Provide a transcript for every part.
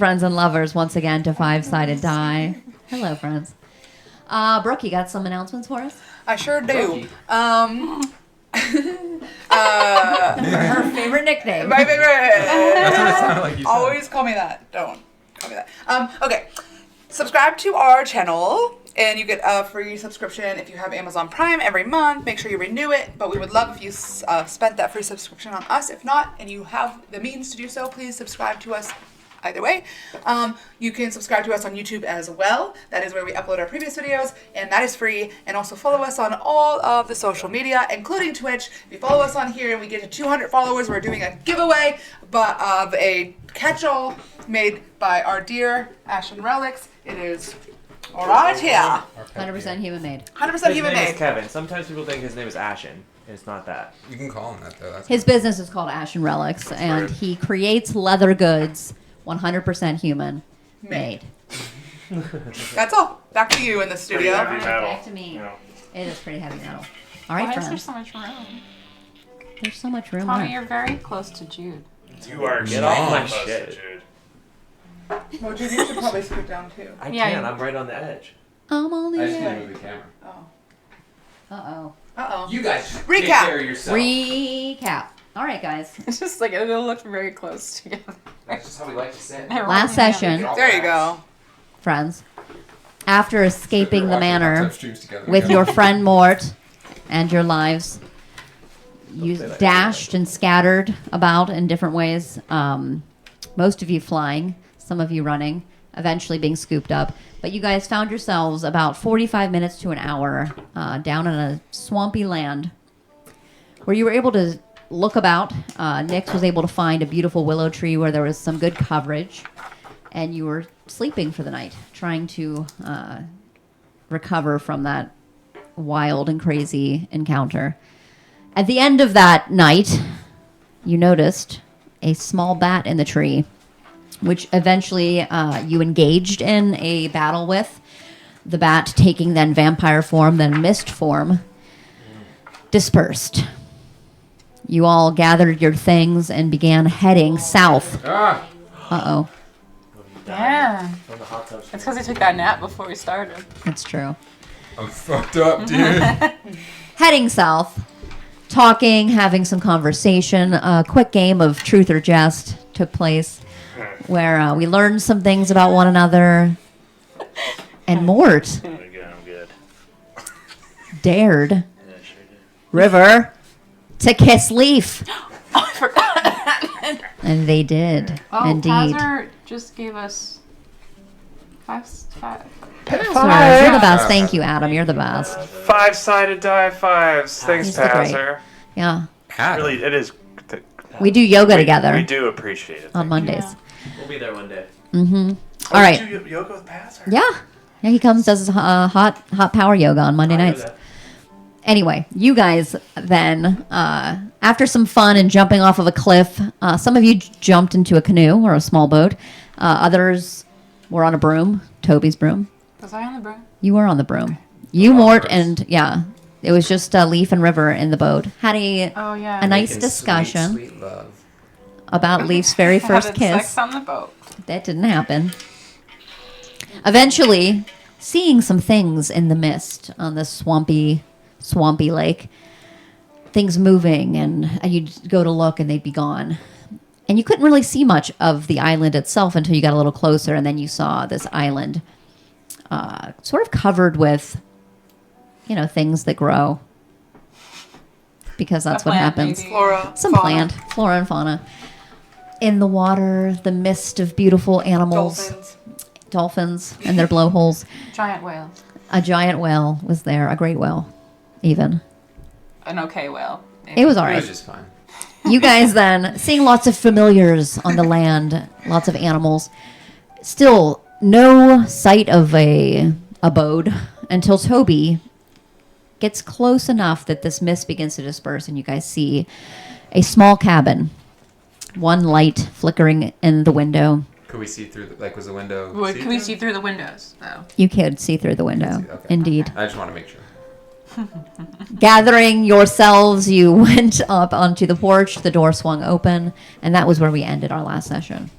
Friends and lovers, once again, to Five-Sided Die. Hello, friends. Brooke, you got some announcements for us? I sure do. Her favorite nickname. My favorite. That's what it sounded like you said. Always call me that. Don't call me that. Okay. Subscribe to our channel, and you get a free subscription if you have Amazon Prime every month. Make sure you renew it, but we would love if you spent that free subscription on us. If not, and you have the means to do so, please subscribe to us. Either way, you can subscribe to us on YouTube as well. That is where we upload our previous videos, and that is free. And also follow us on all of the social media, including Twitch. If you follow us on here and we get to 200 followers, we're doing a giveaway of a catch-all made by our dear Ashen Relics. It is right here. 100% human made. 100% His human name made. is Kevin. Sometimes people think his name is Ashen, and it's not that. You can call him that, though. That's His business is called Ashen Relics, and he creates leather goods, 100% human made. That's all. Back to you in the studio. Pretty heavy metal. Back to me. You know. It is pretty heavy metal. All right, Why is there friends. so much room? There's so much room Tommy, left. you're very close to Jude. You are Get off my close to shit. Jude. Well, Jude, you should probably scoot down too. I Yeah, can't. you- I'm right on the edge. I'm on the I just need to edge. move the camera. Oh. Uh-oh. Uh-oh. You guys Recap. take care of yourself. Recap. All right, guys. It's just like it'll look very close together. That's just how we like to sit. Last session, There you go. friends. After escaping the Watching hot manor tub streams together. with Okay. your friend Mort and your lives, you dashed and scattered about in different ways. Most of you flying, some of you running, eventually being scooped up. But you guys found yourselves about 45 minutes to an hour down in a swampy land where you were able to look about. Nix was able to find a beautiful willow tree where there was some good coverage, and you were sleeping for the night, trying to recover from that wild and crazy encounter. At the end of that night, you noticed a small bat in the tree, which eventually you engaged in a battle with. The bat taking then vampire form, then mist form, dispersed. You all gathered your things and began heading south. Ah! Uh-oh, Yeah. From the hot tub. It's because he took that nap before we started. that's true. I'm fucked up, dude. Heading south, talking, having some conversation. A quick game of truth or jest took place where we learned some things about one another. And Mort I'm good. dared Yeah, sure did. River to kiss Leaf. Oh, I forgot that. And they did, Oh, indeed. Pazzer just gave us five. Sorry, you're the best. Thank you, Adam. You're the best. Five-sided die fives. Thanks, He's the great. Pazzer. Yeah. Really, it is. We do yoga together We do appreciate it. on Mondays. Yeah. We'll be there one day. Mm-hmm. Oh, All right. did you yoga with Pazzer? Yeah. Yeah, he comes, does his hot power yoga on Monday nights. Anyway, you guys then, after some fun and jumping off of a cliff, some of you jumped into a canoe or a small boat. Others were on a broom, Toby's broom. Was I on the broom? You were on the broom. You, Mort, and yeah, it was just Leaf and River in the boat. Had Oh yeah. a nice Making discussion Sweet, sweet love. about Leaf's very first Having kiss. Sex on the boat. That didn't happen. Eventually, seeing some things in the mist on this swampy lake, things moving, and you'd go to look and they'd be gone. And you couldn't really see much of the island itself until you got a little closer, and then you saw this island sort of covered with, things that grow. Because that's A what plant, happens. maybe. Flora. Some fauna, plant, flora and fauna. In the water, the mist of beautiful animals, dolphins and their blowholes. Giant whale. A giant whale was there, a great whale, even. An okay whale. It was all It right. was just fine. You guys then, seeing lots of familiars on the land, lots of animals. Still, no sight of a abode until Toby gets close enough that this mist begins to disperse and you guys see a small cabin. One light flickering in the window. Could we see through? Was the window? Can we see through the windows? No. You could see through the window. Okay. Indeed. I just want to make sure. Gathering yourselves, you went up onto the porch. The door swung open, and that was where we ended our last session.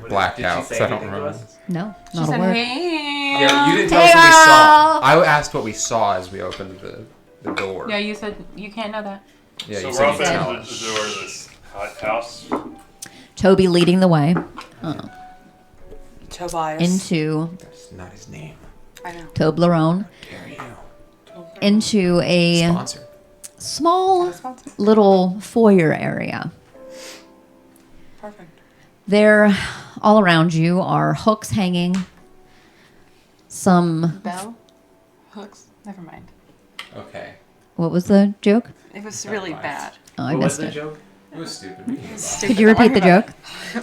blacked Did she out, say so I don't anything to remember. us? No, She not a said, word. hey. Yeah, you didn't tell us what we saw. I asked what we saw as we opened the door. Yeah, you said you can't know that. Yeah, So you we're said you opening tell the us. door of this hot house. Toby leading the way Tobias. into That's not his name. I know. Toblerone, Dare you? into a Sponsor. small Sponsor. little foyer area. Perfect. There, all around you, are hooks hanging. Some. Bell? Hooks? Never mind. Okay. What was the joke? It was really bad. Oh, I What was missed the it. joke? It was stupid. We can move on. Stupid. Could you Don't repeat the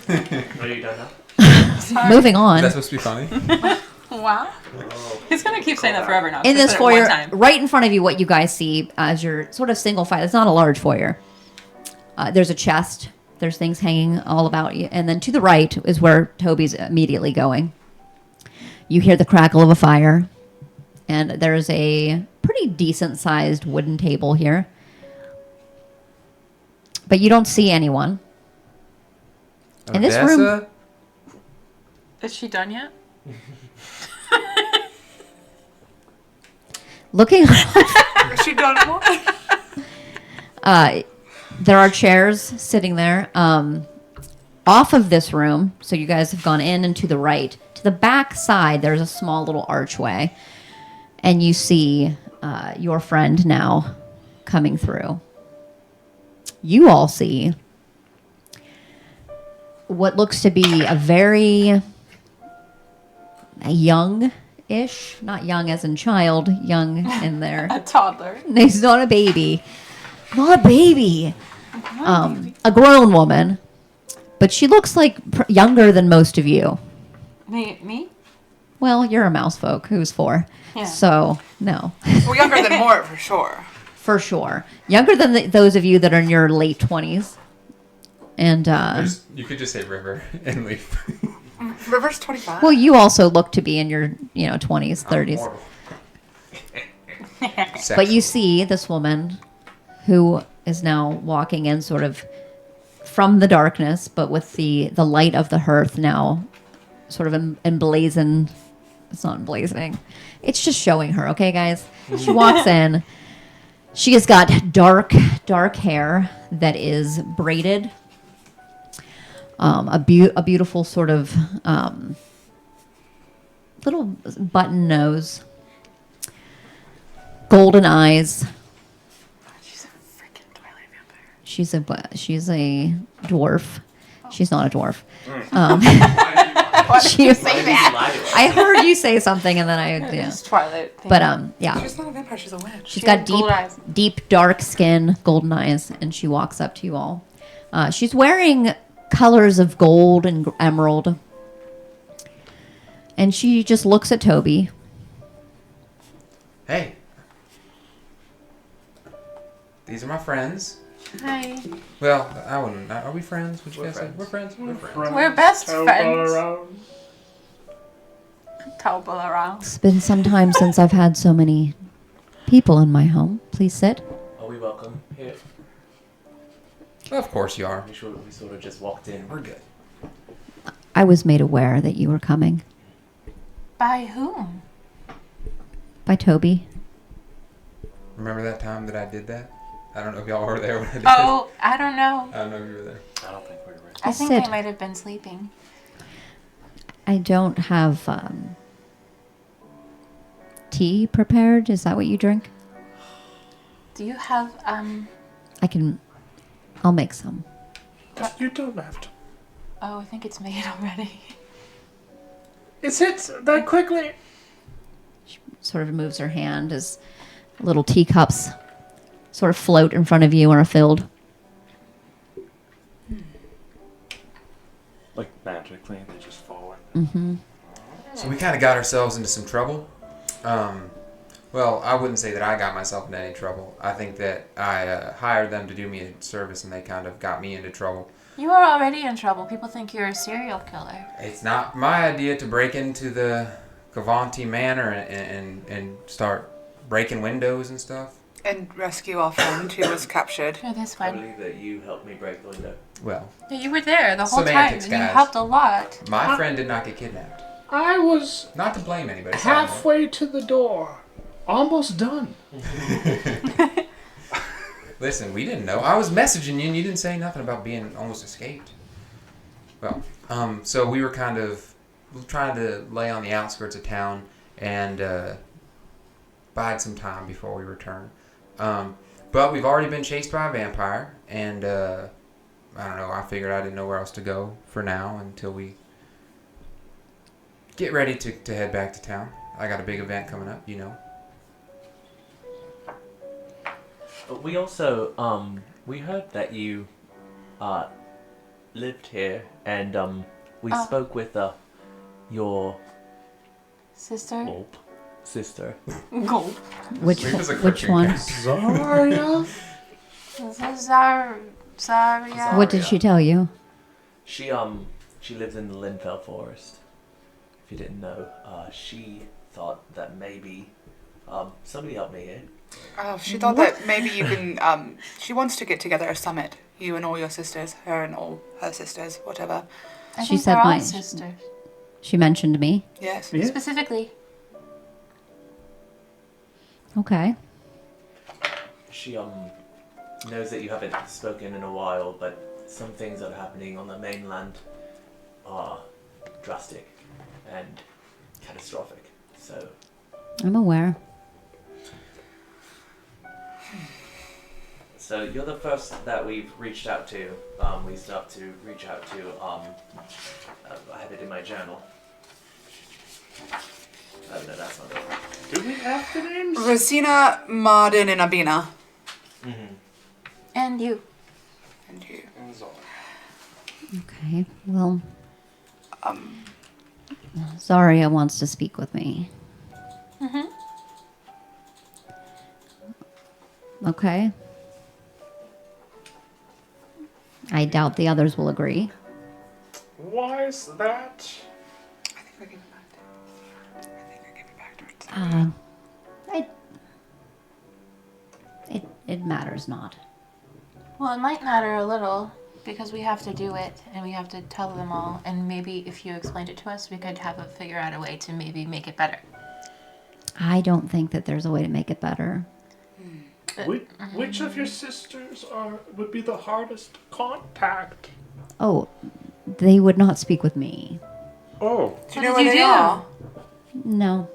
worry joke? Are you done now? Moving Is on. that supposed to be funny? Wow. He's gonna keep saying that forever now. In He this said it one foyer, time. right in front of you, what you guys see as your sort of single file. It's not a large foyer. There's a chest. There's things hanging all about you. And then to the right is where Toby's immediately going. You hear the crackle of a fire. And there's a pretty decent-sized wooden table here. But you don't see anyone. In this room- Odessa? Is she done yet? Looking, Is she done? there are chairs sitting there. Off of this room, so you guys have gone in and to the right. To the back side, there's a small little archway. And you see your friend now coming through. You all see what looks to be a very young-ish, not young as in child, young in there. A toddler. He's not a baby. Not a baby. A grown woman. But she looks like younger than most of you. Me? Well, you're a mouse folk who's 4. Yeah. So, no. Well, younger than Mort for sure. For sure. Younger than those of you that are in your late 20s. And, You could just say river and leave. River's 25. well, you also look to be in your, 20s, 30s. Mortal. But you see this woman who is now walking in sort of from the darkness, but with the light of the hearth now sort of emblazoned. It's not emblazoning. It's just showing her, okay, guys? She walks in. She has got dark hair that is braided. A beautiful sort of little button nose. Golden eyes. She's a freaking Twilight vampire. She's a dwarf. She's not a dwarf. Why did She- you say that? I heard you say something and then yeah. It's Twilight. Thing. But yeah. She's not a vampire, she's a witch. She's She got has gold eyes. deep dark skin, golden eyes, and she walks up to you all. She's wearing colors of gold and emerald. And she just looks at Toby. Hey. These are my friends. Hi. Well, I wouldn't. Are we friends? Would you We're guys say? friends. We're friends. We're friends. We're best Elbow friends. around. Towel around. It's been some time since I've had so many people in my home. Please sit. Are we welcome here? Of course you are. We sort of just walked in. We're good. I was made aware that you were coming By whom? by Toby. Remember that time that I did that? I don't know if y'all were there when I did Oh, I don't know. it. I don't know if you were there. I don't think we were ready. I think Sit. I might have been sleeping. I don't have tea prepared. Is that what you drink? Do you have I'll make some. You don't have to. Oh, I think it's made already. It's hit that quickly. Sort of moves her hand as little teacups sort of float in front of you and are filled. Like magically, they just fall Mm-hmm. So we kind of got ourselves into some trouble. Well, I wouldn't say that I got myself into any trouble. I think that I hired them to do me a service, and they kind of got me into trouble. You are already in trouble. People think you're a serial killer. It's not my idea to break into the Cavanti Manor and start breaking windows and stuff. And rescue our friend who was captured. Here, this I one. believe that you helped me break the window. Well, Yeah, you were there the whole time, Semantics, and you guys. helped a lot. my friend did not get kidnapped. I was Not to blame anybody. sorry, man. halfway to the door. Almost done. Listen, we didn't know. I was messaging you and you didn't say nothing about being almost escaped. Well, so we were kind of trying to lay on the outskirts of town and bide some time before we return. But we've already been chased by a vampire, and I don't know, I figured I didn't know where else to go for now until we get ready to head back to town. I got a big event coming up, you know. But we also, we heard that you lived here, and we spoke with your Sister? gulp sister. Gulp. Which Which was a which quick one? recap. Zarya? Zarya. What did she tell you? She lives in the Linfell Forest. If you didn't know, she thought that maybe somebody help me here. Oh, she thought that maybe you can. She wants to get together a summit. You and all your sisters, her and all her sisters, whatever. I She think said they're all my- sisters. She mentioned me. Yes. Yeah. Specifically. Okay. She knows that you haven't spoken in a while, but some things that are happening on the mainland are drastic and catastrophic. So I'm aware. So you're the first that we've reached out to. We still have to reach out to. I have it in my journal. Oh no, that's not it. Do we have the names? Rosina, Martin, and Abina. Mm-hmm. And you. And you. And Zarya. Okay. Well, Um, Zarya wants to speak with me. Mm-hmm. Okay. I doubt the others will agree. Why is that? I think I give it back to her. I think I give it back to her. It matters not. Well, it might matter a little because we have to do it and we have to tell them all. And maybe if you explained it to us, we could figure out a way to maybe make it better. I don't think that there's a way to make it better. Which of your sisters would be the hardest contact? Oh, they would not speak with me. Oh, Do you know What where did they you do? are? No.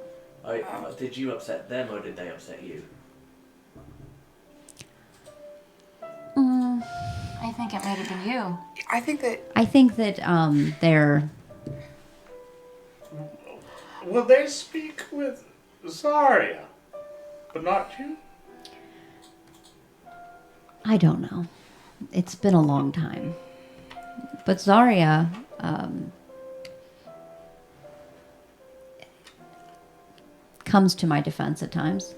Did you upset them or did they upset you? I think it might have been you. I think that I think that they're. will they speak with Zarya, but not you? I don't know. It's been a long time. But Zarya, comes to my defense at times.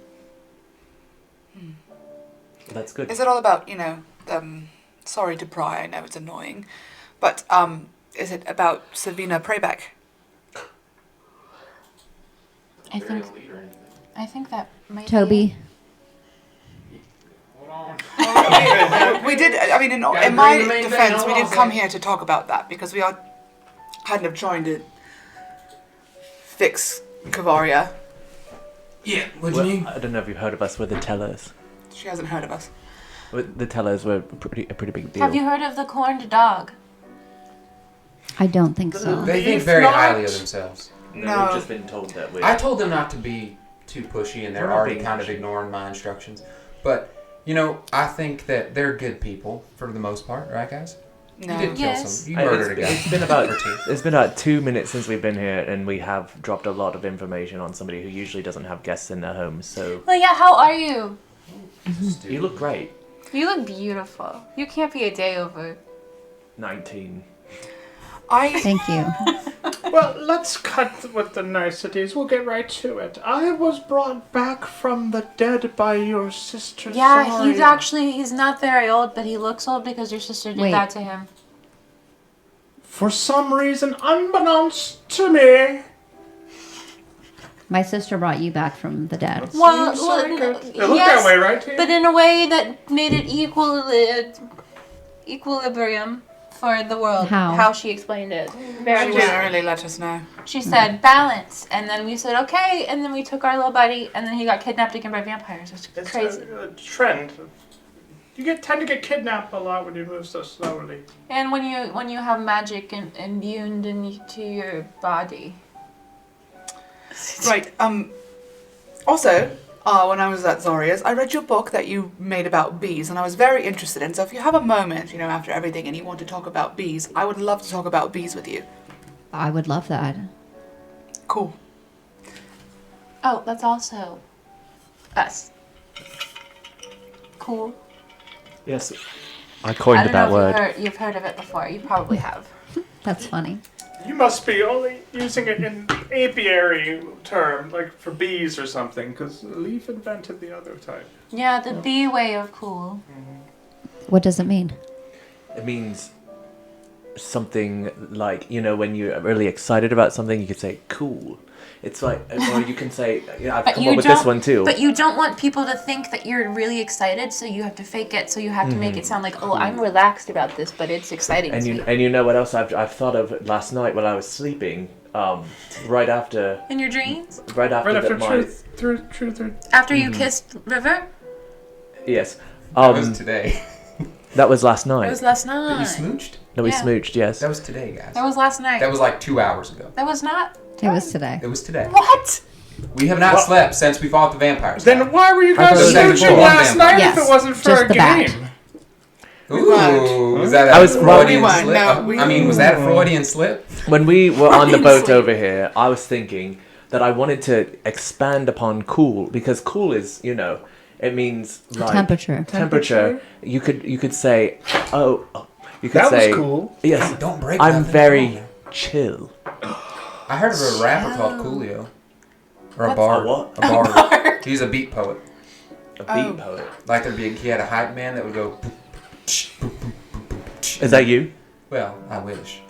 That's good. is it all about sorry to pry. I know it's annoying, but is it about Savina Prayback? I think that might Toby, We did. I mean, in my defense, we did come here to talk about that because we are kind of trying to fix Kavaria. Yeah, what do Well, you mean? I don't know if you've heard of us. We're the Tellers. She hasn't heard of us. The Tellers were a pretty big deal. Have you heard of the corned dog? I don't think so. They think If very not- highly of themselves. No. We've just been told that we're. I told them not to be too pushy, and they're We're not already being kind of pushy. ignoring my instructions. But, you know, I think that they're good people for the most part, right, guys? No. You did kill Yes. some. You murdered a guy. It's been about 2 minutes since we've been here, and we have dropped a lot of information on somebody who usually doesn't have guests in their homes. So Well, yeah, how are you? you look great. You look beautiful. You can't be a day over. 19. Thank you. Well, let's cut with the niceties. We'll get right to it. I was brought back from the dead by your sister. Yeah, Zarya. he's not very old, but he looks old because your sister did Wait. that to him. For some reason, unbeknownst to me. My sister brought you back from the dead. Well, Seems like well, it. It looked yes, that way, right? Team? but in a way that made it equilibrium. for the world. How? She explained it. She Very didn't well. really let us know. She said balance, and then we said okay, and then we took our little buddy, and then he got kidnapped again by vampires. It's It's crazy. a trend. You tend to get kidnapped a lot when you move so slowly. And when you have magic imbued into your body. Right. Also, when I was at Zoria's, I read your book that you made about bees, and I was very interested in. So if you have a moment, after everything, and you want to talk about bees, I would love to talk about bees with you. I would love that. Cool. Oh, that's also us. Cool. Yes, I coined I don't that know word. if you've heard of it before. You probably have. That's funny. You must be only using it in apiary term, like for bees or something, because Leaf invented the other type. Yeah, the bee way of cool. What does it mean? It means something like, when you're really excited about something, you could say cool. It's like, or you can say, I've But come you up with don't- this one too. But you don't want people to think that you're really excited, so you have to fake it. So you have to make it sound like, oh, I'm relaxed about this, but it's exciting. And to you me. and you know what else I've thought of last night when I was sleeping, right after In your dreams, Right after my truth or after you kissed River, yes, That was today. that was last it night. was last That night. you smooched? No, we yeah. smooched. Yes. That was today, guys. That was last night. That was like 2 hours ago. That was not. It was today. It was today. What? We have not slept since we fought the vampires. Then why were you I guys thought it was smooching before. last night Yes, if it wasn't for just a the bat. game? Ooh, was that a I was- Freudian we weren't, slip? no, we- I mean, was that a Freudian slip? When we were on the Freudian boat slip. over here, I was thinking that I wanted to expand upon cool because cool is, it means like Temperature. Temperature. You could say, you could That say, was cool. yes. Don't break I'm nothing. very chill. I heard of a rapper called Coolio. Or a What's- bard. A what? A bard. He's a beat poet. A beat Oh. poet. Like he had a hype man that would go. Is that you? Well, I wish.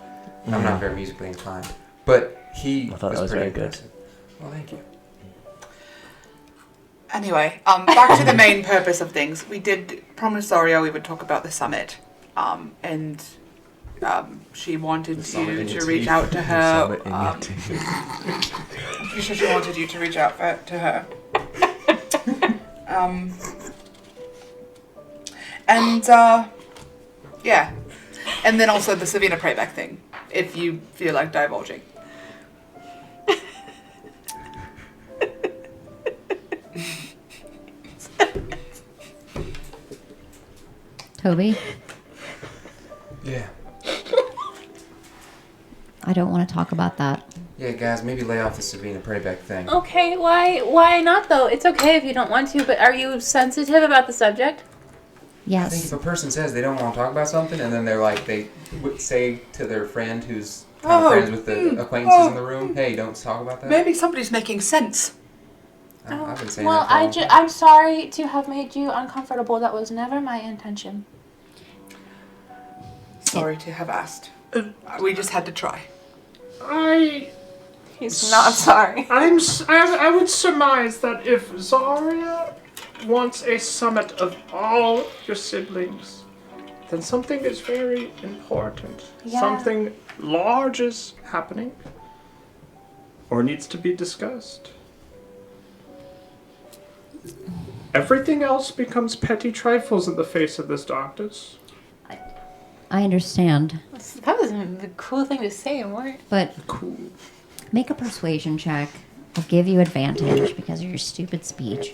I'm not very musically inclined, but he I thought that was pretty very good. impressive. Well, thank you. Anyway, back to the main purpose of things. We did promise Zoria we would talk about the summit, and she wanted summit you in to your reach teeth. out to The her. summit in your teeth. She said she wanted you to reach out to her. Yeah. And then also the Savina Prayback thing, if you feel like divulging. Toby, Yeah. I don't want to talk about that. Yeah, guys, maybe lay off the Sabina Prayback thing. Okay, why not though? It's okay if you don't want to, but are you sensitive about the subject? I think if Yes. a person says they don't want to talk about something, and then they're like, they would say to their friend who's kind of friends with the acquaintances in the room, hey, don't talk about that. Maybe somebody's making sense. I've been saying Well, that for a long time. I'm sorry to have made you uncomfortable. That was never my intention. Sorry to have asked. We just had to try. He's not sorry. I would surmise that if Zarya wants a summit of all your siblings, then something is very important. Yeah. Something large is happening, or needs to be discussed. Everything else becomes petty trifles in the face of this darkness. I understand, That was a cool thing to say, weren't but Cool. make a persuasion check. I'll give you advantage because of your stupid speech.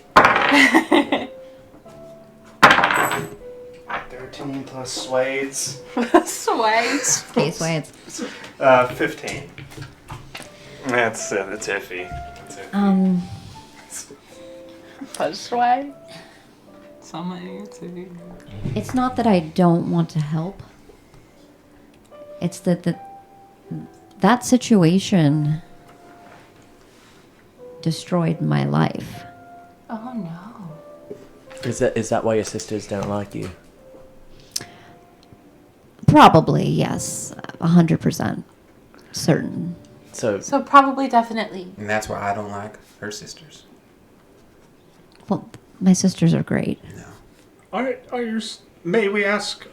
13 plus Swades. Swags. Okay, Swades. 15. That's iffy. That's iffy. Swag. Somebody to. It's not that I don't want to help. It's that situation destroyed my life. Oh no. Is that why your sisters don't like you? Probably, yes. 100% certain. So probably definitely. And that's why I don't like her sisters. Well, my sisters are great. Are your May we ask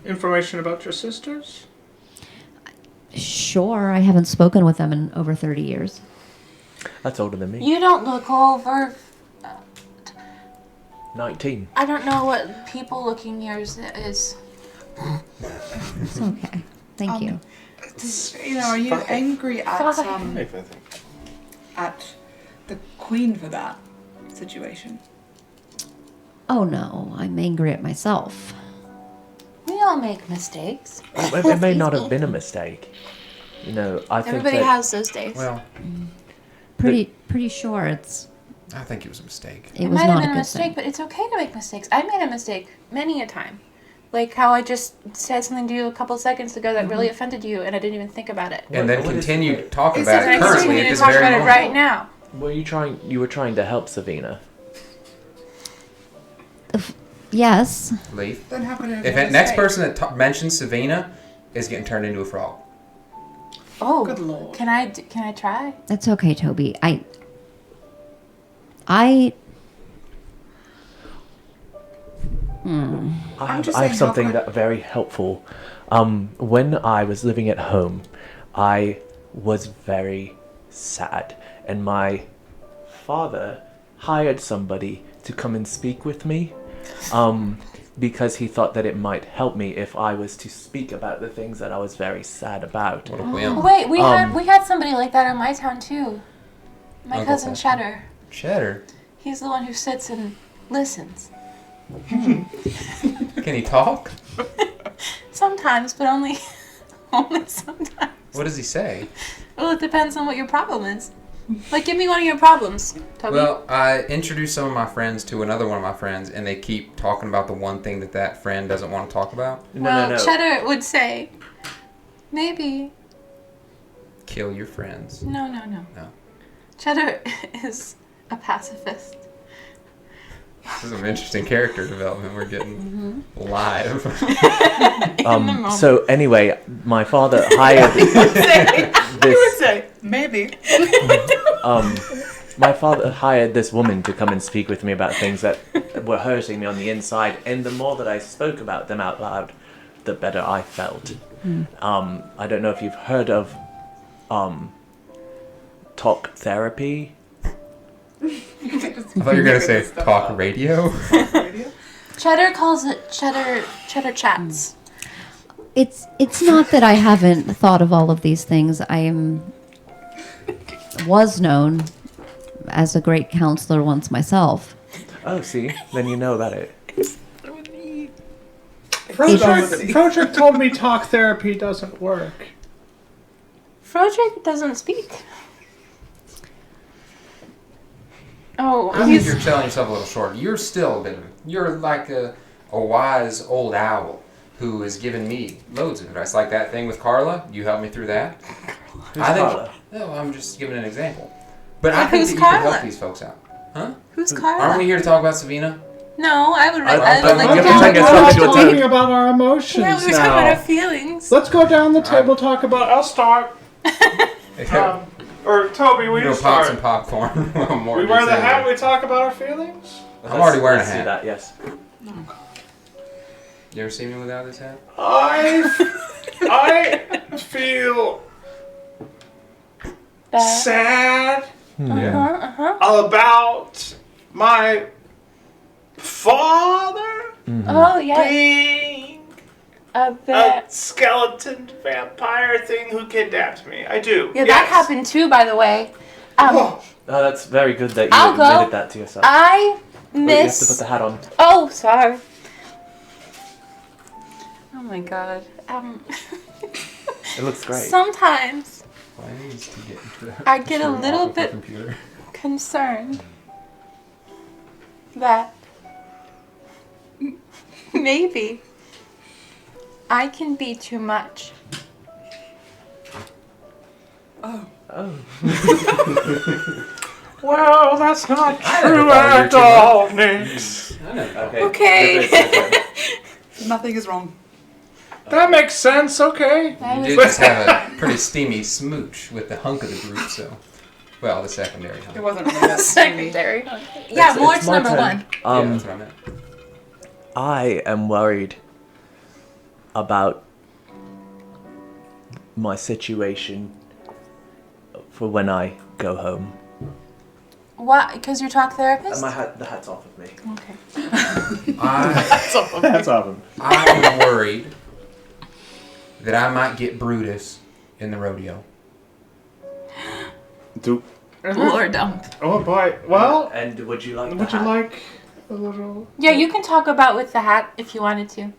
information about your sisters? Sure, I haven't spoken with them in over 30 years. That's older than me. You don't look over. 19. I don't know what people looking years is. It's okay. Thank you. Are you angry at Five, I think. at the queen for that situation? Oh no, I'm angry at myself. We all make mistakes. It may not have been a mistake. I think Everybody that has those days. Well, Pretty sure I think it was a mistake. it It was might have not been a a good mistake, thing. but it's okay to make mistakes. I made a mistake many a time. Like how I just said something to you a couple seconds ago that really offended you, and I didn't even think about it. And then What is- continue talking Is about it it And I currently continue at to this talk very about it moment. right now. You were trying to help Savina. Yes. Leaf. Then how could it have If been a the next mistake? person that mentions Savina is getting turned into a frog. Oh, Good lord. Can I try? That's okay, Toby. I I I'm have, just I have saying, something how could- that very helpful. When I was living at home, I was very sad, and my father hired somebody to come and speak with me, because he thought that it might help me if I was to speak about the things that I was very sad about. What a whim. Wait, we had somebody like that in my town too. My Uncle cousin Fester. Cheddar. Cheddar. He's the one who sits and listens. Can he talk? Sometimes, but only sometimes. What does he say? Well, it depends on what your problem is. Like, give me one of your problems, Toby. Well, I introduced some of my friends to another one of my friends, and they keep talking about the one thing that friend doesn't want to talk about. No. Cheddar would say, maybe. Kill your friends. No. No. Cheddar is a pacifist. This is an interesting character development we're getting live. So anyway, my father hired You would this. say, maybe. My father hired this woman to come and speak with me about things that were hurting me on the inside, and the more that I spoke about them out loud, the better I felt. I don't know if you've heard of talk therapy. I thought you were going to say talk radio. Cheddar calls it cheddar chats. It's not that I haven't thought of all of these things. Was known as a great counselor once myself. Oh, see? Then you know about it. Froderick told me talk therapy doesn't work. Froderick doesn't speak. Oh, I think you're selling yourself a little short. You're still a bit of you're like a wise old owl who has given me loads of advice. Like that thing with Carla. You helped me through that. Who's Carla? No, I'm just giving an example. But I think who's that you can Carla? help these folks out. Huh? Who's Carla? Aren't we here to talk about Savina? No, I would. I I would think like you to have to talk get We're something not to about. attend. talking about our emotions Yeah, we were now. talking about our feelings. Let's go down the table, talk about. I'll start. Or Toby, will you Pop start? some popcorn. More We wear the hat, we talk about our feelings? I'm already wearing a Let's do hat. that, yes. You ever see me without this hat? I feel sad Yeah. about my father Oh yeah, being I a bet. skeleton vampire thing who kidnapped me. I do. Yeah, that happened too, by the way. Oh, Oh, that's very good that you I'll go. admitted that to yourself. I But you have to put miss. the hat on. Oh, sorry. Oh my god. It looks great. Sometimes Plans to get into that. I get a Sure, little off of the bit computer. concerned that maybe I can be too much. Oh. well, that's not I never true thought at you were too all, Nix. I know. Okay. Okay. Good. Nothing is wrong. That makes sense, okay. That You was did just have a pretty steamy smooch with the hunk of the group, so. Well, the secondary hunk. It wasn't really that steamy. secondary. Yeah, It's Ward's my number turn. one. Yeah, that's what I meant. I am worried about my situation for when I go home. Why? Because you're talk therapist? The hat's off of me. Okay. That's awesome. I'm worried that I might get Brutus in the rodeo. Lord dump. Oh boy. Well, And would you like the would you hat? like a little? Yeah, you can talk about with the hat if you wanted to.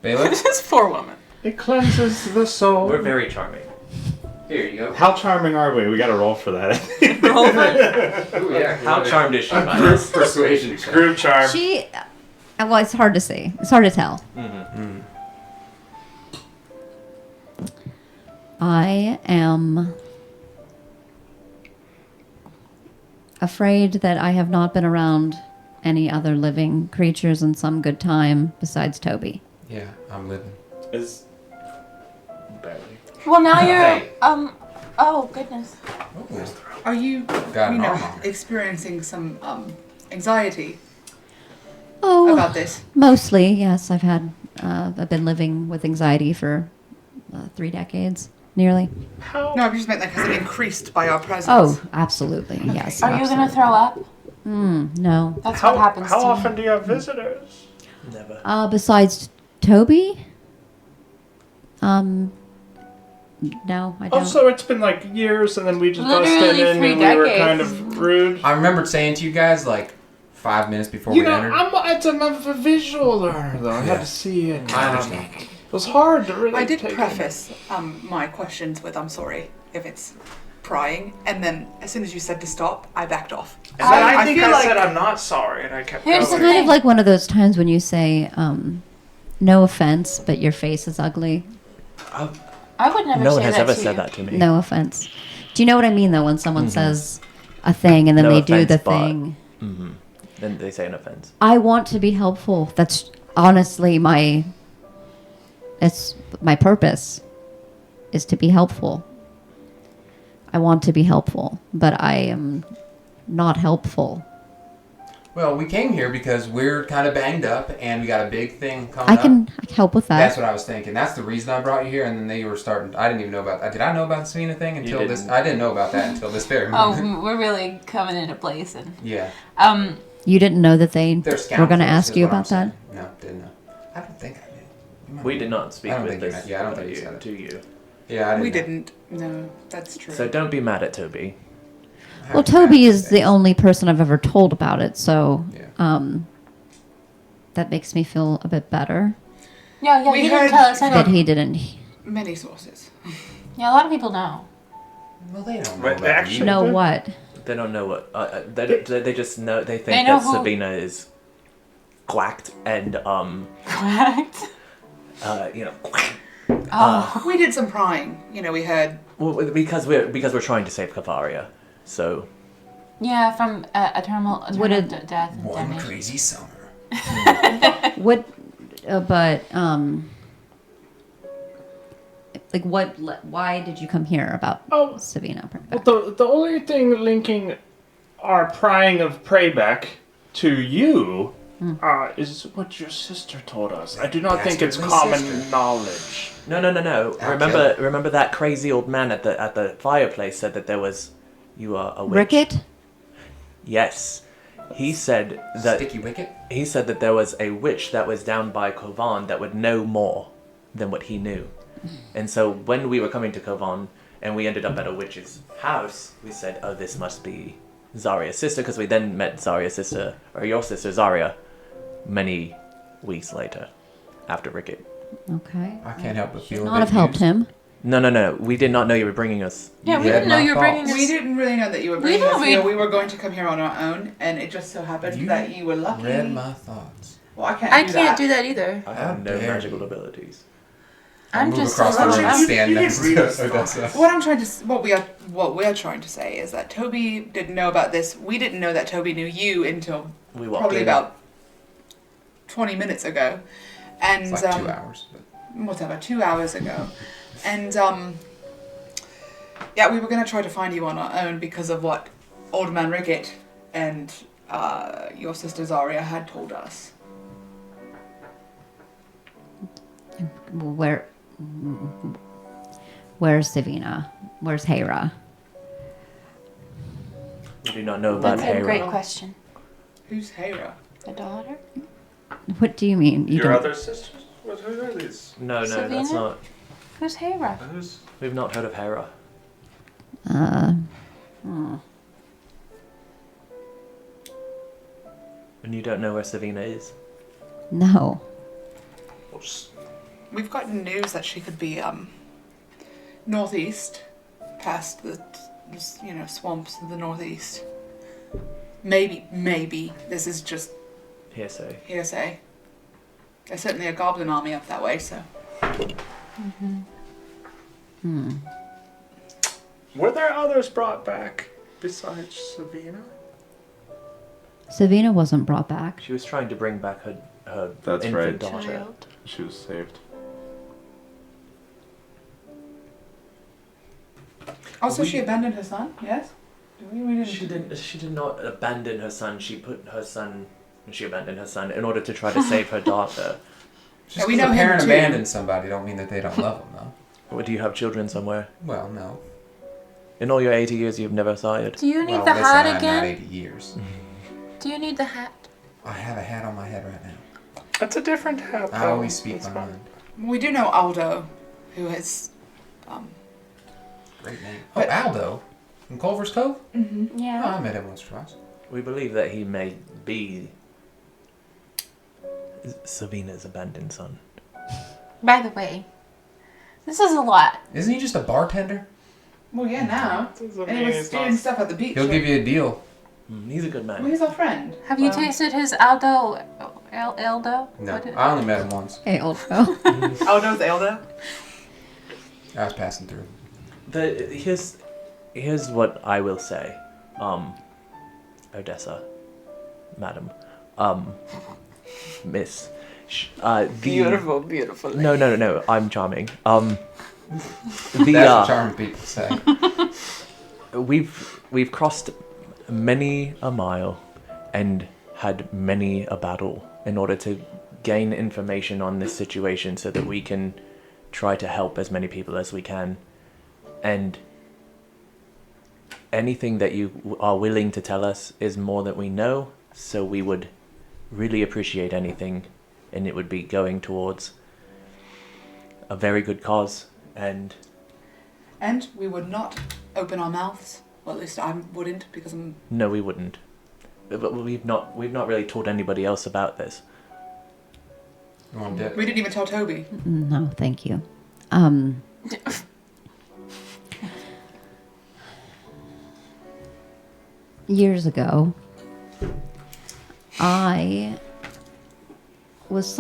Bailiff? This is for women. It cleanses the soul. We're very charming. Here you go. How charming are we? We got to roll for that. Ooh, yeah. How charmed is she? Group persuasion check. Group charm. She, well, it's hard to see. It's hard to tell. Mm-hmm. I am afraid that I have not been around any other living creatures in some good time besides Toby. Yeah, I'm living. Is barely. Well, now you're, Hey. oh, goodness. Ooh, Are you, got you an know, arm on her. experiencing some anxiety Oh, about this? mostly, yes. I've been living with anxiety for 3 decades, nearly. How? No, I just meant like has it increased by our presence? Oh, absolutely, yes. Are you going to throw up? No. That's How, what happens how to often me. do you have visitors? Never. Besides Toby? No, I don't. Oh, so it's been like years, and then we just busted Literally in, 3 and we were decades. kind of rude. I remembered saying to you guys like 5 minutes before You we know, entered. I'm a visual learner, though. I had Yeah. to see it. I understand. It was hard to really I did take in. preface my questions with "I'm sorry if it's prying," and then as soon as you said to stop, I backed off. And then I think feel I like said I'm not sorry, and I kept Here's It's the going. kind of like one of those times when you say, no offense, but your face is ugly. I would never No say one has that ever to said you. that to me. No offense. Do you know what I mean, though, when someone says a thing and then No they do the offense, but- thing? Then they say an offense. I want to be helpful. That's honestly it's my purpose is to be helpful. I want to be helpful, but I am not helpful. Well, we came here because we're kind of banged up and we got a big thing coming I up. can help with that. That's what I was thinking. That's the reason I brought you here, and then they were starting. I didn't even know about. Did I know about the Savina thing until this? didn't. I didn't know about that until this very Oh, moment. we're really coming into place. And Yeah, You didn't know that they they're were going to scoundrels, ask is you what I'm about that? saying. No, didn't know. I don't think I did. You might We have. did not speak I don't with think you this meant- yeah, I don't think you said it. to you. Yeah, I didn't. We know. didn't. No, that's true. So don't be mad at Toby. I Well, haven't had Toby is the things. only person I've ever told about it, so Yeah. that makes me feel a bit better yeah, We he didn't heard- tell us that anything. he didn't Many sources. Yeah, a lot of people know. Well, they don't know But about actually- you. know what. They don't know what. They just know. They think They know that who- Sabina is quacked and Correct. you know. Oh. We did some prying. You know, we heard. Well, because we're trying to save Kavaria. So Yeah, from eternal Would it- death and One damage. crazy summer. What, like why did you come here about Oh, Savina? well, the only thing linking our prying of prey back to you is what your sister told us. I do not think it's Dastardly common sister. knowledge. no. I'll Remember that crazy old man at the fireplace said that there was you are a witch. Ricket? Yes. He said that Sticky wicket. he said that there was a witch that was down by Kovan that would know more than what he knew. And so when we were coming to Kovan and we ended up at a witch's house, we said, "Oh, this must be Zaria's sister," because we then met Zaria's sister, or your sister Zaria, many weeks later, after Ricket. Okay. I can't help but feel. Not have helped him. No. We did not know you were bringing us. Yeah, we read didn't know my you were bringing thoughts. us. We didn't really know that you were We bringing know us here. we- We were going to come here on our own, and it just so happened You that you were lucky. Read my thoughts. Well, I can't. I do can't that. do that either. I How have no dare magical you. abilities. I'm Move just across the so room and loud. stand You next didn't read his to Odessa. What we are trying to say is that Toby didn't know about this. We didn't know that Toby knew you until We walked probably in. about 20 minutes ago, and It's like 2 hours. But whatever, 2 hours ago, and yeah, we were gonna try to find you on our own because of what Old Man Ricket and your sister Zaria had told us. Where's Savina? Where's Hera? We do not know about That's a Hera. great question. Who's Hera? The daughter? What do you mean? You Your don't- other sisters? Who are these? No, that's Savina? not. Who's Hera? Who's? We've not heard of Hera. And you don't know where Savina is. No. We've gotten news that she could be northeast, past the swamps of the northeast. Maybe this is just Hearsay. hearsay. There's certainly a goblin army up that way, so. Were there others brought back besides Savina? Savina wasn't brought back. She was trying to bring back her That's infant right. daughter. Child. She was saved. Also, she abandoned her son. Yes. We didn't. She did not abandon her son. She abandoned her son in order to try to save her daughter. Just we 'cause know a him parent too. abandons somebody don't mean that they don't love them, though. What, do you have children somewhere? Well, no. In all your 80 years, you've never sired. Do you need Well, the listen, hat I'm again? not 80 years. Do you need the hat? I have a hat on my head right now. That's a different hat. I though. always speak That's my fine. mind. We do know Aldo, who is. Great name. But- Oh, Aldo. From Culver's Cove? Mm-hmm. Oh, Yeah. I met him once or twice. We believe that he may be Savina's abandoned son. By the way, this is a lot. Isn't he just a bartender? Well, yeah, now. Doesn't And he mean was it's doing not- stuff at the beach. He'll give you a deal. He's a good Well, man. he's our friend. Have you Well, tasted his Aldo? Eldo? No, What I only met him once. Hey, old Aldo's Aldo. I was passing through. Here's what I will say, Odessa, madam, miss. Beautiful. No. I'm charming. That's what charming people say. We've crossed many a mile and had many a battle in order to gain information on this situation so that we can try to help as many people as we can. And anything that you are willing to tell us is more than we know, so we would really appreciate anything, and it would be going towards a very good cause. And We would not open our mouths. Well, at least I wouldn't, because I'm. no, we wouldn't. But we've not really told anybody else about this. You want to dip? We didn't even tell Toby. No, thank you. Years ago, I was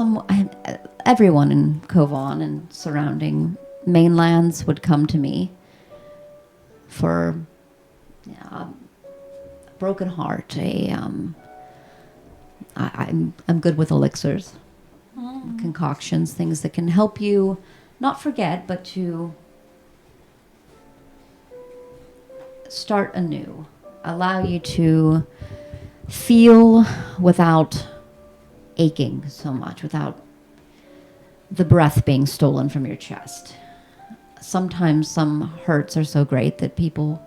everyone in Kovan and surrounding mainlands would come to me for a broken heart. I'm good with elixirs, concoctions, things that can help you not forget, but to start anew, allow you to feel without aching so much, without the breath being stolen from your chest. Sometimes some hurts are so great that people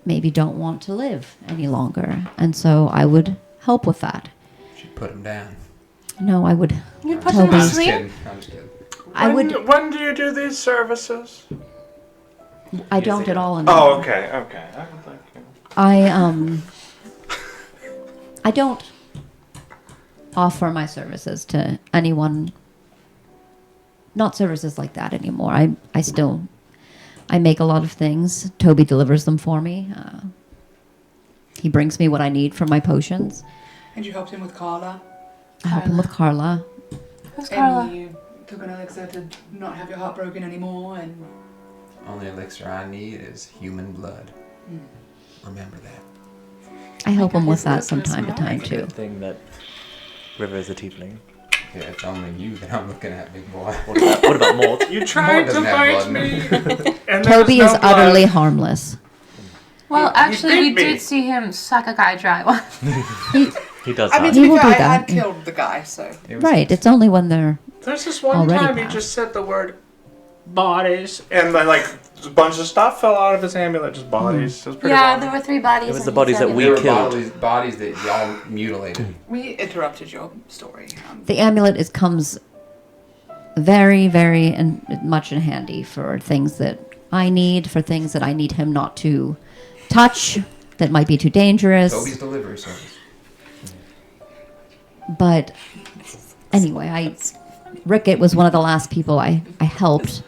maybe don't want to live any longer. And so I would help with that. Should put him down. No, I would. You put Toby. them I'm to just sleep? kidding. I'm just kidding. I would. When do you do these services? I don't at all anymore. Oh, okay. I would like you. I don't offer my services to anyone. Not services like that anymore. I make a lot of things. Toby delivers them for me. He brings me what I need for my potions. And you helped him with Carla. I help him with Carla. Who's Carla? And you took an elixir to not have your heart broken anymore. And Only elixir I need is human blood. Remember that. I help him with That's that from time to time It's a too. good thing that River is a tiefling. Yeah, it's only you that I'm looking at, big boy. What about Mort? You tried to doesn't have bite blood. me. And there Toby was is no blood. utterly harmless. Well, He actually, we beat me. did see him suck a guy dry once. He does I mean, that. to He be will fair, do I had that. killed the guy, so. Right. It's only when they're There's this one Already time he passed. just said the word bodies, and then like a bunch of stuff fell out of his amulet, just bodies. It was pretty Yeah, wild. there were 3 bodies. It was in the his bodies that amulet. we There were killed. bodies that y'all mutilated. We interrupted your story. the amulet comes very, very and much in handy for things that I need, for things that I need him not to touch, that might be too dangerous. Toby's delivery service. But anyway, Rickett was one of the last people I helped.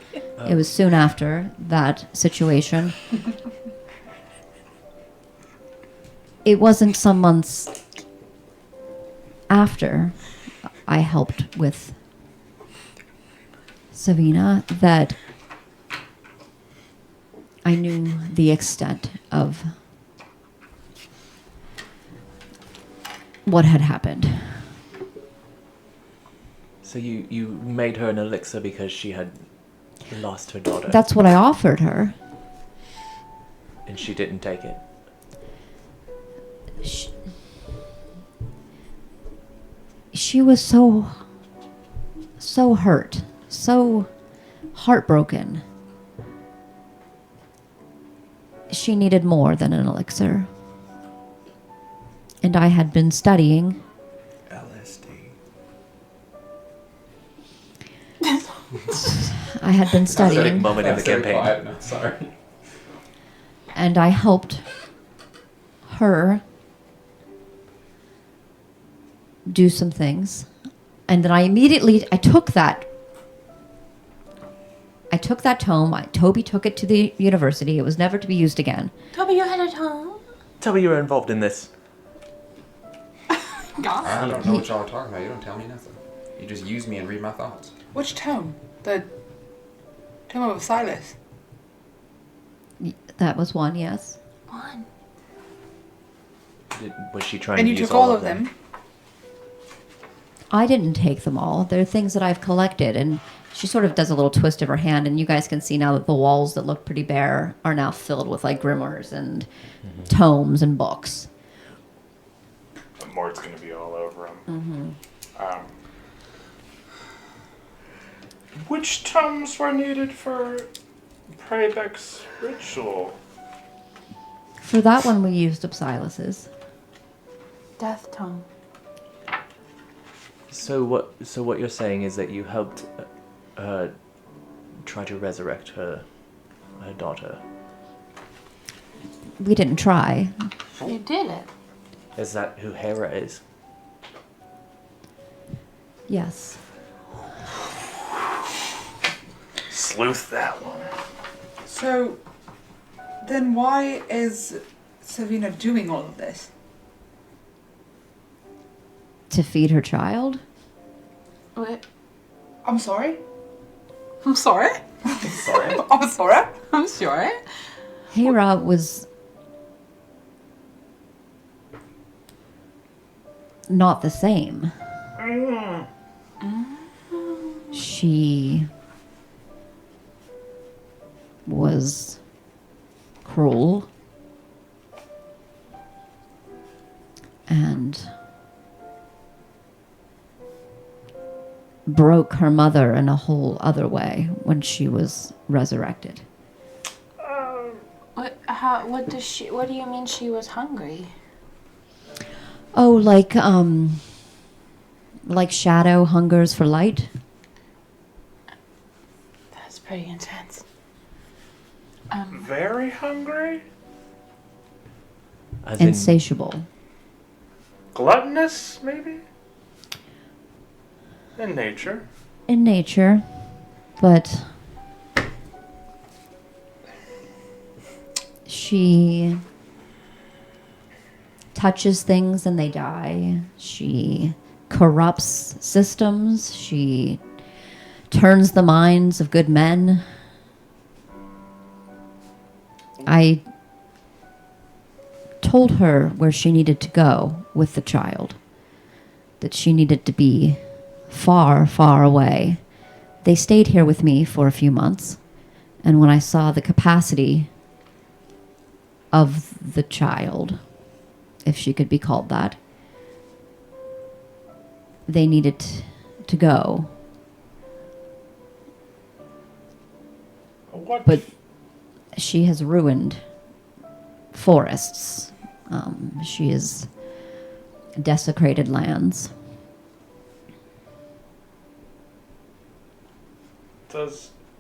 It was soon after that situation. It wasn't some months after I helped with Savina that I knew the extent of what had happened. So you made her an elixir because she had lost her daughter, That's what I offered her. and she didn't take it. She was so hurt, so heartbroken. She needed more than an elixir. And I had been studying. LSD. I had been Pathetic studying, moment in the That's very campaign. quiet now, sorry. and I helped her do some things. And then I took that tome. Toby took it to the university. It was never to be used again. Toby, you had it home? Tell me you were involved in this. I don't know what y'all are talking about. You don't tell me nothing. You just use me and read my thoughts. Which tome? The Tome of Silas. That was one, yes. One. Was she trying And to you use took all of them. I didn't take them all. They're things that I've collected. And she sort of does a little twist of her hand, and you guys can see now that the walls that look pretty bare are now filled with like grimoires and tomes and books. The Mort's gonna be all over him. Which tomes were needed for Praebek's ritual? For that one, we used Silas's. Death tome. So what you're saying is that you helped try to resurrect her daughter. We didn't try. You did it. Is that who Hera is? Yes. Sleuth that one. So, then why is Savina doing all of this? To feed her child? What? I'm sorry? I'm sorry? Sorry. I'm sorry? I'm sorry? Hera was not the same. She was cruel and broke her mother in a whole other way when she was resurrected. What? What do you mean she was hungry? Oh, like shadow hungers for light. That's pretty intense. Very hungry? As in, Insatiable. Gluttonous, maybe? In nature. In nature, but she touches things and they die. She corrupts systems. She turns the minds of good men. I told her where she needed to go with the child, that she needed to be far, far away. They stayed here with me for a few months, and when I saw the capacity of the child, if she could be called that, they needed to go. What? But she has ruined forests. She has desecrated lands.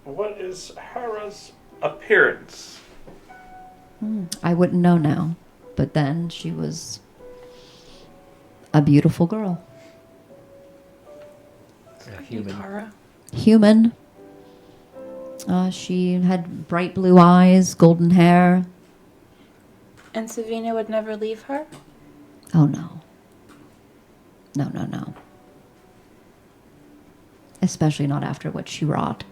What is Hera's appearance? I wouldn't know now, but then she was a beautiful girl. A human. Human. She had bright blue eyes, golden hair. And Savina would never leave her? Oh, no. No. Especially not after what she wrought.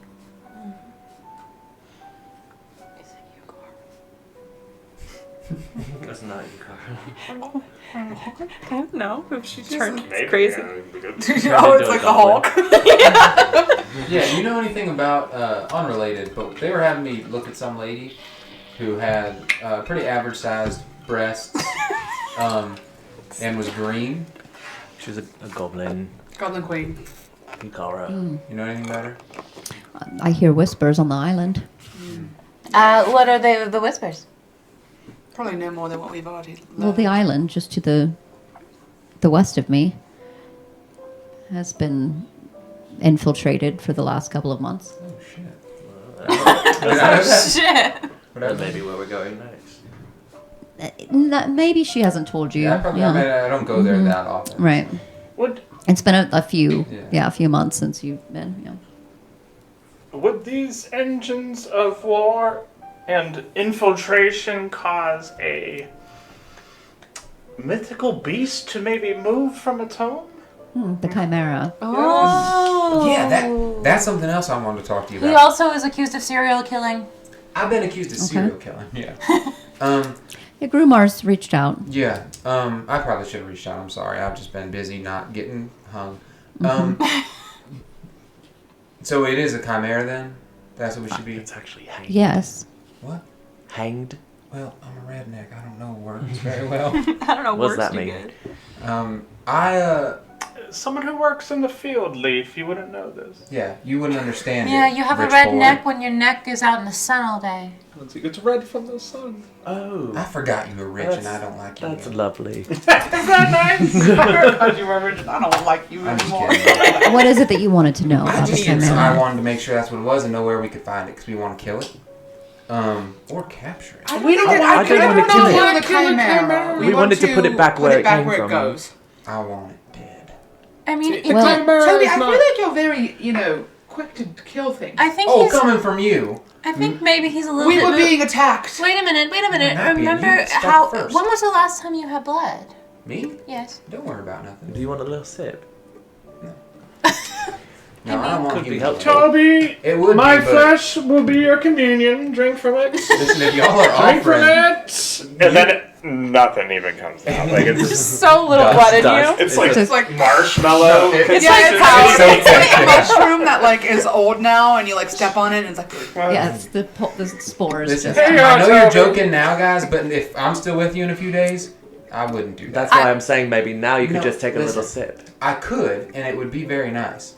Is it you, That's not you, Carl. I don't know if she turned Maybe, crazy. Oh, it's like the Hulk. Yeah, you know anything about, unrelated, but they were having me look at some lady who had pretty average sized breasts and was green. She was a goblin. Goblin Queen. Ikara. You know anything about her? I hear whispers on the island. What are the whispers? Probably no more than what we've already learned. Well, the island, just to the west of me, has been infiltrated for the last couple of months. Oh, shit. Shit. That may be where we're going next. Maybe she hasn't told you. Yeah, I don't go there that often. Right. Would It's been a few, Yeah. a few months since you've been. Yeah. would these engines of war and infiltration cause a mythical beast to maybe move from its home? The Chimera. Oh. Yeah, that's something else I wanted to talk to you He about. also is accused of serial killing. I've been accused of serial killing. Yeah. Yeah, Grumar's reached out. Yeah. I probably should have reached out. I'm sorry. I've just been busy not getting hung. So it is a chimera then? That's what we should be? It's actually hanged. Yes. What? Hanged? Well, I'm a redneck. I don't know words very well. I don't know What does words that too mean? good. Someone who works in the field, Leaf, you wouldn't know this. Yeah, you wouldn't understand Yeah, it. you have a rich red boy. neck when your neck is out in the sun all day. It's red from the sun. Oh. I forgot you were rich and I don't like you. That's yet. lovely. Is that nice? Because you were original. I don't like you I'm just anymore. kidding. What is it that you wanted to know I about the just I Chimera? wanted to make sure that's what it was and know where we could find it because we want to kill it. Or capture it. We don't. I don't want to kill it. The Chimera. We wanted to put it back where it came where from. it goes. I want it dead. I mean, The Well- Chimera Toby, is I feel not... like you're very, quick to kill things. I think Oh, he's. coming from you. I think maybe he's a little We bit. were being attacked. Wait a minute. Not being- Remember you stuck how? first. When was the last time you had blood? Me? Yes. Don't worry about nothing. Do you want a little sip? No, I don't want Could be human helpful. blood. Toby, It would my be, but flesh will be your communion. Drink from it. listen, if y'all are Drink from offering, it. And then nothing even comes out. Like it's just, So little Dust, blood in dust. you. It's like marshmallow. It's yeah, like it's, powder. it's like a mushroom that is old now, and you step on it, and it's like. Yeah, it's the spores. listen, Just, Hey, I know you're Toby. joking now, guys, but if I'm still with you in a few days, I wouldn't do that. That's why I'm saying maybe now you could No, just take a listen. little sip. I could, and it would be very nice.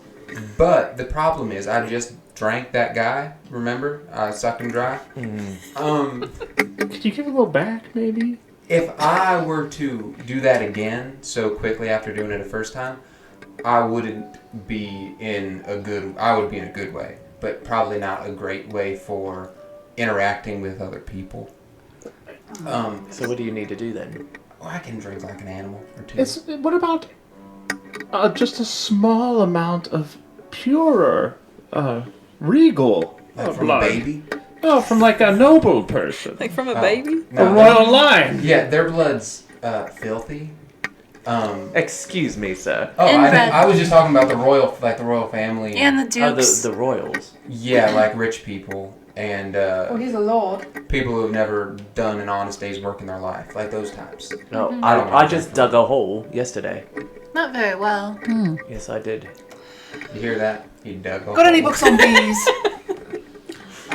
But the problem is, I just drank that guy. Remember, I sucked him dry. Could you give a little back, maybe? If I were to do that again so quickly after doing it the first time, I wouldn't be in a good. I would be in a good way, but probably not a great way for interacting with other people. So what do you need to do then? Well, I can drink like an animal or two. What about just a small amount of purer, regal Like from blood? a baby. No, from like a noble person. Like from a Oh. baby? A No, royal line. yeah, their blood's filthy. Excuse me, sir. Oh, Inbred. I was just talking about the royal family. And the Oh, dukes. the royals. Yeah, like rich people and He's a lord. people who have never done an honest day's work in their life, like those types. No, I don't I want just that. dug a hole yesterday. Not very well. Yes, I did. You hear that? He dug a Got any hole. books on bees?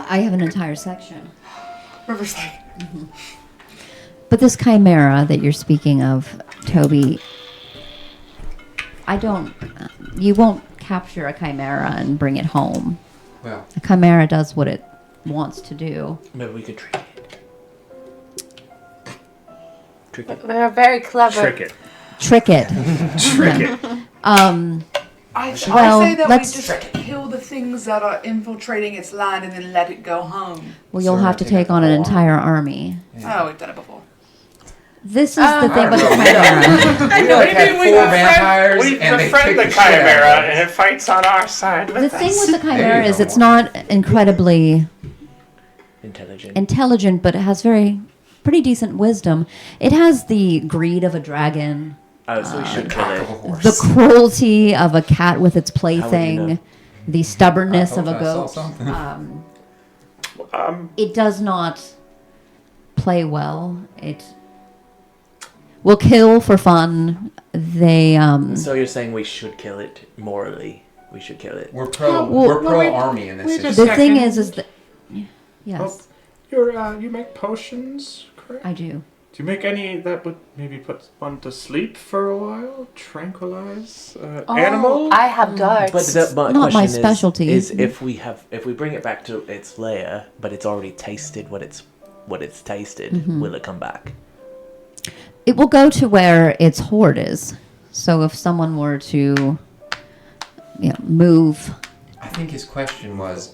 I have an entire section. River's like. But this Chimera that you're speaking of, Toby, I don't. You won't capture a chimera and bring it home. Well, A chimera does what it wants to do. Maybe we could trick it. Trick it. They're very clever. Trick it. Trick it. Trick it. I Well, say that let's- we just kill the things that are infiltrating its land and then let it go home. Well, you'll So have to we're gonna take on an go on. entire army. Oh, we've done it before. This is the thing about the chimera. we like had Maybe 4 vampires we and they befriend kicked the shit out of chimera us. and it fights on our side with The us. thing with the There chimera you is go. it's not incredibly Intelligent. intelligent, but it has pretty decent wisdom. It has the greed of a dragon, Oh, so we should kill Cock of a it. horse. the cruelty of a cat with its would you plaything, know? the stubbornness I of a told you I saw goat. something. It does not play well. It will kill for fun. They So you're saying we should kill it morally? We should kill it. We're pro. Well, we're pro wait- army in this wait a situation. the thing Second. is that yes, You make potions, correct? I do. Do you make any that would maybe put one to sleep for a while? Tranquilize animals? I have darts. But my Not my question specialty. is if we bring it back to its lair, but it's already tasted what it's tasted, Mm-hmm. will it come back? It will go to where its hoard is. So if someone were to move, I think his question was,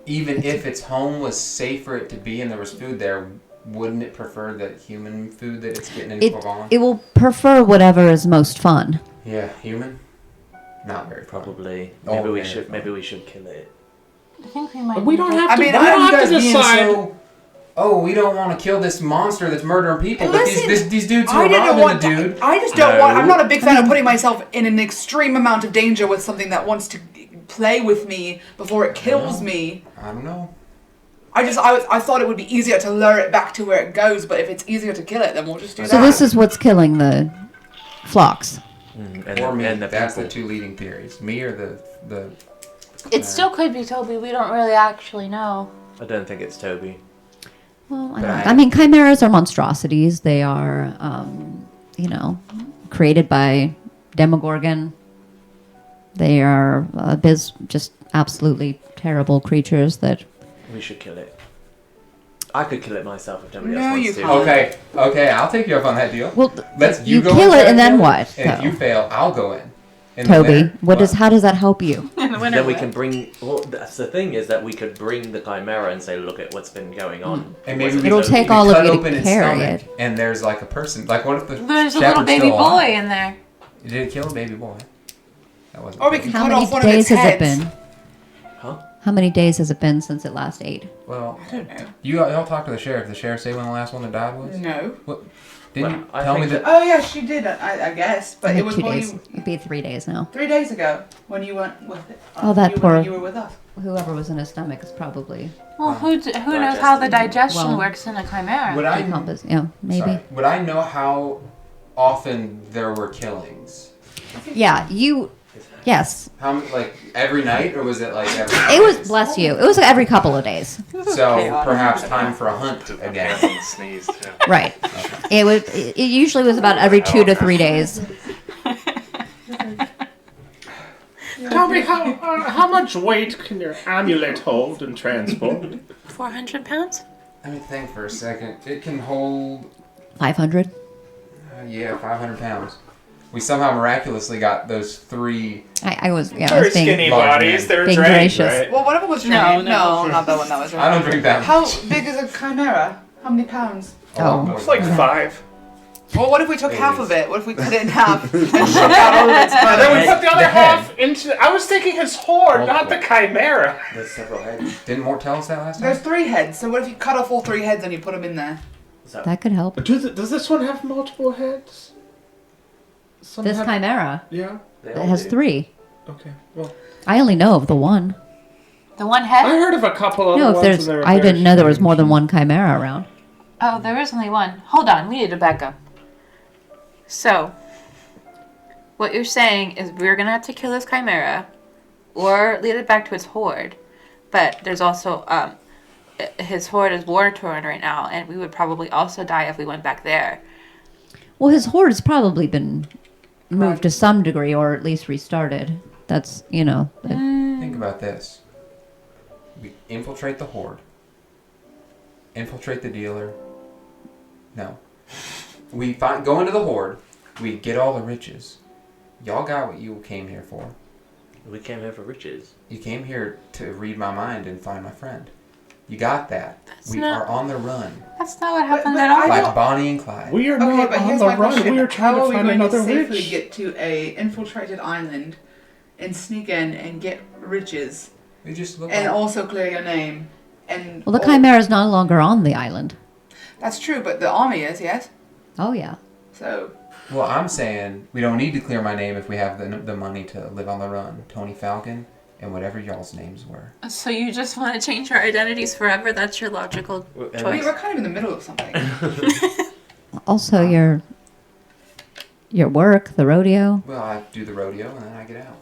even if its home was safe for it to be and there was food there, wouldn't it prefer the human food that it's getting in it Pavon? it will prefer whatever is most fun. Yeah, human. Not very fun. Probably. Oh, Maybe we yeah. should. Maybe we should kill it. I think we might. But we don't have I to. mean, we I- don't you have guys to being decide. So, we don't want to kill this monster that's murdering people, but Listen, these dudes who I are didn't robbing want the dude. I just don't want. I'm No. not a big fan of putting myself in an extreme amount of danger with something that wants to play with me before it kills me. I don't know. I thought it would be easier to lure it back to where it goes, but if it's easier to kill it, then we'll just do So that. this is what's killing the flocks. Or me. and the That's the people. 2 leading theories. Me or the. It still could be Toby. We don't really actually know. I don't think it's Toby. Well, But I mean, chimeras are monstrosities. They are, created by Demogorgon. They are just absolutely terrible creatures that. We should kill it. I could kill it myself if nobody No, else you wants to. can't. Okay, I'll take you up on that deal. Well, Let's you go kill in it and then together, what? And if though? you fail, I'll go in. And Toby, then- how does that help you? Then we can bring. Well, that's the thing is that we could bring the chimera and say, "Look at what's been going on." And maybe Wasn't we It'll so- take we all of cut you to open its carry stomach, it. And there's like a person. Like, what if the There's a shepherd's little baby still alive? boy in there. Did it kill a baby boy? That wasn't. Or we good. can How cut many off one of its days has it heads. been? Huh? How many days has it been since it last ate? Well, I don't know. y'all talk to the sheriff. The sheriff say when the last one that died was? No. Didn't Well, you I tell me think that? Oh yeah, she did. I guess, but I it think was 2 when days. you, It'd be 3 days now. 3 days ago when you went with it. Oh, that poor- You were with us. Whoever was in his stomach is probably Well, who knows how the digestion Well, works in a chimera? Would I? decomposed. Yeah, maybe. Sorry. Would I know how often there were killings? Yeah, you. Yes, How like every night, or was it like every? it was. Bless you. It was every couple of days. So perhaps time for a hunt again. Sneezed. Yeah. Right. It usually was about every 2 to 3 days. Toby, how much weight can your amulet hold and transport? 400 pounds? Let me think for a second. It can hold, 500. 500 pounds. We somehow miraculously got those 3. I was. Yeah, I Very was being. skinny large bodies. man. They're Being drained, gracious. right? Well, whatever was your No, name. No, not the one that was your I name. don't drink that How much. big is a chimera? How many pounds? Oh. It's like 5. Well, what if we took It half is. of it? What if we cut it in half and shook out all of its And then we bones? put the other The head. half into. I was thinking his horde, not the chimera. There's several heads. Didn't Mort tell us that last There's time? 3 heads, so what if you cut off all 3 heads and you put them in there? So That could help. Does this one have multiple heads? Some This have- chimera. Yeah. they It all has do. 3. Okay. Well, I only know of the one. The one I head? heard of a couple other No, if ones. there's. and they were I very didn't know there was strange. more than one chimera around. Oh, there is only one. Hold on, we need to back up. So, what you're saying is we're gonna have to kill this chimera, or lead it back to its horde. But there's also his horde is war torn right now, and we would probably also die if we went back there. Well, his horde has probably been moved to some degree, or at least restarted. That's Think about this. We infiltrate the horde. Infiltrate the dealer. No. We go into the horde. We get all the riches. Y'all got what you came here for. We came here for riches. You came here to read my mind and find my friend. You got that. That's we not- are on the run. That's not what happened but at all. Like Bonnie and Clyde. We are Okay, not but on here's the my run. question. We are trying How to are we find going to another safely witch. get to a infiltrated island and sneak in and get riches We just look and like... also clear your name? And Well, the Chimera is no longer on the island. That's true, but the army is, yes. Oh yeah. So Well, I'm saying we don't need to clear my name if we have the money to live on the run. Tony Falcon and whatever y'all's names were. So you just want to change our identities forever? That's your logical And we choice. were kind of in the middle of something. Also, your work, the rodeo. Well, I do the rodeo and then I get out.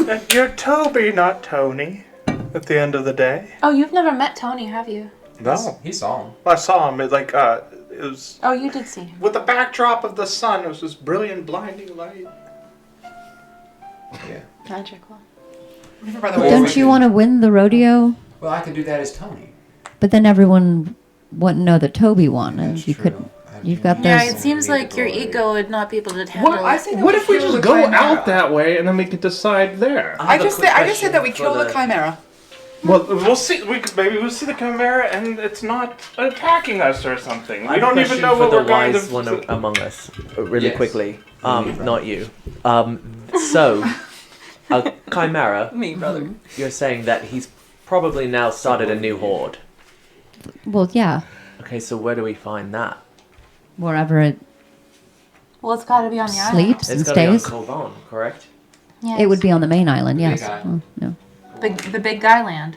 And you're Toby, not Tony. At the end of the day. Oh, you've never met Tony, have you? No. He saw him. I saw him. It was Oh, you did see him. with the backdrop of the sun. It was this brilliant, blinding light. Yeah. Magical. Remember, by the Well, way, Don't you want to win the rodeo? Well, I could do that as Tony. But then everyone wouldn't know that Toby won, and That's you true. could. You've got Yeah, those- it seems like your ego would not be able to handle I it. say that What if we kill just the go Chimera. out that way and then we could decide there? I have a quick I just said that we question kill for the Chimera. Well, we'll see. Maybe we'll see the Chimera and it's not attacking us or something. We don't even know what for we're the going wise to. one among us, really Yes. quickly. Me, brother. Not you. So, a Chimera, Me, brother. you're saying that he's probably now started a new horde. Well, yeah, Okay, so where do we find that? wherever it Well, it's got to be on the island. sleeps It's and got to be on stays. Colvon, correct? Yes. It would be on the main island, The big yes. island. Oh, no. the big guy land.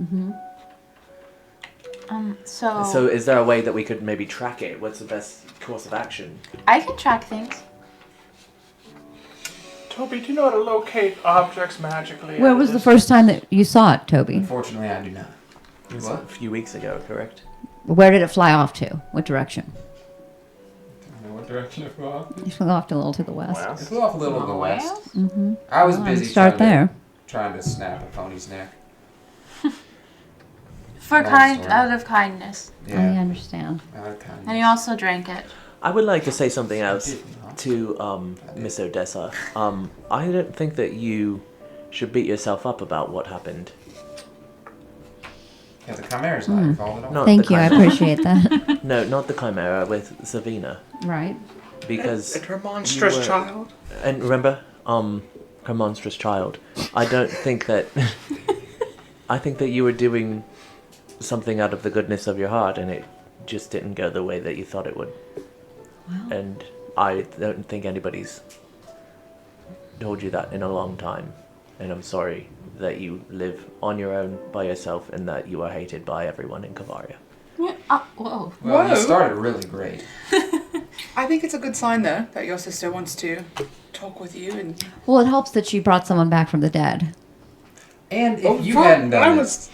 Mm-hmm. So is there a way that we could maybe track it? What's the best course of action? I can track things. Toby, do you know how to locate objects magically? Where was the first time that you saw it, Toby? Unfortunately, I do not. It was What? a few weeks ago, correct? Where did it fly off to? What direction? I don't know what direction it flew off. It flew off to a little to the west. It flew off a little to the west. Mm-hmm. I was Well, busy start there. trying to snap a pony's neck. For Long story. out of kindness. I Yeah. understand. And you also drank it. I would like to say something else Did not. to Miss Odessa. I don't think that you should beat yourself up about what happened. Yeah, the Chimera's not your fault at all. No. Thank the you, I Chimera. appreciate that. No, not the Chimera, with Savina. Right. Because And her monstrous you were- child. And remember, her monstrous child. I don't think that. I think that you were doing something out of the goodness of your heart, and it just didn't go the way that you thought it would. Well, And I don't think anybody's told you that in a long time. And I'm sorry that you live on your own by yourself, and that you are hated by everyone in Kavaria. Yeah. Whoa. Well, you Whoa. started really great. I think it's a good sign, though, that your sister wants to talk with you. And well, it helps that she brought someone back from the dead. And if Oh, you fuck, hadn't done I it, was.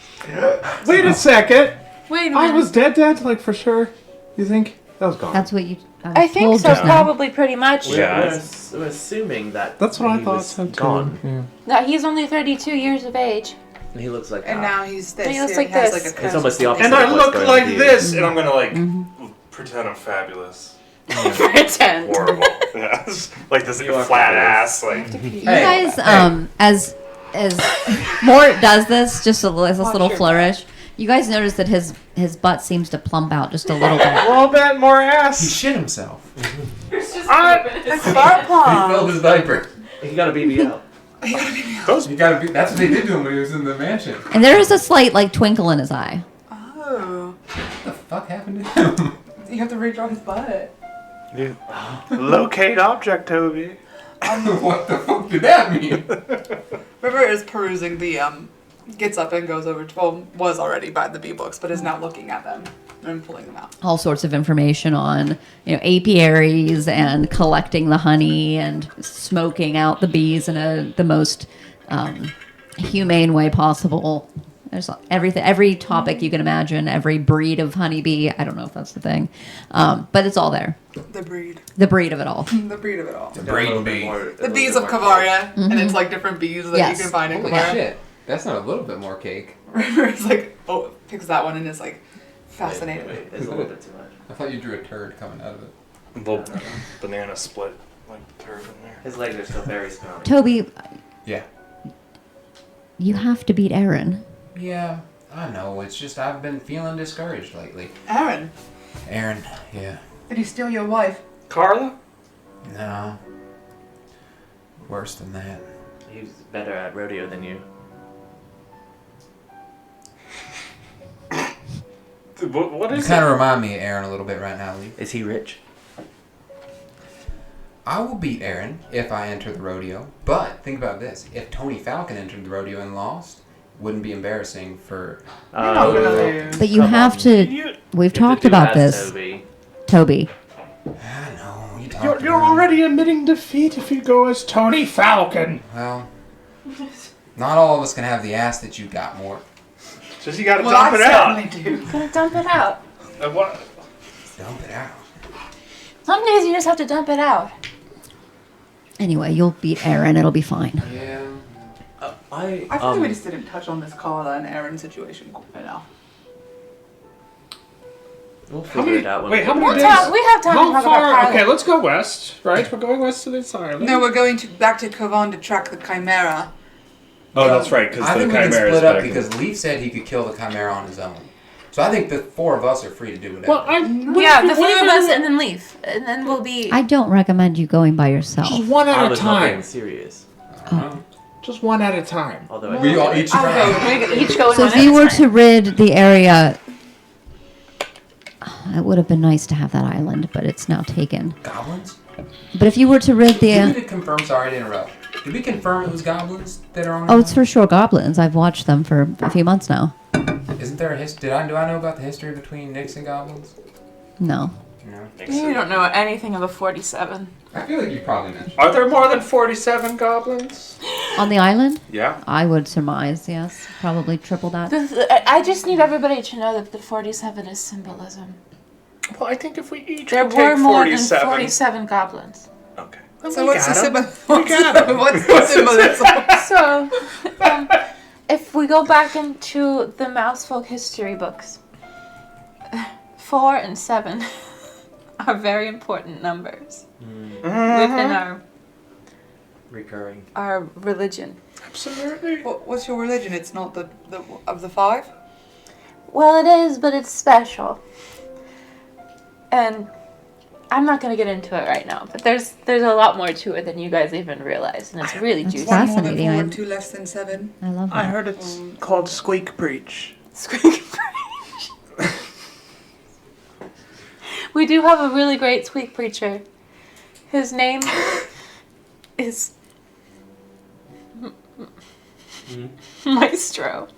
Wait a second. Wait a minute. I was dead, like for sure. You think that was gone? That's what you. I think told so, just now. probably pretty much. Yeah. We're assuming that That's what I he thought was so too. gone. Yeah. That he's only 32 years of age. And he looks like and that. now he's this. He looks and like has this. Like a It's almost the curse. opposite. And I of what's look going like on with this, you. and I'm gonna like Mm-hmm. pretend I'm fabulous. Pretend. Horrible. Yeah. Like this You are flat fabulous. ass. Like You Hey, guys, hey. as Mort does this, just this little flourish. You guys notice that his butt seems to plump out just a little a bit. little bit more he ass. shit himself. It's fart He plum. filled his diaper. He got a BBL. You gotta be, that's what they did to him when he was in the mansion. And there is a slight like twinkle in his eye. Oh. What the fuck happened to him? You have to redraw his butt. Locate object, Toby. What the fuck did that mean? River is perusing the, gets up and goes over to, well, was already by the bee books, but is now looking at them and pulling them out. All sorts of information on, apiaries and collecting the honey and smoking out the bees in the most humane way possible. There's everything, every topic you can imagine, every breed of honeybee. I don't know if that's the thing, but it's all there. The breed. The breed of it all. The breed of it all. The breeding bee. The bees of Kavaria, and it's like different bees that Yes. you can find in Holy Kavaria. shit. That's not a little bit more cake. It's like, oh, picks that one and is like fascinated. Wait, there's a little bit too much. I thought you drew a turd coming out of it. Little banana split, like turd in there. His legs are still very scrawny. Toby, Yeah. you have to beat Aaron. Yeah, I know. It's just I've been feeling discouraged lately. Aaron, Aaron, yeah. did he steal your wife? Carla? No. Worse than that. He's better at rodeo than you. What You is kind it? of remind me of Aaron a little bit right now, Lee. Is he rich? I will beat Aaron if I enter the rodeo. But think about this: if Tony Falcon entered the rodeo and lost, wouldn't be embarrassing for. not gonna lose. But you Come have on. to. You, We've You have talked to do about as this, Toby. Toby. I know. You talked You're about it. already admitting defeat if you go as Tony Falcon. Well, not all of us can have the ass that you got, Mort. just you gotta Well, dump I it out. certainly do. Gonna dump it out. What? Dump it out. Some days you just have to dump it out. Anyway, you'll beat Aaron. It'll be fine. Yeah. I feel like we just didn't touch on this Carla and Aaron situation enough. We'll How figure many? it out when Wait, we how get many We days? have time to How talk far? about Carla. Okay, let's go west. Right, we're going west to this island. No, we're going back to Kovan to track the Chimera. Oh, that's right, because I the think we can Chimera is split up back. because Leaf said he could kill the Chimera on his own. So I think the four of us are free to do whatever. Well, Yeah, the three of us and then leave. And then we'll be... I don't recommend you going by yourself. just one I at a was not being time. serious. Just one at a time. Although I We all each I'll try. go. We each go in So one if you at a were time. to rid the area, it would have been nice to have that island, but it's now taken. Goblins? But if you were to rid Did we the, confirm? Sorry to interrupt. Did we confirm it was goblins that are on? oh, it's for sure goblins. I've watched them for a few months now. Isn't there a history? Do I know about the history between Nyx and goblins? No. No. You don't know anything of a 47. I feel like you probably mentioned. Are there more than 47 goblins? On the island, Yeah. I would surmise, yes, probably triple that. I just need everybody to know that the 47 is symbolism. Well, I think if we each There could were take more 47. than 47 goblins. Okay. So what's the symbol? got 'em. What's the symbolism? So, if we go back into the Mousefolk history books, 4 and 7 are very important numbers within Recurring. our religion. Absolutely. What's your religion? It's not the of the five? Well, it is, but it's special. And I'm not going to get into it right now, but there's a lot more to it than you guys even realize, and it's really That's juicy. fine. One more than Fascinating. 4, I'm- 2 less than 7. I love I that. heard it's called Squeak Preach. Squeak preach. We do have a really great squeak preacher. His name is Maestro.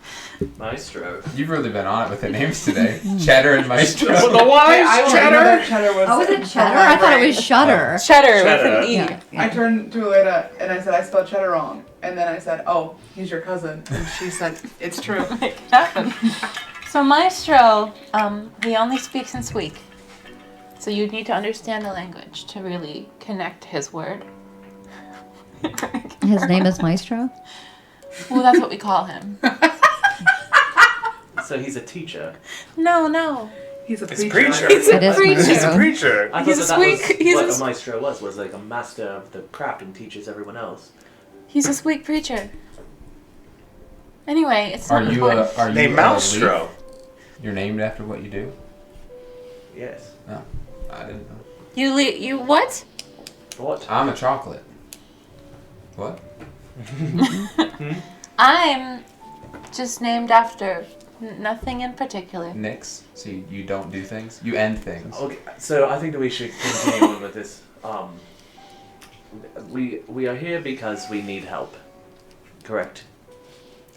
Maestro. You've really been on it with the names today. Cheddar and Maestro. The wise cheddar. Cheddar was. Oh, was it cheddar? I thought it was shutter. Cheddar with Cheddar. an E. Yeah. I turned to Elena and I said, I spelled cheddar wrong. And then I said, oh, he's your cousin. And she said, it's true. Make it happen. So Maestro, he only speaks in squeak. So you need to understand the language to really connect his word. His name is Maestro? Well, that's what we call him. So he's a teacher. No. He's a It's preacher. preacher. He's It a is preacher. He's a preacher. I He's thought a that was squeak- he's what a a maestro was like a master of the craft and teaches everyone else. He's a squeak preacher. Anyway, it's Are not you important. a Named Maestro. Leaf? You're named after what you do? Yes. I didn't know. You what? What? I'm a chocolate. What? I'm just named after nothing in particular. Nyx. So you don't do things? You end things. Okay, so I think that we should continue on with this. We are here because we need help. Correct.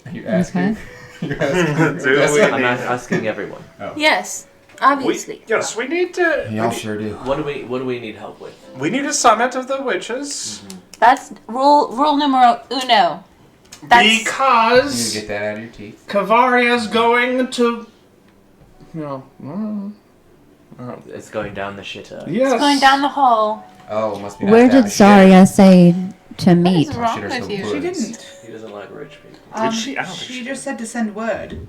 Are you asking? You're asking. Do Yes, we I- I'm asking everyone. Yes, obviously. Yes, we need to. Y'all sure do. What do we need help with? We need a summit of the witches. That's rule numero uno. That's You Because need to get that out of your teeth. Kavaria's going to, you know, It's going down the shitter. yes. going down the hall. Oh, must be nice Where to have did a Zarya say to meet? What is wrong Shitter's with the you? word. She didn't. He doesn't like rich people. Did she? I don't think She she just said to send word.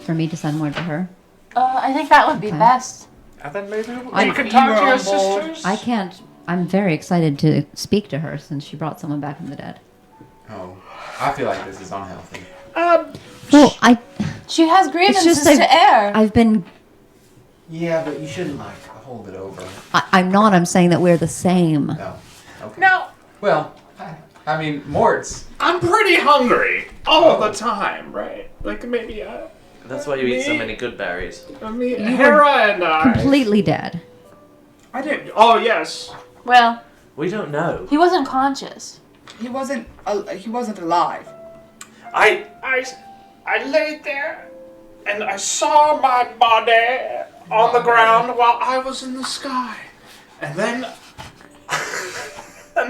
For me to send word to her? I think that would be Okay. best. And then maybe You can You talk were to your on board. sisters. I can't. I'm very excited to speak to her since she brought someone back from the dead. Oh, I feel like this is unhealthy. Well, She has grievances just like- to air. I've been. Yeah, but you shouldn't like hold it over. I'm not. I'm saying that we're the same. No. Okay. Now, Well, I mean, Mort's. I'm pretty hungry all the time, right? Like maybe That's why you eat so many good berries. Hera and I. Completely dead. I didn't. Oh yes. Well, We don't know. he wasn't conscious. He wasn't. He wasn't alive. I laid there and I saw my body on the ground while I was in the sky. And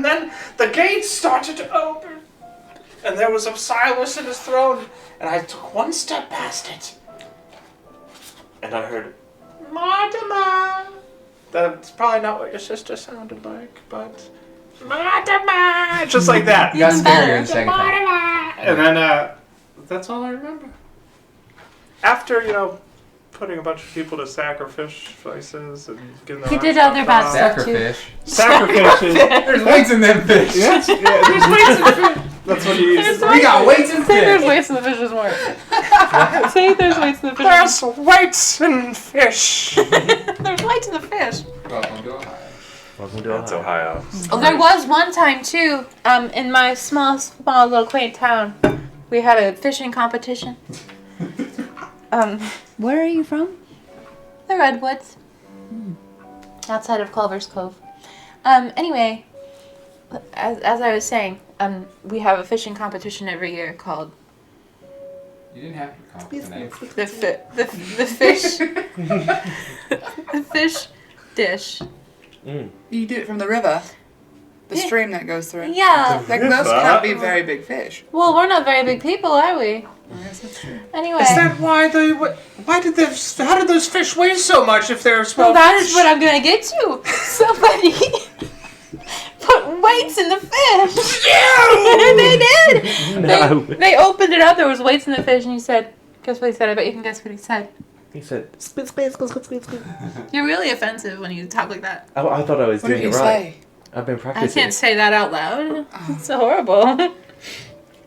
then the gates started to open. And there was Osiris in his throne. And I took one step past it. And I heard, Mortimer. That's probably not what your sister sounded like, but Mortimer. Just like that. You got Even scarier better. in the second time. And then, that's all I remember. After, putting a bunch of people to sacrifices and getting their He did arms other chopped bad off. stuff. too. Sacrifice. Sacrifices. There's weights in them fish. Yes, yeah, there's weights in fish. That's what he used. We got weights in Say there's fish. weights in the fish is more. Say there's weights in the fish. There's weights in fish. There's weights in the fish. Welcome to Ohio. Welcome to That's Ohio. Oh, there was one time too. In my small little quaint town, we had a fishing competition. Where are you from? The Redwoods, outside of Culver's Cove. Anyway, as I was saying, we have a fishing competition every year called You didn't have to compliment. the fish the fish dish. You do it from the river, the Yeah. stream that goes through. Yeah. Like those can't be very big fish. Well, we're not very big people, are we? I guess that's true. Anyway. Is that why how did those fish weigh so much if they're small Well, that's fish? what I'm gonna get to. Somebody put weights in the fish. They did. No. They opened it up. There was weights in the fish, and he said, "Guess what he said? I bet you can guess what he said." He said, You're really offensive when you talk like that. oh, I thought I was What did doing he it right. say? I've been I practicing. can't say that out loud. It's horrible.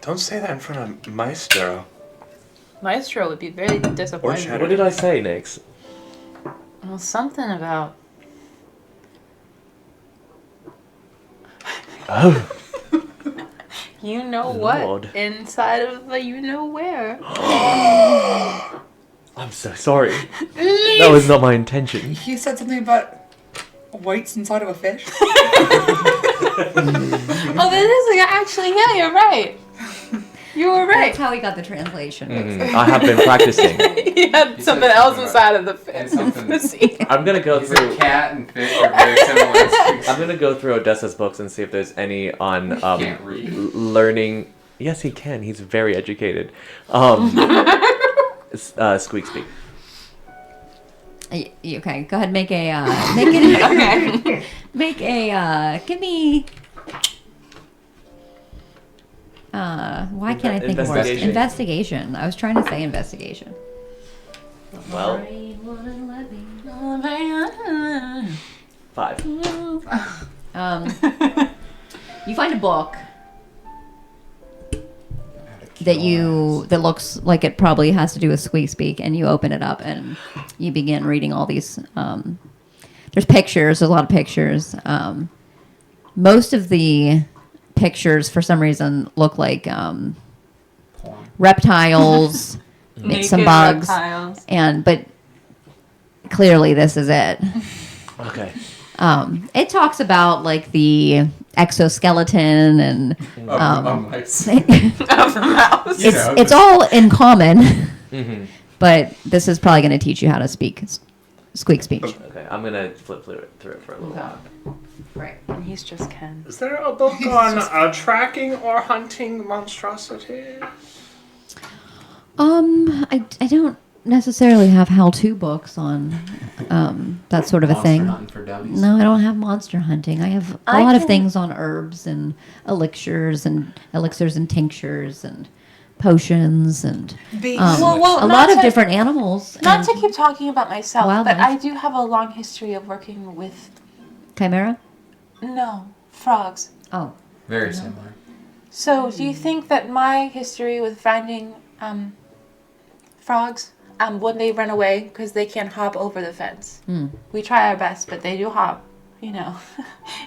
Don't say that in front of Maestro. Maestro would be very disappointed. Shadow. What did I say, Nix? Well, something about. Oh. You know Lord. what? Inside of the you know where. I'm so sorry. That was not my intention. He said something about weights inside of a fish. Oh, that is actually, yeah, you're right. You were right. That's how we got the translation. I have been practicing. He had said something else something inside of the and fish. something- I'm gonna go He through. said cat and fish are very similar. I'm gonna go through Odessa's books and see if there's any on can't read. learning. Yes, he can. He's very educated. Squeak speak. Okay, go ahead. Make a. Make it. Okay. Make a. Give me. Why can't I think of words? Investigation. Investigation. I was trying to say investigation. Well, 5. You find a book that looks like it probably has to do with Squeak Speak, and you open it up and you begin reading all these. There's pictures. There's a lot of pictures. Most of the pictures, for some reason, look like reptiles, some Naked bugs, reptiles. but clearly this is it. Okay. It talks about like the exoskeleton and Mice. Of the mouse. You know, it's all in common, Mm-hmm. but this is probably going to teach you how to speak squeak speech. Okay, I'm gonna flip through it for a little while. Right. And he's just Ken. Is there a book on tracking or hunting monstrosities? I don't necessarily have how-to books on that sort of a Monster thing. hunting for dummies. No, I don't have monster hunting. I have a lot of things on herbs and elixirs and tinctures and potions and Bees. a not lot of to- different animals. Not and to keep talking about myself, Wildlife. but I do have a long history of working with chimera. frogs. Oh, Very similar. So, do you think that my history with finding frogs, when they run away because they can't hop over the fence, we try our best, but they do hop. You know,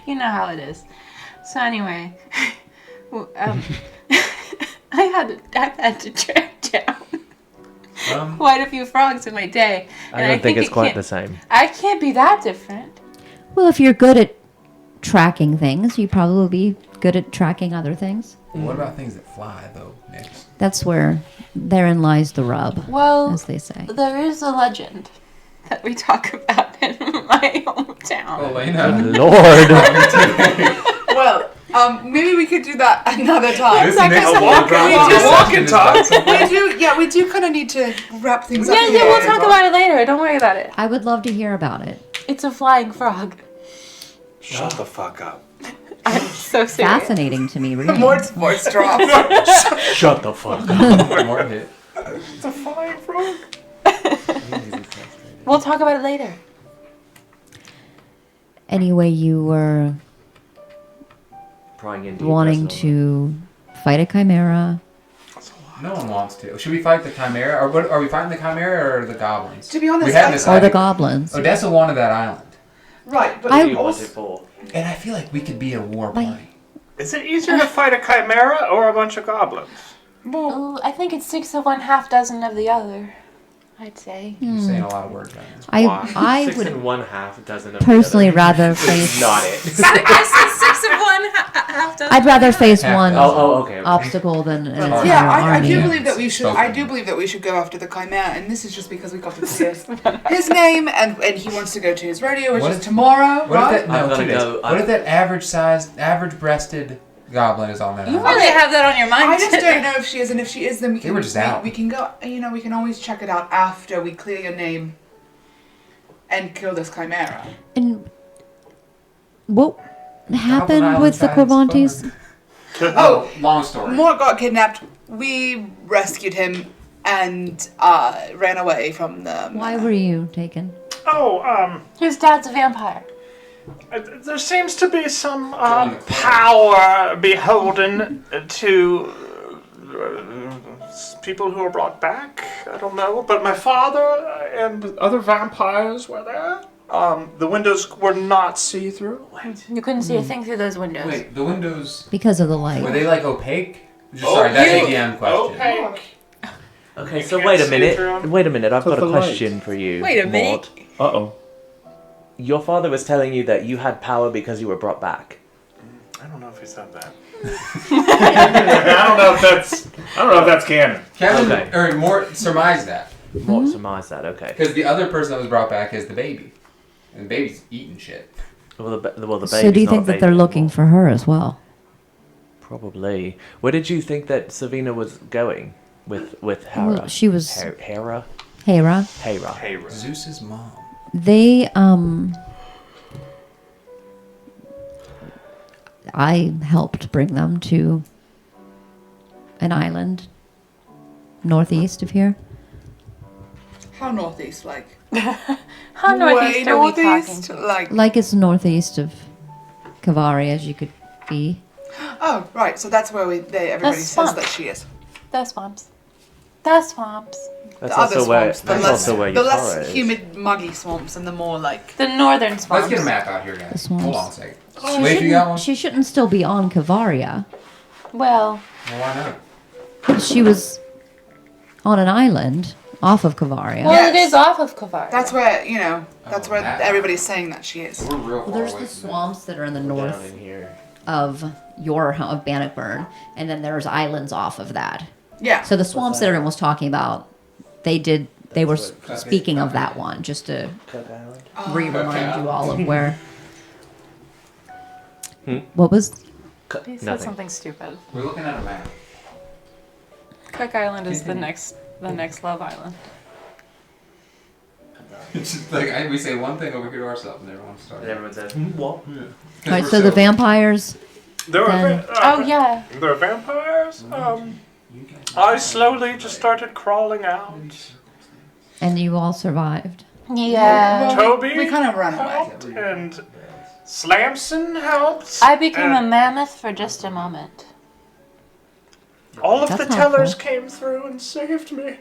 you know how it is. So anyway, I've had to track down quite a few frogs in my day. I don't think it's quite the same. I can't be that different. well, if you're good at tracking things, you probably be good at tracking other things. What about things that fly, though, Nick? That's where therein lies the rub, Well, as they say. there is a legend that we talk about in my hometown. Elena. Lord. Well, maybe we could do that another time. This Like next I said, walk we around do- the walk and talk. We do kind of need to wrap things up. Yeah, here. we'll talk about it later. Don't worry about it. I would love to hear about it. It's a flying frog. Shut the fuck up. I'm so serious. Fascinating to me, really. Mort's voice drops. Shut the fuck up. More hit. It's a flying frog. We'll talk about it later. Anyway, you were Prying into wanting your personal- to fight a chimera. No one wants to. Should we fight the chimera? Or what, are we fighting the chimera or the goblins? To be honest, we had I- this Or the idea. goblins. Odessa wanted that island. Right, but I- What do you want also, it for? And I feel like we could be a war Like- party. Is it easier to fight a chimera or a bunch of goblins? Ooh, I think it's 6 of one, half dozen of the other. I'd say. You're saying a lot of words right now. I 6 would and 1/2 dozen of personally the other. rather face. Not it. I said 6 of one, half dozen. I'd rather face Half one dozen. Okay. obstacle than an entire yeah, I army. do believe that we should. I Spoken. do believe that we should go after the chimera, and this is just because we got to see his name, and he wants to go to his rodeo, which What is if- tomorrow, What right? if that? I'm No, gonna 2 days. go- What if that average-breasted goblin is on that You island? really have that on your mind. I just don't know if she is, and if she is, then we can. were just out. We can go. You know, we can always check it out after we clear your name and kill this chimera. And what happened Island with the size Corvantes? fun. Oh, Long story. Mort got kidnapped. We rescued him and ran away from the. Why were you taken? Oh, His dad's a vampire. there seems to be some on the clock. power beholden to people who were brought back. I don't know, but my father and other vampires were there. The windows were not see-through. You couldn't see a thing through those windows. Wait, the windows, Because of the were light. they like opaque? Sorry, that's a DM question. Opaque. Okay, You so can't wait a see minute. through 'em. Wait a minute. I've got Put a the light. question for you. Wait a minute. Mort. Uh-oh. Your father was telling you that you had power because you were brought back. I don't know if he said that. I don't know if that's canon. Kevin, Okay. or Mort surmised that. Mort surmised that. Okay. Because the other person that was brought back is the baby. And the baby's eating shit. Well, the baby's So do you not think a that baby they're looking anymore. for her as well? Probably. Where did you think that Savina was going with Hera? Well, she was Hera. Hera. Hera. Hey, Zeus's mom. They I helped bring them to an island northeast of here. How northeast, like? How northeast Way are we talking? northeast, like. Like it's northeast of Kavari as you could be. Oh, right. So that's where everybody That's says swamp. that she is. The swamps. The swamps. That's The other also where. swamps, That's also where the your less Tara is. humid, muggy swamps, and the more like. The northern swamps. Let's get a map out here, guys. The swamps. Hold on a second. She Wait, you got one? she shouldn't still be on Kavaria. Well, Well, why not? She was on an island off of Kavaria. well, Yes. it is off of Kavar. That's where That's Oh, where that- everybody's saying that she is. We're real far There's away the from swamps that are in the Down north in here. of of Bannockburn, and then there's islands off of that. Yeah. So the swamps that everyone was talking about, they did they were That's what- speaking of that one, just to Cook Island. re-remind you all of where. Hmm? What was? He said Nothing. something stupid. We're looking at a map. Cook Island is the next Love Island. It's just like we say one thing over here to ourselves, and everyone starts. And everyone says, what? All right, so the vampires. There were Then- Oh yeah. there are vampires. I slowly just started crawling out. And you all survived. Yeah. Toby We kind of ran away. helped, and Slamson helped. I became a and mammoth for just a moment. all of That's the helpful. tellers came through and saved me.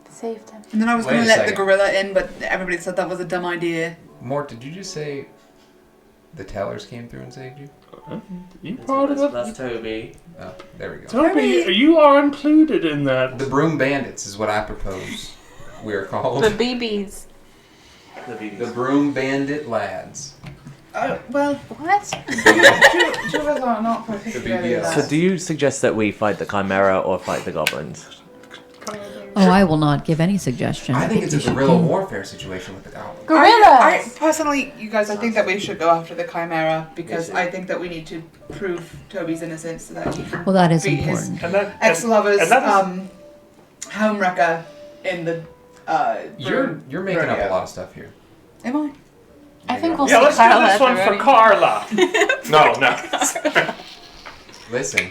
Saved him. And then I was Wait going a to let the second. gorilla in, but everybody said that was a dumb idea. Mort, did you just say the tellers came through and saved you? You part of That's, it. that's Toby. Oh, there we go. Toby, you are included in that. The broom bandits is what I propose. We're called The BBs. The BBs. the broom bandit lads. Well, What? two of us are not particularly BBS. that. So do you suggest that we fight the Chimera or fight the goblins? Oh, I will not give any suggestion. I think it's a you should guerrilla do- warfare situation with the goblins. I personally, you guys, I think that we should go after the Chimera because I think that we need to prove Toby's innocence so that he can Well, that is beat his important. And that, ex-lover's and that is- home wrecker in the You're making up a lot of stuff here. Am I? I think we'll yeah, see let's Carla do at this the one for rodeo. Carla. No. Listen.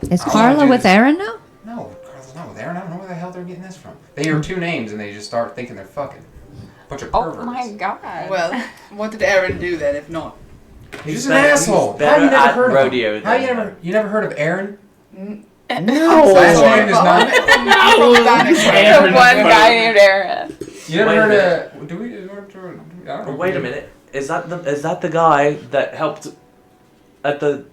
Is I wanna Carla do with this. Aaron now? No, Carla's not with Aaron. I don't know where the hell they're getting this from. They hear two names and they just start thinking they're fucking. Bunch of Oh perverts. my god. Well, what did Aaron do then, if not? He's He's an better- asshole. he's How have you better never at heard rodeo of him? How than- you never heard of Aaron? No. Last name is not. The one guy named Aaron. You never Wait a heard of? Do we? I don't know. Wait a minute. Is that the guy that helped at the?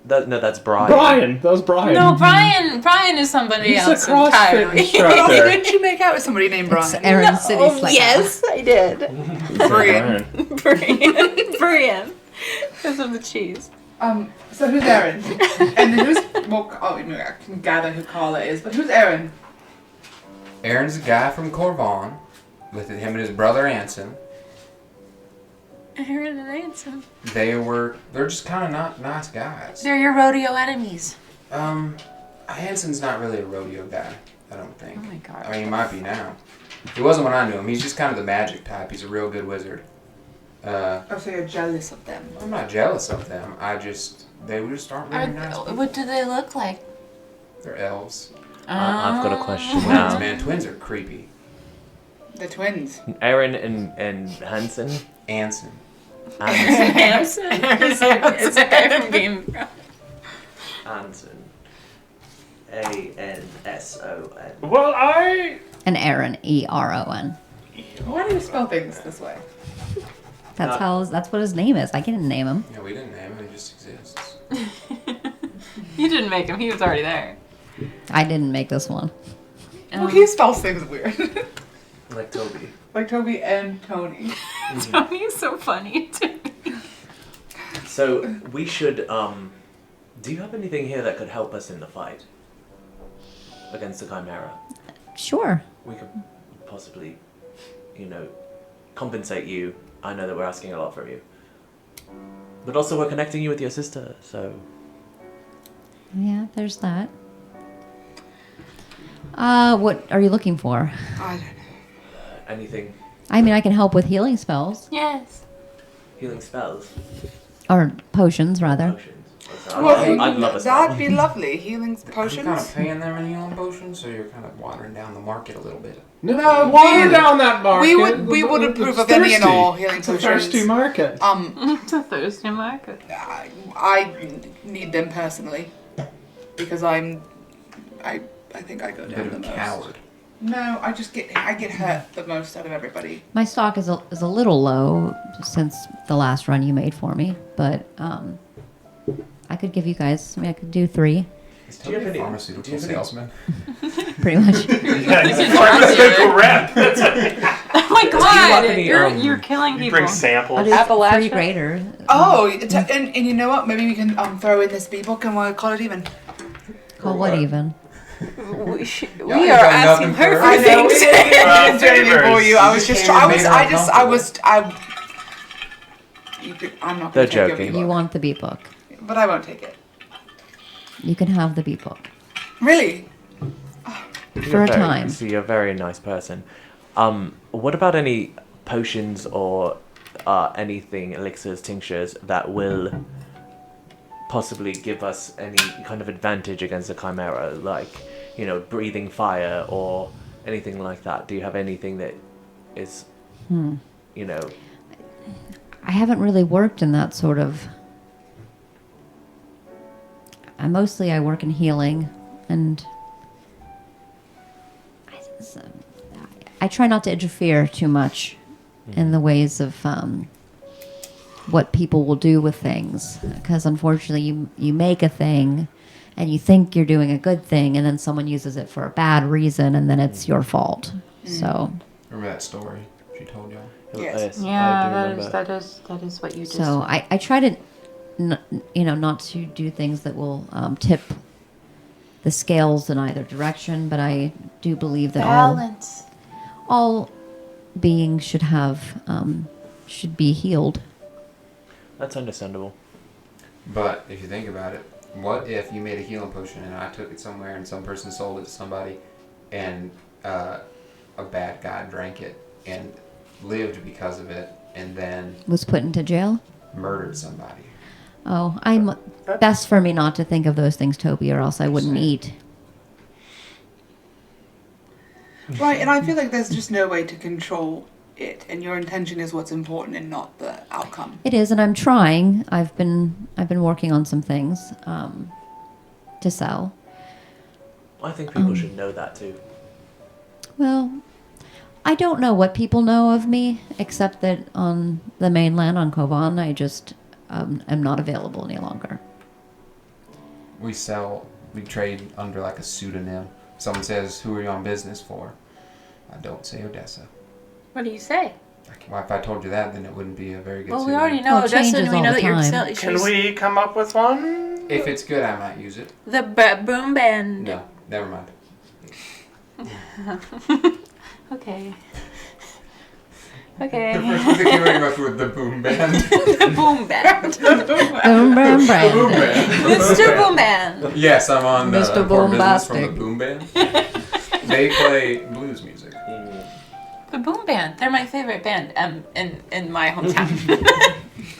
No, that's Brian. Brian. That was Brian. No, Brian is somebody He's a else CrossFit entirely. instructor. Didn't you make out with somebody named It's Brian? Aaron City Slicker. yes, I did. Brian. Brian. Because of the cheese. So who's Aaron? And then who's? Well, I can gather who Carla is, but who's Aaron? Aaron's a guy from Corvan, with him and his brother Anson. Aaron and Anson. They're just kind of not nice guys. They're your rodeo enemies. Anson's not really a rodeo guy, I don't think. Oh my god. I mean, he might be now. He wasn't when I knew him. He's just kind of the magic type. He's a real good wizard. Oh, so you're jealous of them. I'm not jealous of them. They just aren't really nice people. What do they look like? They're elves. I've got a question Twins, now. man. Twins are creepy. The twins. Aaron and Hansen. Anson. Hanson. It's a guy from Game of Thrones. Hansen. Anson. Well, And Aaron, Eron. Why do you spell things this way? That's what his name is. I didn't name him. Yeah, we didn't name him. He just exists. You didn't make him. He was already there. I didn't make this one. Well, he spells things weird. Like Toby. Like Toby and Tony. Tony's so funny to me. So we should. Do you have anything here that could help us in the fight against the Chimera? Sure. We could possibly, compensate you. I know that we're asking a lot from you, but also we're connecting you with your sister. So Yeah, there's that. What are you looking for? I don't know. anything I mean, I can help with healing spells. Yes. healing spells, Or potions, rather. potions. Well, I'd love a spell. that'd be lovely. Healing Are you kind of potions. paying them in healing potions, so you're kind of watering down the market a little bit? No, water down that market. we would approve of any and all healing It's a potions. thirsty market. It's a Thursday market. I need them personally because I think I go A down bit the of a most. coward. No, I get hurt the most out of everybody. My stock is a little low since the last run you made for me, but I could give you guys. I could do 3, Is Do you Toby have a any- pharmaceutical do you have any- salesman? pretty much. Yeah, he's a pharmaceutical rep. Oh my want god! any, You're killing You people. bring I'll samples. do Appalachia? 3 greater. Oh, and you know what? Maybe we can throw in this B book and we'll call it even. Call what even? We ain't are done asking nothing her for for her. I know, we things. didn't do anything for favors. you. I was You just, came and made her I'm not They're going to take your joking. B-book. You want the beat book. But I won't take it. You can have the beat book Really? for a time. So you're a very nice person. What about any potions or anything, elixirs, tinctures that will possibly give us any kind of advantage against a chimera, like, you know, breathing fire or anything like that? Do you have anything that is, you know? I haven't really worked in that sort of. I work in healing, and I try not to interfere too much in the ways of what people will do with things, because unfortunately you make a thing and you think you're doing a good thing, and then someone uses it for a bad reason, and then it's your fault. So Remember that story she told y'all? Yes. I Yeah, do remember. that is what you just. so I try to not to do things that will tip the scales in either direction, but I do believe that balance. all beings should be healed. That's understandable. But if you think about it, what if you made a healing potion and I took it somewhere and some person sold it to somebody and a bad guy drank it and lived because of it and then Was put into jail. murdered somebody? Oh, I'm best for me not to think of those things, Toby, or else I wouldn't eat. Right, and I feel like there's just no way to control it, and your intention is what's important and not the outcome. It is, and I'm trying. I've been working on some things to sell. I think people should know that too. Well, I don't know what people know of me, except that on the mainland, on Kovan, I just am not available any longer. We trade under like a pseudonym. Someone says, "Who are you on business for?" I don't say Odessa. What do you say? Well, if I told you that, then it wouldn't be a very good Well, we pseudonym. already know Well, it Odessa, changes and we all know the that you're time. selling. Can we come up with one? If it's good, I might use it. The boom band. No, never mind. Okay. Okay. I think you're going with the boom band. The boom band. Boom, boom, brand. Boom band. Mr. Boom Band. Yes, I'm on Mr. for business from the Boombastic. boom band. They play blues music. The Boom Band. They're my favorite band in my hometown.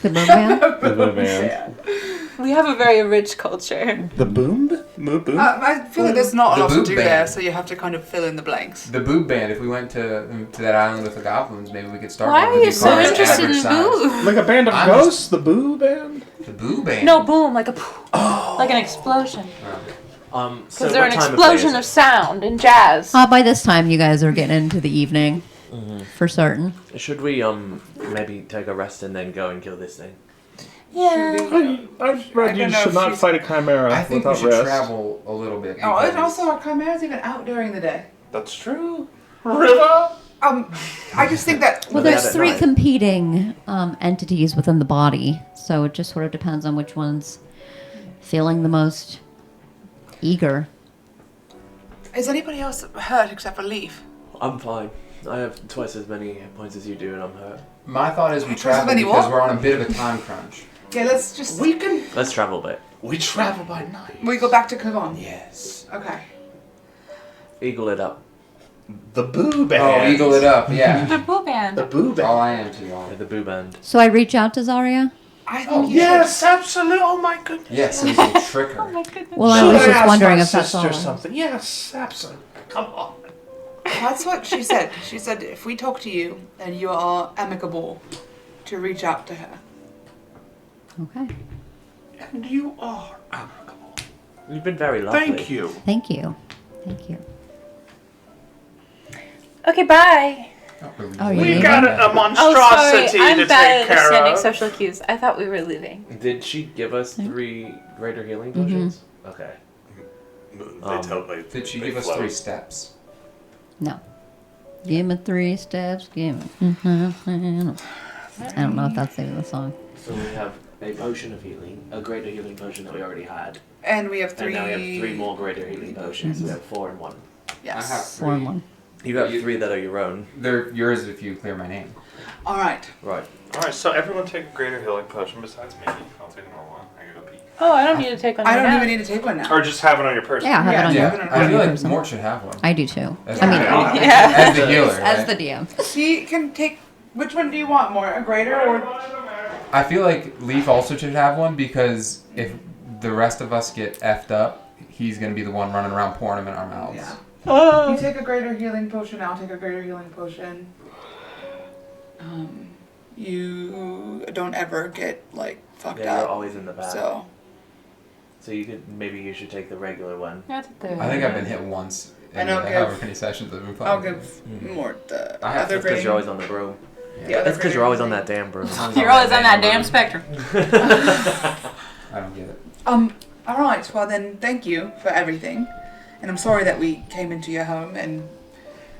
The boom band. The boom band. We have a very rich culture. The boom? Boom? I feel like there's not a The lot to boot do band. there, so you have to kind of fill in the blanks. The boob band. If we went to that island with the goblins, maybe we could start. Why one are with you the so cards interested average in size. boo? Like a band of I'm ghosts? The boo band? The boo band. No, boom, like a like an explosion. Oh. So Because they're what an time of explosion day of is sound and jazz. By this time, you guys are getting into the evening, for certain. it? Should we maybe take a rest and then go and kill this thing? Yeah. I've read I you don't know should if not she's- fight a chimera I think we without should rest. travel a little bit. Oh, and because- also our chimera's even out during the day. That's true. River? I just think that Well, They there's had it 3 nice. competing entities within the body, so it just sort of depends on which one's feeling the most eager. is anybody else hurt except for Leaf? I'm fine. I have twice as many hit points as you do, and I'm hurt. My thought is we Twice as travel many because what? we're on a bit of a time crunch. Okay, let's just We can. Let's travel a bit. We travel by night. we go back to Kavan. Yes. Okay. Eagle it up. The boo band. Oh, eagle it up. Yeah. The Boom Band. The boo All band. I am to y'all. With the boo band. So I reach out to Zarya. I think Oh, you yes, absolutely. Oh, my goodness. Yes, so we can trick her. Oh my goodness. Well, I Should was just ask wondering my if that's sister all. something? Yes, absolutely. Come on. should. That's what she said. She said if we talk to you and you are amicable, to reach out to her. Okay. And you are amicable. You've been very lovely. Thank you. Thank you. Thank you. Okay, bye. Oh, you're We leaving? got a Oh, monstrosity sorry. I'm to bad take at care understanding of. social cues. I thought we were leaving. Did she give us 3 greater healing potions? Okay. They tell me. Did she they give us float. 3 steps? No. Give me 3 steps. Give me. I don't know if that's the name of the song. So we have a potion of healing, a greater healing potion that we already had, And we have 3. And now we have 3 more greater healing potions. We have 4 in 1. Yes. I have 4 and 1. You have 3 that are your own. They're yours if you clear my name. All right. Right. Alright, so everyone take a greater healing potion besides me. I'll take another one. I gotta go pee. Oh, I don't need to take one. I right don't now. even need to take one now. Or just have it on your person. Yeah, have it on Yeah, you. yeah. I feel like person. Mort should have one. I do too. As I mean, Yeah. as the healer, as right? the DM. He can take. Which one do you want more? A greater or? I feel like Leaf also should have one because if the rest of us get effed up, he's gonna be the one running around pouring them in our mouths. Yeah. You take a greater healing potion. I'll take a greater healing potion. You don't ever get like fucked Yeah, you're up. always in the back. So maybe you should take the regular one. That's the I think I've been hit once in And I'll however give- many sessions I've been playing. I'll give more the I have other That's because you're always grading. on the broom. The other That's because you're always on grading. that damn broom. You're always on that damn spectrum. I don't get it. All right. Well then, thank you for everything, and I'm sorry that we came into your home and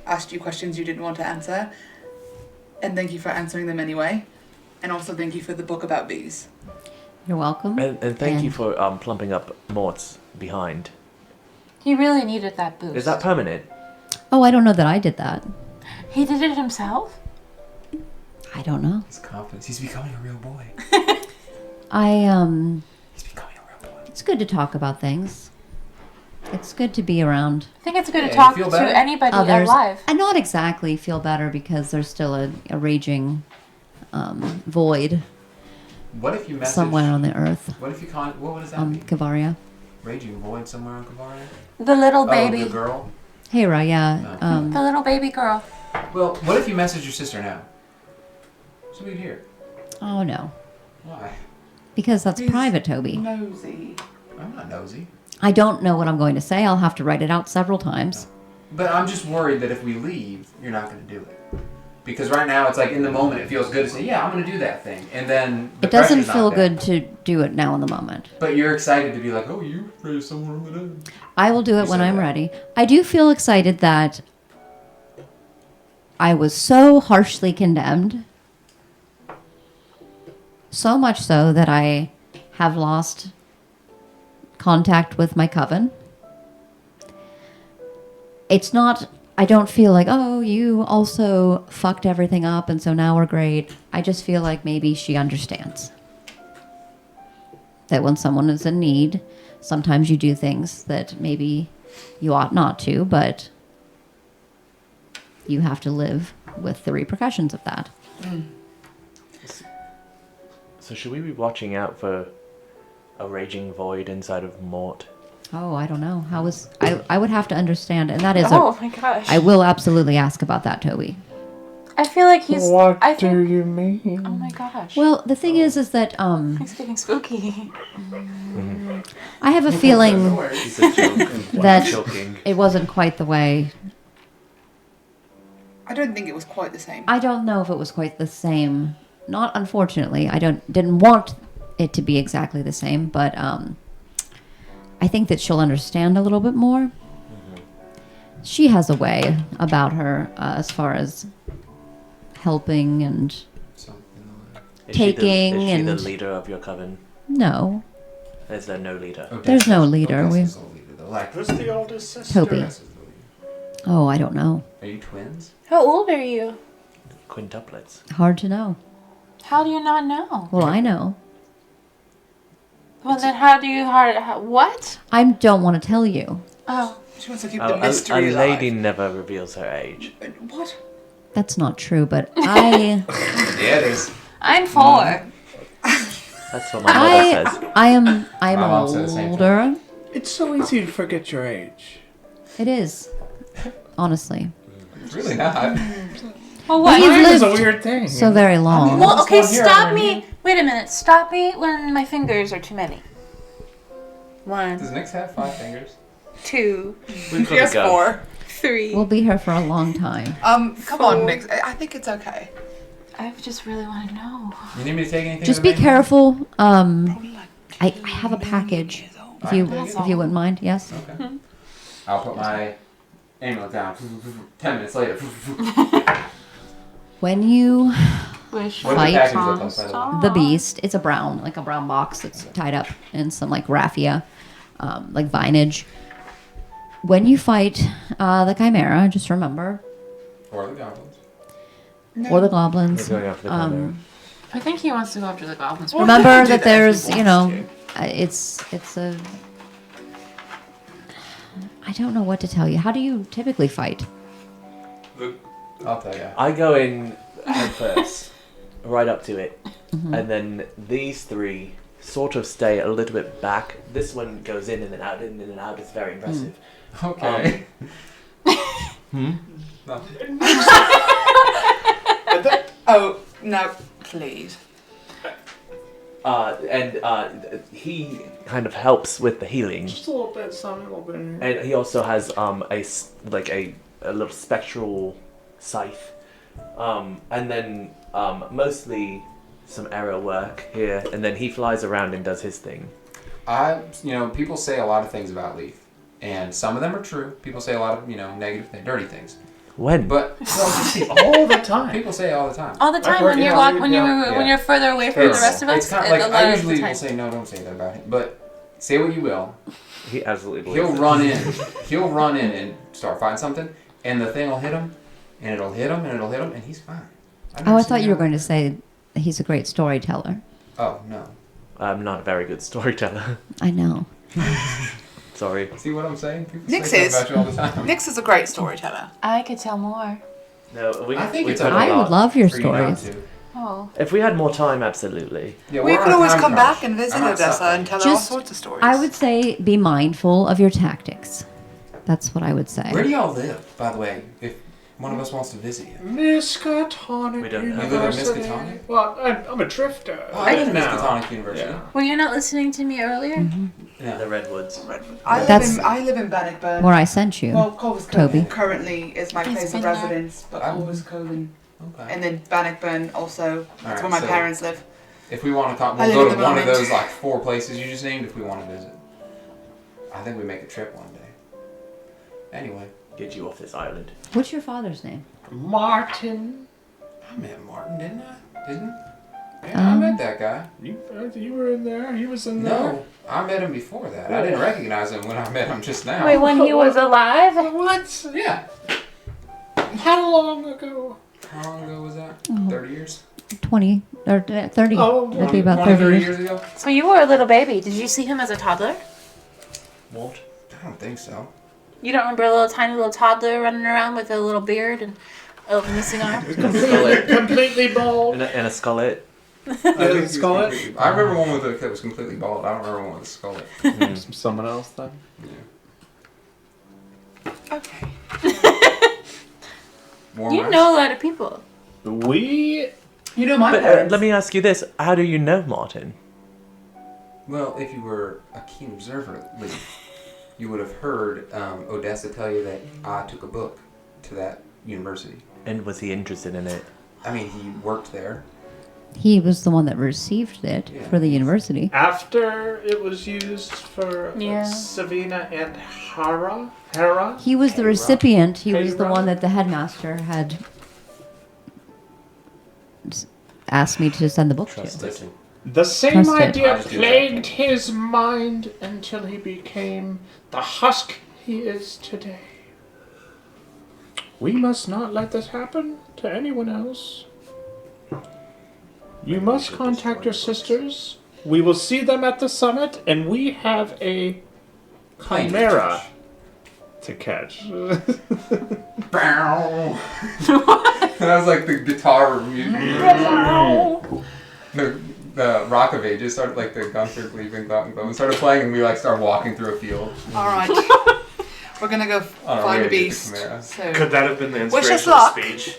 asked you questions you didn't want to answer, and thank you for answering them anyway, and also thank you for the book about bees. You're welcome. And thank you And- for plumping up Mort's behind. He really needed that boost. Is that permanent? Oh, I don't know that I did that. He did it himself? I don't know. His confidence. He's becoming a real boy. He's becoming a real boy. It's good to talk about things. It's good to be around I think it's good Yeah, to you talk feel to better? anybody others. alive. I not exactly feel better because there's still a raging void What if you message somewhere on the earth, What if you what does that on mean? Kavaria. Raging void somewhere on Kavaria? The little Oh, baby. the girl. Hera, yeah. No. The little baby girl. Well, what if you message your sister now? So we'd hear. Oh no, Why? because that's He's private, Toby. Nosy. I'm not nosy. I don't know what I'm going to say. I'll have to write it out several times. But I'm just worried that if we leave, you're not going to do it. Because right now, it's like in the moment, it feels good to say, yeah, I'm going to do that thing. And then the It doesn't pressure's not feel there. good to do it now in the moment. But you're excited to be like, oh, you raised someone from the dead. I will do it You when said I'm that. ready. I do feel excited that I was so harshly condemned. So much so that I have lost contact with my coven. It's not, I don't feel like, oh, you also fucked everything up and so now we're great. I just feel like maybe she understands. That when someone is in need, sometimes you do things that maybe you ought not to, but you have to live with the repercussions of that. So should we be watching out for a raging void inside of Mort? Oh, I don't know. I would have to understand, and that is Oh my gosh. I will absolutely ask about that, Toby. I feel like he's. I think, you mean? oh my gosh. Well, the thing is that He's getting spooky. I have a feeling She's a joke. that Joking. it wasn't quite the way. I don't think it was quite the same. I don't know if it was quite the same. Not unfortunately. I didn't want it to be exactly the same, but I think that she'll understand a little bit more. She has a way about her as far as helping and Something like Is she the- taking is she and- the leader of your coven? no. Is there no leader? that. There's no leader. Odessa's the leader, though. Like, Who's the oldest sister? Toby. Odessa's the leader. Oh, I don't know. Are you twins? How old are you? Quintuplets. Hard to know. How do you not know? Well, I know. Well, then how do you. What? I don't want to tell you. Oh. She wants to keep Oh, the a mystery lady alive. never reveals her age. What? That's not true, but I Yeah, it is. I'm 4. That's what my mother says. I am My mom said the same thing. older. It's so easy to forget your age. It is. Honestly. It's really not. Well, what? You've Time is a lived weird thing. so very long. Well, This okay, one here, stop right me. here. Wait a minute. Stop me when my fingers are too many. 1, Does Nyx have 5 fingers? 2, We've She has got to go. 4. 3. We'll be here for a long time. Come on, Nick. I think it's okay. I just really want to know. You need me to take anything? Just to be the main- careful. I have a package. If you wouldn't mind, yes. Okay. I'll put my amulet down. 10 minutes later. When you Wish What does the package look like, by the way? the beast, it's a brown box that's tied up in some like raffia. like vinage. When you fight the Chimera, just remember, Or the goblins. or the goblins. We're going after the Chimera. I think he wants to go after the goblins. Remember do that that if there's, he you wants know, it's a. I don't know what to tell you. How do you typically fight? I'll tell you. I go in head first, right up to it, and then these three sort of stay a little bit back. This one goes in and then out, in and out. It's very impressive. Okay. Nothing. Oh, no, please. And he kind of helps with the healing, Just a little bit, some, a little bit. and he also has a little spectral scythe, and then mostly some arrow work here, and then he flies around and does his thing. People say a lot of things about Leaf, and some of them are true. People say a lot of, negative, dirty things. When? But All the time. people say it all the time. All the time heard- when you yeah, walk, we- when yeah. when you're further away from the rest of us. It's kind of a like lot I of usually the will time. say no, don't say that about him. But say what you will, He absolutely believes he'll it. run in. He'll run in and start fighting something, and the thing will hit him, and it'll hit him, and it'll hit him, and he's fine. I've Oh, never I seen thought you were that. going to say he's a great storyteller. Oh no! I'm not a very good storyteller. I know. Sorry. See what I'm saying? People Nix say is. stuff about you all the time. Nix is a great storyteller. I could tell more. No, I think we it's could okay. I not. would love your For you not stories. to. Oh. If we had more time, absolutely. Yeah, We we're could on a always time come crunch. back and visit I'm not Odessa suffering. and tell her all Just- sorts of stories. I would say be mindful of your tactics. That's what I would say. Where do y'all live, by the way? If one of us wants to visit you. Miskatonic We don't know. You live in University. Miskatonic? Well, I'm a drifter. Oh, I live in now. Miskatonic University. Yeah. Were you not listening to me earlier? Yeah. The redwoods. That's- I live in Bannockburn. Where I sent you. Well, Culver's Toby. Cove currently is my He's place of been there. residence, but Oh. Culver's Cove Okay. and then Bannockburn also. That's Alright, where my so- parents live. If we want to come, I we'll live go in to the one of moment. those like 4 places you just named if we want to visit. I think we make a trip one day. Anyway, Get you off this island. What's your father's name? Martin. I met Martin, didn't I? Didn't? Yeah, I met that guy. You were in there. He was in there. No, I met him before that. I didn't recognize him when I met him just now. Wait, when he was alive? What? Yeah. How long ago? How long ago was that? Oh. 30 years? 20 or 30. Oh, That'd be about 20, 30 years. years ago? So you were a little baby. Did you see him as a toddler? What? I don't think so. You don't remember a little tiny little toddler running around with a little beard and a missing arm? Completely bald. And a skullet. Skullet? I remember one with that was completely bald. I don't remember one with a skullet. Someone else then? Okay. Warm You rice? know a lot of people. We. You know my But parents. let me ask you this: how do you know Martin? Well, if you were a keen observer, Lee, you would have heard Odessa tell you that I took a book to that university. And was he interested in it? I mean, he worked there. He was the one that received it Yeah. for the university. After it was used for Yeah. Savina and Hera? He was the Hey, recipient. He was the Rob. one that the headmaster had asked me to send the book to. Trusted. The same Trusted. idea I just do plagued his mind until he became the husk he is today. We must not let this happen to anyone else. You must contact your sisters. We will see them at the summit, and we have a chimera to catch. That was like the guitar music. The Rock of Ages started, like the Gunther Cleveland Glove started playing, and we like started walking through a field. All right. We're gonna go On our find way a to the beast. Chimera. So. Could that have been the Wish us inspirational luck. speech?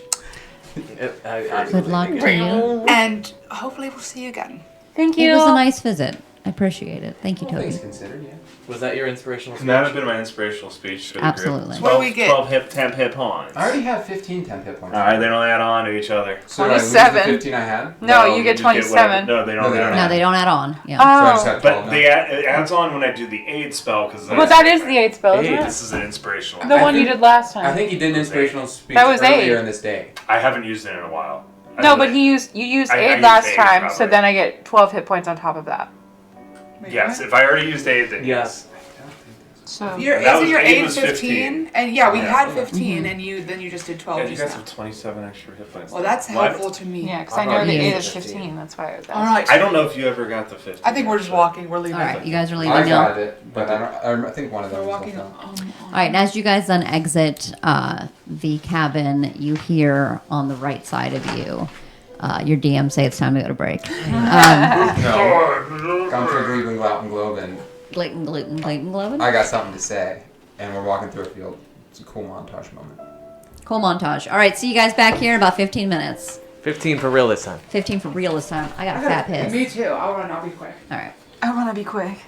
Good luck to you. And hopefully we'll see you again. Thank It you. was a nice visit. I appreciate it. Thank you, All things Toby. considered, yeah. Was that your inspirational speech? That would have been my inspirational speech for the Absolutely. group. What do we get? 12 temp hit pawns. I already have 15 temp hit points. Alright, they don't add on to each other. So did I lose the 27. 15 I had? No, you get just whatever. 27. No, they don't. No, they add don't on. No, they don't add on. Yeah. So I just had 12 But now. it adds on when I do the aid spell because Well, that is the 8 spell, isn't it? This is an inspirational. The I one you think- did last time. I think he did an inspirational speech That was earlier eight. in this day. I haven't used it in a while. No, but you used I 8 used last 8 time, so probably. then I get 12 hit points on top of that. Yes, if I already used aid, then Yeah. yes. So Your That isn't was- your Abe aid was 15? And yeah, we Yeah. had 15, and then you just did 12 Yeah, you just guys now. have 27 extra hit points. Well, that's Why- helpful to me. yeah, because I'm I know not the using 8 is 15. 15. That's why I was asking. All right. I don't know if you ever got the 50. I think we're just walking. We're leaving. All right, you guys are leaving I now. got it, but I think one of them We're was walking. also- All right, and as you guys then exit the cabin, you hear on the right side of you your DM say it's time to go to break. No. Come for Gleveland, Glouten Globe, and Gluten, gluten, gluten, gluten. I got something to say. And we're walking through a field. It's a cool montage moment. Cool montage. All right, see you guys back here in about 15 minutes. 15 for real this time. 15 for real this time. I got a fat piss. Me too. I'll run. I'll be quick. All right. I want to be quick.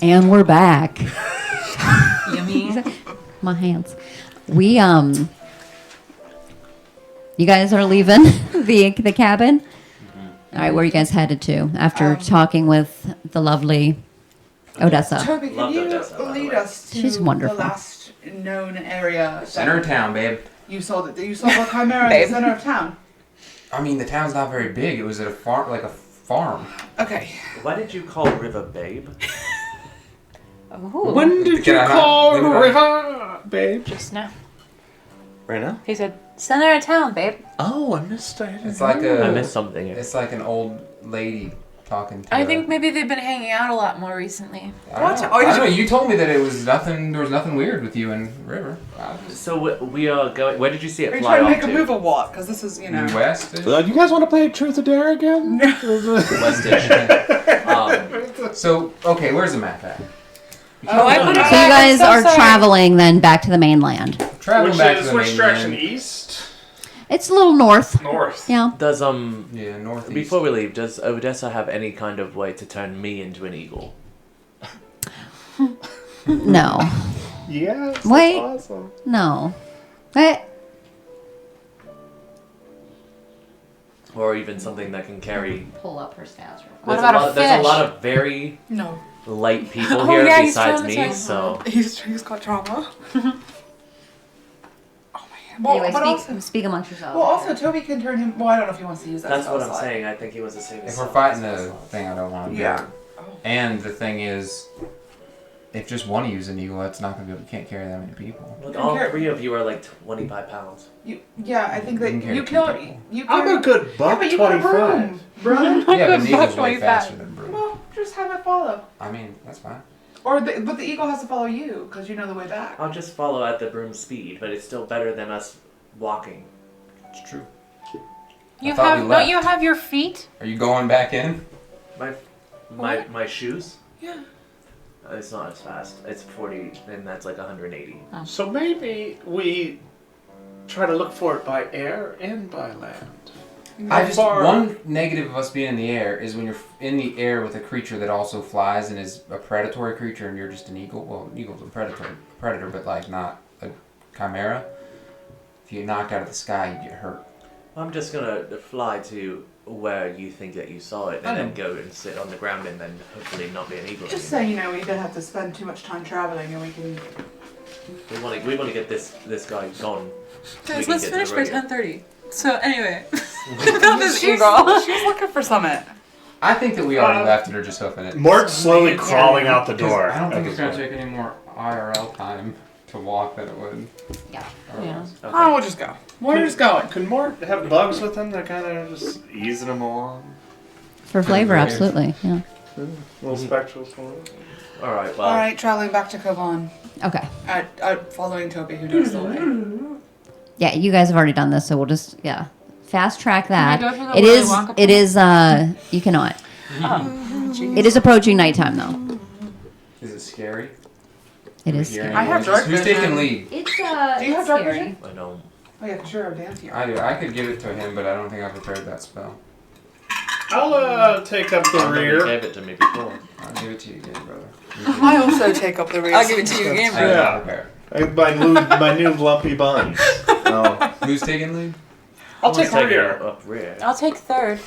And we're back. Yummy. My hands. We you guys are leaving the cabin. All right, where are you guys headed to after talking with the lovely Odessa? Toby, can Loved you Odessa, by the lead way. us to She's wonderful. the last known area? Center of town, babe. You saw the chimera in the Babe. center of town. I mean, the town's not very big. It was at a farm, like a farm. Okay. Why did you call River Babe? Oh, When did Can you I not call leave it on? River, babe? just now. Right now? He said, center of town, babe. Oh, I missed it. It's like I a. missed something. It's like an old lady talking to. I think maybe they've been hanging out a lot more recently. I What? don't know. Oh, you I don't know. You told me that it was nothing. There was nothing weird with you and River. So we are going. Where did you see it Are you fly trying to off make a move or what? Because this is, West. You guys want to play Truth or Dare again? Westish. So okay, where's the map at? Oh, I put it So back. you guys I'm so are sorry. traveling then back to the mainland. Traveling back to the Which direction? mainland. East? It's a little north. North. Yeah. Does Yeah, northeast. before we leave, does Odessa have any kind of way to turn me into an eagle? No. Yes. Wait. That's awesome. No. Wait. Or even something that can carry. Pull up her stats. What about a There's a fish? lot of very No. light people Oh, here yeah, he's besides me, traumatized. so He's got trauma. Oh man. Well, Anyway, but also, speak amongst yourselves. well, also Toby can turn him. Well, I don't know if he wants to use that. that's spell what I'm slot. saying. I think he was assuming. If we're fighting the thing, I don't want to do Yeah. it. And the thing is, if just one of you is an eagle, that's not gonna be able. You can't carry that many people. Look, You all can carry- 3 of you are like 25 pounds. Yeah, I think that You can carry you two kill. people. You I'm carry, a good yeah, buck but you got a 25. broom, bro. Yeah, but an eagle's way 25. faster than Broom. Well, just have it follow. I mean, that's fine. But the eagle has to follow you because you know the way back. I'll just follow at the broom speed, but it's still better than us walking. It's true. You I thought have, we don't left. you have your feet? Are you going back in? My shoes? Yeah. It's not as fast. It's 40, and that's like 180. So maybe we try to look for it by air and by land. One negative of us being in the air is when you're in the air with a creature that also flies and is a predatory creature, and you're just an eagle. Well, an eagle's a predator, but like not a chimera. If you get knocked out of the sky, you get hurt. I'm just gonna fly to where you think that you saw it, and then go and sit on the ground, and then hopefully not be an eagle. Just anymore. so you know, we don't have to spend too much time traveling, and we can. We want to get this guy gone. so we Guys, can let's get to finish the by rodeo. 10:30. So anyway, about this She's eagle. looking for Summit. I think that we already left it or just hoofing it. Mark's slowly Yeah. crawling out the Because door. I don't think at it's this going to point. take any more IRL time to walk than it would. Yeah. otherwise. Okay. Oh, we'll just go. We're just going. Could Mark have bugs with him that kind of just easing him along? For flavor, Weird. absolutely. Yeah. Little spectral for All right. Well. All right, traveling back to Kovan. Okay. Following Toby, who knows the way. Yeah, you guys have already done this, so we'll just fast track that. Can we go through the It Willy is. Wonka It is. You cannot. It is approaching nighttime, though. Is it scary? It is Hear scary. I have anyone? dark Who's vision. taking lead? It's Do you have dark vision? I don't. Oh yeah, sure, dance here. I do. I could give it to him, but I don't think I prepared that spell. I'll take up the Somebody rear. gave it to me before. I'll give it to you again, brother. I also take up the rear. I'll give it to you again, I bro. did not Yeah. prepare. My new lumpy buns. Oh. Who's taking lead? I'll Who's take the taking rear. it up rear. I'll take third.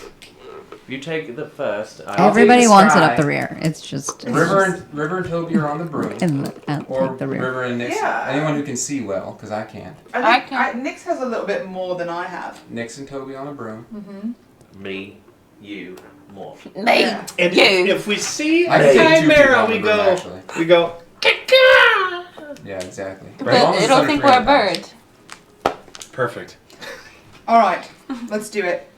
You take the first. Everybody the wants it sky. up the rear. It's just. River and Toby are on the broom. And I'll Or take the rear. River and Nix. Yeah. Anyone who can see well, because I can't. I think I can- Nix has a little bit more than I have. Nix and Toby on a broom. Me, you, Morph. Me. Yeah. And You. if we see I a can take 2 people chimera, on we the broom, go. actually. We go. Yeah, exactly. But As long as it's it'll under think we're a 300 pounds. bird. Perfect. All right, let's do it.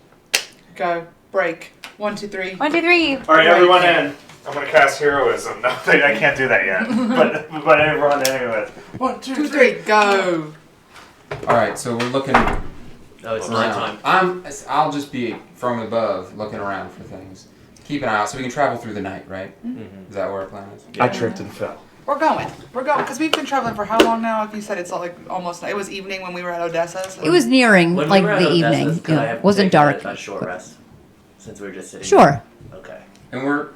Go. Break. 1, 2, 3. 1, 2, 3. All right, everyone in. I'm gonna cast heroism. No, I can't do that yet. but everyone anyways. 1, 2, 3. Go. All right, so we're looking Oh, it's around. nighttime. I'll just be from above, looking around for things. Keep an eye out, so we can travel through the night, right? Mm-hmm. Is that where our plan is? I tripped and fell. We're going, because we've been traveling for how long now? Like you said, it's like almost, it was evening when we were at Odessa. So. It was nearing When like we were at the Odessa's, evening. could I Yeah. have It wasn't taken dark. A short rest, since we were just sitting. Sure. Okay. And we're.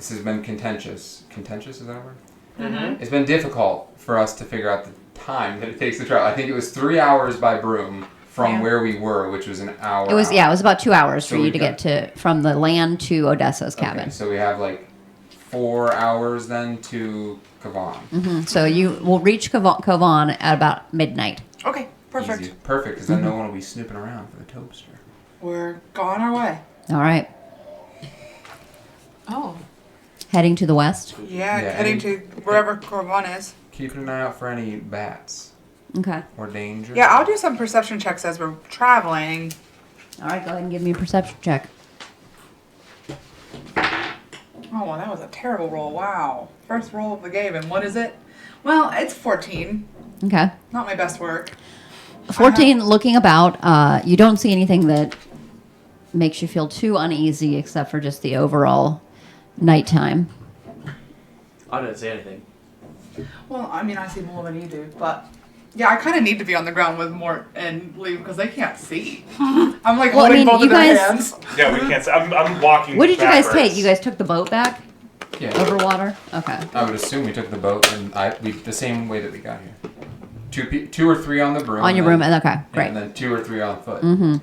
this has been contentious. Contentious, is that a word? Mm-hmm. It's been difficult for us to figure out the time that it takes to travel. I think it was 3 hours by broom from where we were, which was an hour. It was out. it was about 2 hours for So you we to got- get from the land to Odessa's cabin. Okay, so we have like 4 hours then to Kavan. So you will reach Kovan at about midnight. Okay, perfect. Easy. Perfect, because then no one will be snooping around for the toaster. We're going our way. All right, Oh. heading to the west. Yeah, Yeah, heading and- to wherever Corvan is. Keeping an eye out for any bats Okay. or danger. Yeah, I'll do some perception checks as we're traveling. All right, go ahead and give me a perception check. Oh, well, that was a terrible roll. Wow. First roll of the game, and what is it? Well, it's 14. Okay. Not my best work. 14, looking about, you don't see anything that makes you feel too uneasy except for just the overall nighttime. I don't see anything. Well, I mean, I see more than you do, but yeah, I kind of need to be on the ground with Mort and Lee because they can't see. I'm like Well, I holding mean, both you of their guys- hands. Yeah, we can't. I'm walking. What did you guys backwards. take? You guys took the boat back Yeah. over water? Okay. I would assume we took the boat and we the same way that we got here. Two or three on the broom. On your and room, then- okay, yeah, great. and then 2 or 3 on foot. Mm-hmm.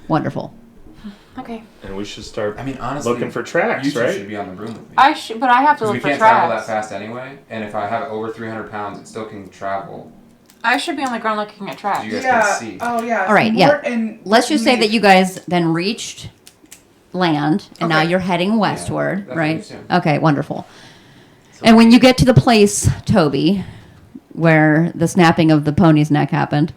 Wonderful. Okay. And we should start I mean, honestly, looking for tracks, you two right? should be on the broom with me. But I have to Because we look for can't travel that tracks. fast anyway, and if I have it over 300 pounds, it still can travel. I should be on the ground looking at tracks. You guys Yeah. can see. Oh, yeah. All right, yeah. Mort and Let's just say Lee- that you guys then reached land, and now Okay. you're heading westward, that's what we right? assumed. Okay, wonderful. So And when you get to the place, Toby, where the snapping of the pony's neck happened,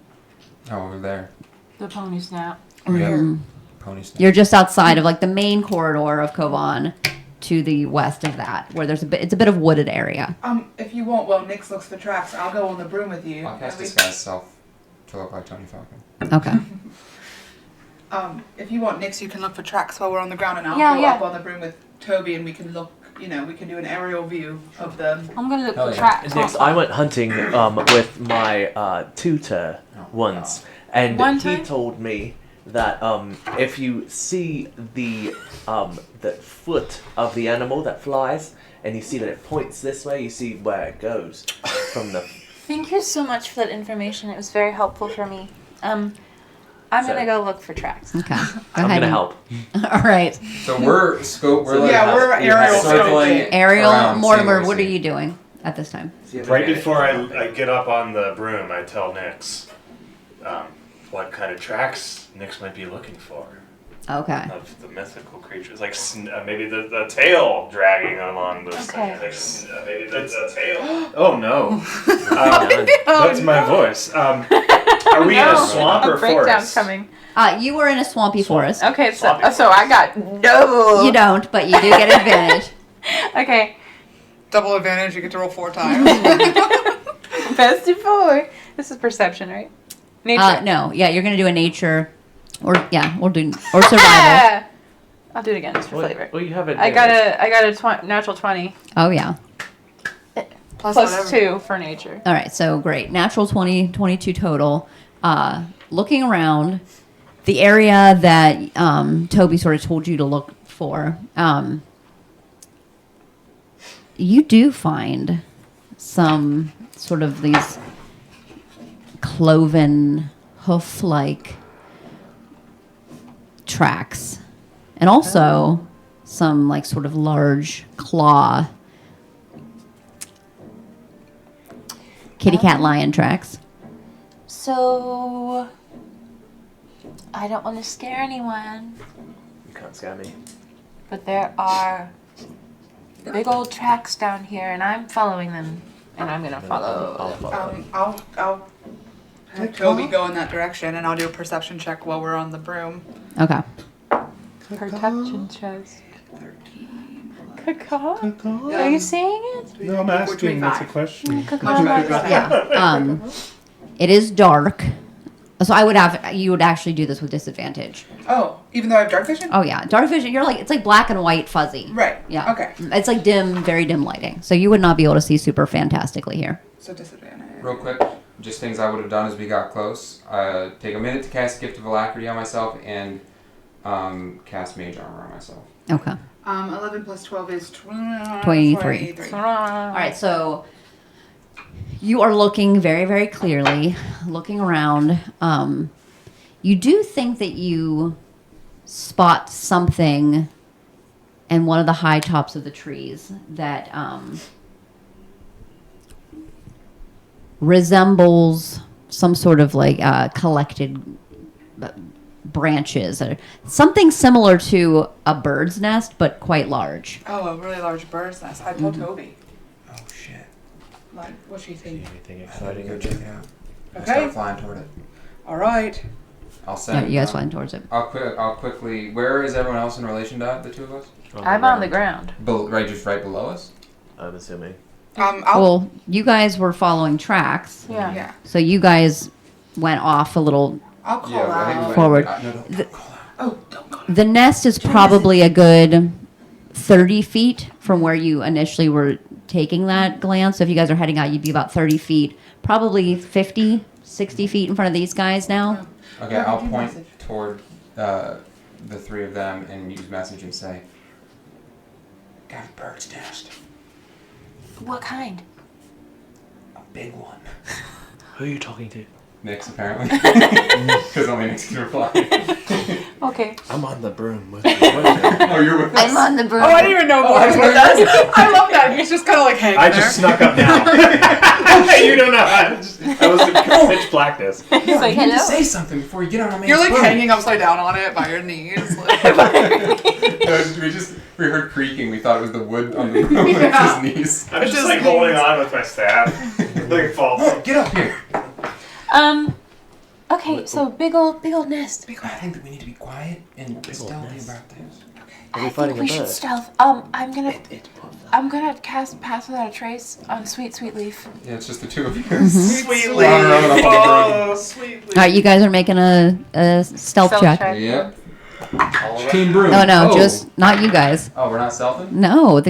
Oh, over there. The pony snap. Yeah. Pony snake. you're just outside of like the main corridor of Kovan to the west of that, where there's it's a bit of wooded area. If you want, well, Nix looks for tracks. I'll go on the broom with you. I'll cast At least- disguise self to look like Tony Falcon. Okay. If you want, Nix, you can look for tracks while we're on the ground, and I'll Yeah, go yeah. up on the broom with Toby, and we can look. You know, we can do an aerial view of them. I'm gonna look Hell for yeah. tracks. Next, I went hunting with my tutor once, and One he time? told me that if you see the foot of the animal that flies, and you see that it points this way, you see where it goes from the. Thank you so much for that information. It was very helpful for me. I'm So- gonna go look for tracks. Okay. Go I'm ahead. gonna help. All right. So we're like Yeah, we're aerial circling scoping. Ariel, around, Mortimer, seeing what are we you see. doing at this time? See if Right I- before I get up on the broom, I tell Nix what kind of tracks Nix might be looking for Okay. of the mythical creatures, like maybe the tail dragging along those Okay. things. Maybe the tail. Oh no, Done. that's my voice. Are we in a swamp or A breakdown forest? coming. You were in a swampy forest. Okay, so Sloppy I got no. You don't, but you do get advantage. Okay, Double advantage. You get to roll 4 times. best of 4. This is perception, right? Nature. No, yeah, you're gonna do a nature, or we'll do or survival. Ah! I'll do it again just for Well, flavor. well, you have it. I got a natural 20 Oh yeah. Plus plus whatever. 2 for nature. All right, so great. Natural 20, 22 total. Looking around, the area that Toby sort of told you to look for, you do find some sort of these cloven hoof-like tracks, and also some like sort of large claw kitty cat lion tracks. So I don't want to scare anyone, You can't scare me. but there are big old tracks down here, and I'm following them, and I'm gonna follow. I'll follow. I'll have Toby go in that direction, and I'll do a perception check while we're on the broom. Okay. Perception chest. 13. Cacaw? Are you seeing it? No, I'm asking. That's a 25. question. Cacaw. Yeah. It is dark. So you would actually do this with disadvantage. Oh, even though I have dark vision? Oh yeah. Dark vision, it's like black and white fuzzy. Right. Yeah. Okay. It's like dim, very dim lighting. So you would not be able to see super fantastically here. So disadvantage. Real quick, just things I would have done as we got close. Take a minute to cast Gift of Alacrity on myself and cast Mage Armor on myself. Okay. 11 plus 12 is 23. 23. All right, so you are looking very, very clearly, looking around. You do think that you spot something in one of the high tops of the trees that resembles some sort of like collected branches or something similar to a bird's nest, but quite large. Oh, a really large bird's nest. I told Toby. Oh shit! Like, what's she think? Anything I gotta exciting? go check it out. I'll Okay. start flying toward it. All right. I'll send. You guys flying towards it. I'll quickly. Where is everyone else in relation to the two of us? I'm on the ground. Right, just right below us. I'm assuming. Well, you guys were following tracks, Yeah. Yeah. so you guys went off a little. I'll call I think we out. went- Forward. No, don't call out. Oh, don't call The nest is probably a good 30 feet from where you initially were taking that glance. So if you guys are heading out, you'd be about 30 feet, probably 50, 60 feet in front of these guys now. Okay, Yeah, I'll do point message. toward the three of them and use message and say, "Got a bird's nest, What kind? a big one." Who are you talking to? Nix, apparently, because only Nix can reply. Okay. I'm on the broom with you. What is it? Oh, you're with us. I'm on the broom. Oh, I didn't even know Oh, Boy I was didn't with know us. I love that. He's just kind of like hanging I there. just snuck up now. You don't know. I was in pitch blackness. He's Yeah, like, you need to hello. say something before you get on a man's You're like boat. hanging upside down on it by your knees. Like, We heard creaking. We thought it was the wood on the room Yeah. with his knees. I'm It's just just like holding on with my staff. Like fall. Get up here. Okay, so big old nest. I think that we need to be quiet and stealthy nest. about this. Are we I fighting think we a should bird? stealth. I'm gonna cast Pass Without a Trace on Sweet Leaf. Yeah, it's just the two of you. Sweet Run around up on the Oh, sweet All right, you guys are making a stealth check. Yep. Team Broom. No, just not you guys. Oh, we're not stealthing? No,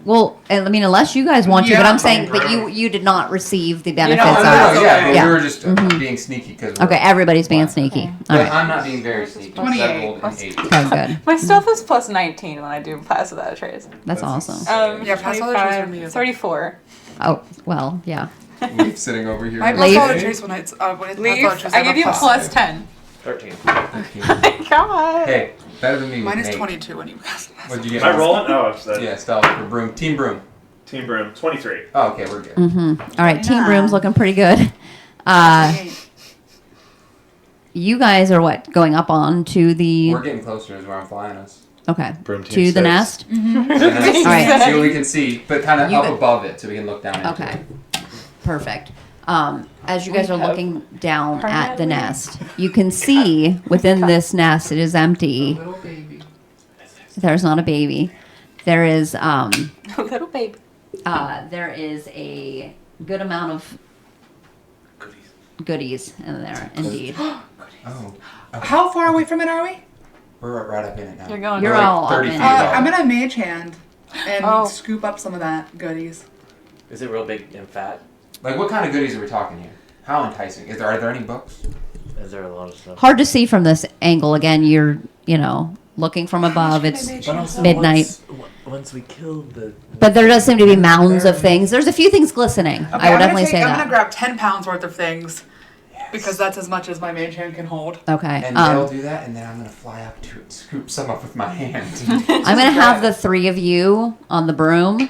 well, I mean, unless you guys want to, but Yeah. I'm saying that you did not receive the benefits know, of. that's yeah, but Yeah. we were just being sneaky because. Okay, everybody's being sneaky. All But right. I'm not being very sneaky. 28. I rolled an 8. Okay, good. My stealth is plus 19 when I do Pass Without a Trace. That's awesome. Yeah, Pass Without a Trace would be 25, a- 34. Oh, well, yeah. Leaf sitting over here. my Leaf. Pass Without a Trace when it's Leaf, I give you plus 10. 13. God. Hey, better than me. Mine with is Nate. 22 when you cast Pass What'd you get? Am I rolling? Oh, it's the Yeah, stealth for Broom. Team Broom. Team Broom. 23. Oh, okay, we're good. All right, Team Broom's looking pretty good. You guys are what? Going up on to the. We're getting closer is where I'm flying us. Okay. Broom team To the six. nest? And then All right. see what we can see, but kind of You up got- above it so we can look down into Okay. it. Perfect. As you guys are have looking down at the permanently- nest, you can see within this nest, it is empty. Little baby. There's not a baby. There is Little baby. there is a good amount of goodies in there, indeed. Oh. Okay. How far away from it are we? We're right up in it now. You're going. You're We're like all up 30 in feet it. above. I'm gonna mage hand and Oh. scoop up some of that goodies. Is it real big and fat? Like, what kind of goodies are we talking here? How enticing? Are there any books? Is there a lot of stuff? Hard to see from this angle. Again, you're looking from above. It's But also midnight. Once we kill the. But there does seem to be mounds of things. There's a few things glistening. Okay, I would I'm definitely gonna say I'm that. gonna grab 10 pounds worth of things because that's as much as my mage hand can hold. Okay. And they'll do that, and then I'm gonna fly up to it, scoop some up with my hand. I'm gonna have the three of you on the broom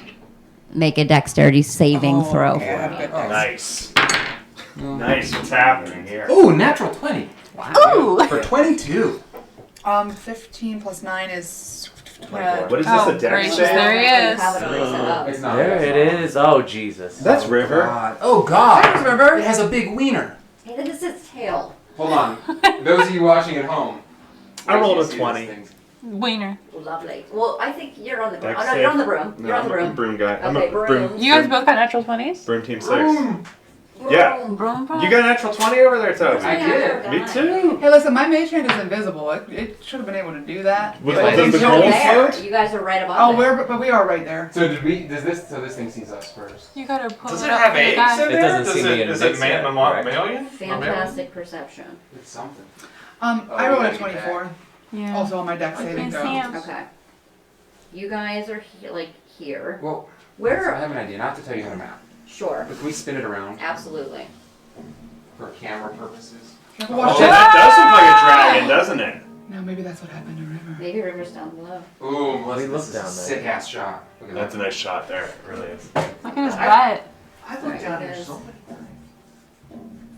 make a dexterity saving Oh, throw okay, I have for me. good Oh. Nice. Nice. What's happening here? Ooh, natural 20. Ooh. For 22. 15 plus 9 is 24. What is this? Oh, A dex gracious, save? there he is. It's not. There it is. Oh Jesus. That's River. God. Oh, God. Thanks, River. It has a big wiener. Hey, that is its tail. Hold on. Those of you watching at home. I rolled a wait till you see 20. this thing. Wiener. Lovely. Well, I think you're on the broom. Dex Oh, no, you're on save. the broom. No, You're on I'm the a broom. broom guy. I'm Okay, a broom. broom. You guys both got natural 20s? Broom team 6. Boom. Yeah. Broom. You got a natural 20 over there, Toby. I did. Me too. Hey, listen, my mage hand is invisible. It should have been able to do that. With But all I the think gold you're float? there. You guys are right above Oh, it. but we are right there. So this thing sees us first. You gotta pull Does it it up have for the eggs guy. in It there? doesn't Does seem to it, be in is mix it yet, correct? mammalian? Fantastic perception. It's something. I Oh, rolled yeah, a you 24. Yeah. Also on my dex saving can throw. see 'em. Okay. You guys are here. Well, Where? I have an idea. Not to tell you how to map, Sure. but can we spin it around Absolutely. for camera purposes? Oh, that does look like a dragon, doesn't it? No, maybe that's what happened to River. Maybe River's down below. Ooh, Well, he this looked is down a there. sick ass shot. Look at That's a that. nice shot there. It really is. Look at his butt. I Right, looked down it here is. so many times.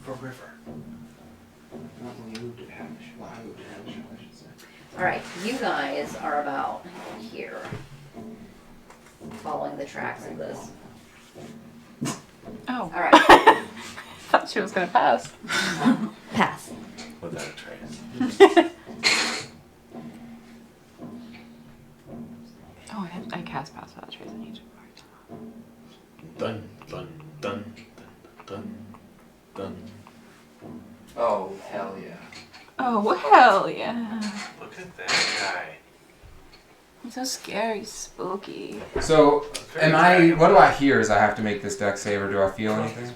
For River. Not when you moved it, have a shot. Well, I moved it, have a shot, I should say. All right, you guys are about here, following the tracks of this. Oh. All right, Thought she was gonna pass. pass. Without a trace. Oh, I cast pass without trace in each part. Dun, dun, dun, dun, dun, dun. Oh, hell yeah. Oh, hell yeah. Look at that guy. It's so scary, spooky. So, Very am I? dragon. What do I hear as I have to make this deck save, or do I feel anything?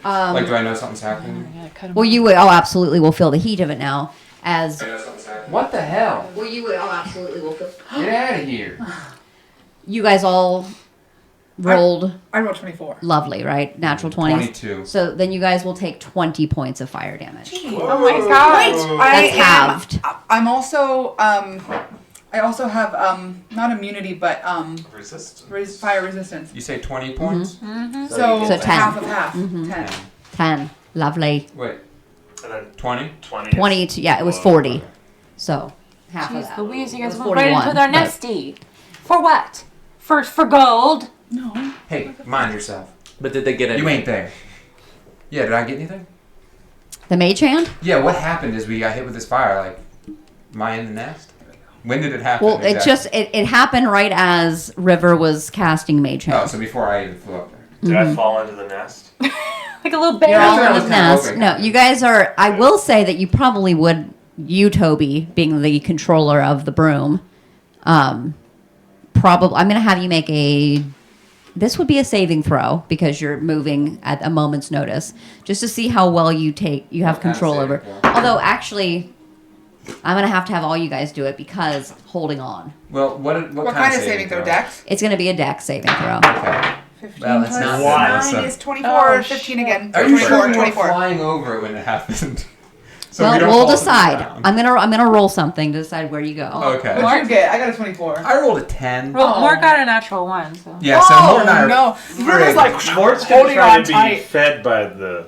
Like, do I know something's happening? Yeah, cut him Well, you will absolutely will feel the heat of it now. As What the hell? well, you will absolutely will feel. Get out of here. You guys all rolled I rolled 24. lovely, right? Natural 20s. 22. So then you guys will take 20 points of fire damage. Oh my god. Wait, That's halved. I'm also I also have not immunity but Resistance. fire resistance. You say 20 points? So, So 10. half of half. Mhm. 10. 10. Lovely. Wait, And then 20? 20. 20 to, yeah, it was 40. So half of Jeez that. Louise, you It guys was went right 41, into their but- nesty. For what? For gold? No. Hey, mind yourself. But did they get it? You ain't there. Yeah, did I get anything? The mage hand? Yeah, what happened is we got hit with this fire. Like, am I in the nest? When did it happen? Well, it just it happened right as River was casting mage Oh, hand. so before I even flew up there. Did I fall into the nest? Like a little You're bear. all That's in what I the was kinda nest. hoping. No, you guys are. I will say that you probably would. You, Toby, being the controller of the broom, probably. I'm going to have you make a. This would be a saving throw because you're moving at a moment's notice, just to see how well you have What kind of control over. saving throw? Although actually, I'm going to have all you guys do it because holding on. Well, what What kind of saving throw? Dex? It's going to be a dex saving throw. Okay. 15 Well, it's plus not One. 9 is 24. Oh, 15 shit. again. Are you 24, sure you were 24. flying over it when it happened? So Well, we don't we'll fall to the decide. ground. I'm gonna roll something to decide where you go. Okay. What'd you get? I got a 24. I rolled a 10. Well, Oh. Mort got a natural one, so. Yeah, so Mort and I are no. River's like Mort's gonna holding try on to be tight. fed by the.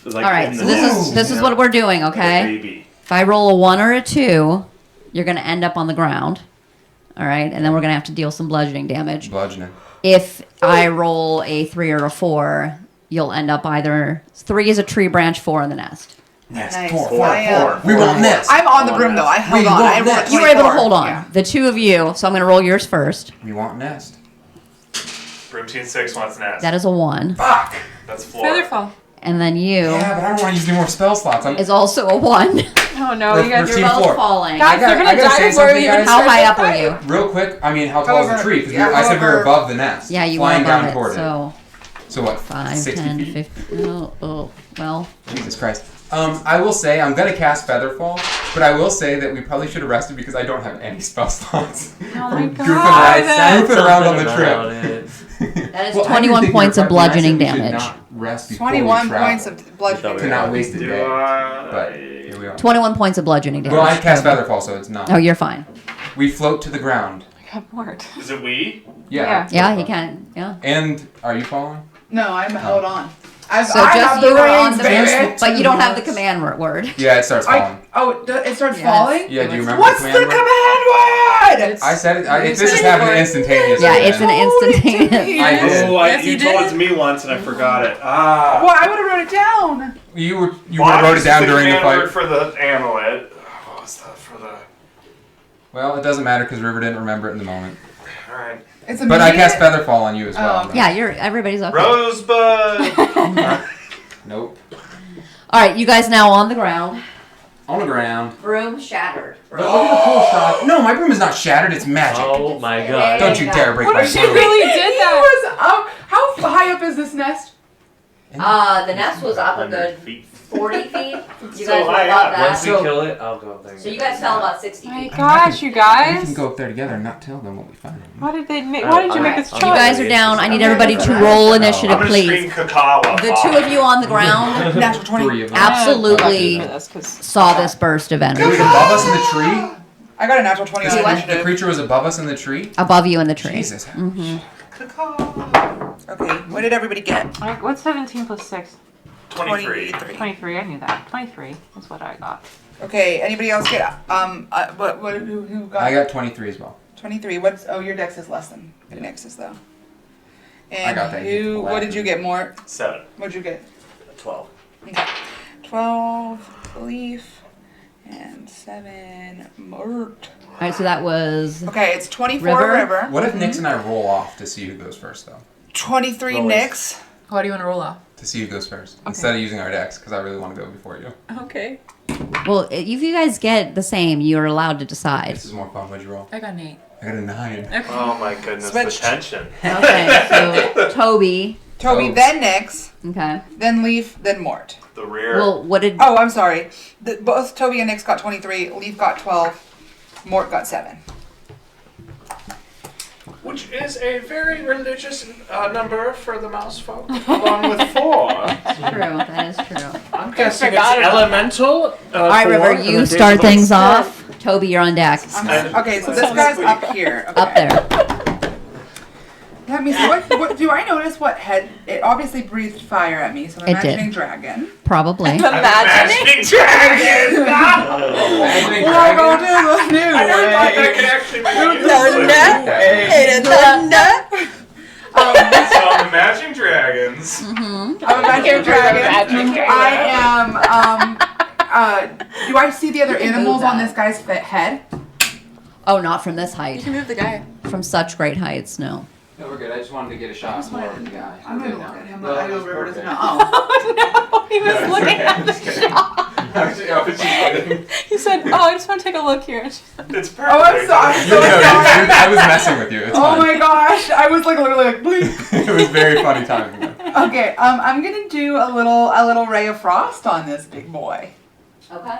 Like, All right, in so the this nest, is this you is know, what we're doing. like a Okay. baby. If I roll a 1 or a 2, you're gonna end up on the ground. All right, and then we're gonna have to deal some bludgeoning damage. Bludgeoning. If I roll a 3 or a 4, you'll end up either 3 is a tree branch, 4 in the nest. Nest. Nice. Four. I, We want nest. I'm on the broom though. I held We on. want I rolled a nest. You were able to 24. hold on. Yeah. The two of you. So I'm gonna roll yours first. We want nest. Broom Team 6 wants nest. That is a 1, Fuck! That's floor. Featherfall. and then you Yeah, but I don't want to use any more spell slots. I'm, is also a 1. Oh no, We're- you guys we're are team both four. falling. Guys, I gotta- you're I gonna gotta die say before something, we even guys. How start high the up are fight. you? real quick, I mean, how tall is the However- tree? Because yeah, I said we were however- above the nest. Yeah, you flying were down above it. toward So it. So what? 5, 60 10, feet? 50. Oh, well. Jesus Christ. I will say I'm gonna cast Featherfall, but I will say that we probably should have rested because I don't have any spell slots. Oh my I'm god. goofing around on the trip. That is Well, I 21 didn't think points we of were prepped when I said bludgeoning we should damage. not rest before we 21 travel. points of bludgeoning. To not waste a Do day. I? But here we are. 21 points of bludgeoning damage. Well, I cast Featherfall, so it's not. Oh, you're fine. We float to the ground. I got Mort. Is it we? Yeah. Yeah, he can. Yeah. And are you following? No, I'm held on. I So have just the you are on reins, the baby. but you don't have the command word. Yeah, it starts falling. It starts Yes. falling? Yeah, do you remember What's the the command command word? word? I said it. It's This is an happening instant- instantaneously. Yeah, it's an Told it to instantaneous. me. I did. Oh, Yes, you you told did. it to me once and I forgot it. Ah. Well, I would have wrote it down. You Well, wrote it obviously down during the command fight. word for the amulet. What was that for the? Well, it doesn't matter because River didn't remember it in the moment. All right. It's But I immediate. cast Featherfall on you as well. Oh, though. Yeah, everybody's okay. Rosebud. Nope. All right, you guys now on the ground. On the ground. Broom shattered. But look at the cool shot. No, my broom is not shattered. It's magic. Oh my god. Don't you dare break What my if she broom. really did that? How high up is this nest? The nest was up a 100 good feet. 40 feet. You So guys were high above up. that. Once we kill it, I'll go up there. So you guys fell about 60 My feet. gosh, you We guys. can go up there together and not tell them what we find. Why did they make? Why did you make this You choice? You guys are down. I need everybody to Okay. roll I'm initiative, gonna scream please. cacao. The two of you on the ground Natural 20. 3 of them. absolutely For this, 'cause saw this burst of It was energy above us in the tree. I got a natural 20 on See what? The initiative. creature was above us in the tree. above you in the tree. Jesus. Cacao. Okay, what did everybody get? Like, what's 17 plus 6? 23. 23. I knew that. 23 is what I got. Okay, anybody else get, who got? I got 23 as well. 23. Your dex is less than Nix's though. And I got that. what did you get, Mort? 7. What'd you get? 12. Okay. 12, Leaf, and 7, Mort. All right, so that was Okay, it's 24, River? River. What if Nix and I roll off to see who goes first, though? 23, Roll Nix. What do you want to roll off? To see who goes first, instead of using our decks, because I really want to go before you. Okay. well. If you guys get the same, you are allowed to decide. This is more fun. What'd you roll? I got an 8. I got a 9. Oh my goodness, Switched. the tension. Okay, so Toby. Toby, Oh. then Nix, Okay. then Leaf, then Mort. The rear. Well, what did? Oh, I'm sorry. Both Toby and Nix got 23, Leaf got 12, Mort got 7. Which is a very religious number for the mouse folk, along with 4. True. That is true. I'm guessing it's forgot about elemental. All right, River. You start things off. Toby, you're on deck. Okay, so this guy's up here. Okay. Up there. Let me see. What do I notice? What head? It obviously breathed fire at me, so I'm It did. imagining dragon. Probably. Imagining dragons! We'll go to the new I never thought that way. could actually be used. So I'm imagining dragons. I'm imagining dragon. I am. Do I see the other animals on this guy's head? Oh, not from this You height. can move the guy. From such great heights, no. No, we're good. I just wanted to get a shot more of the guy. I'm gonna look at him. No, I know it's River doesn't perfect. know. Oh. He was looking at the shot. Actually, I was just kidding. He said, "Oh, I just want to take a look here." It's perfect. Oh, I'm sorry. I'm You're so good. sorry. I was messing with you. It's Oh fine. my gosh! I was like literally like bleep. It was very funny timing. though. Okay, I'm gonna do a little ray of frost on this big boy. Okay.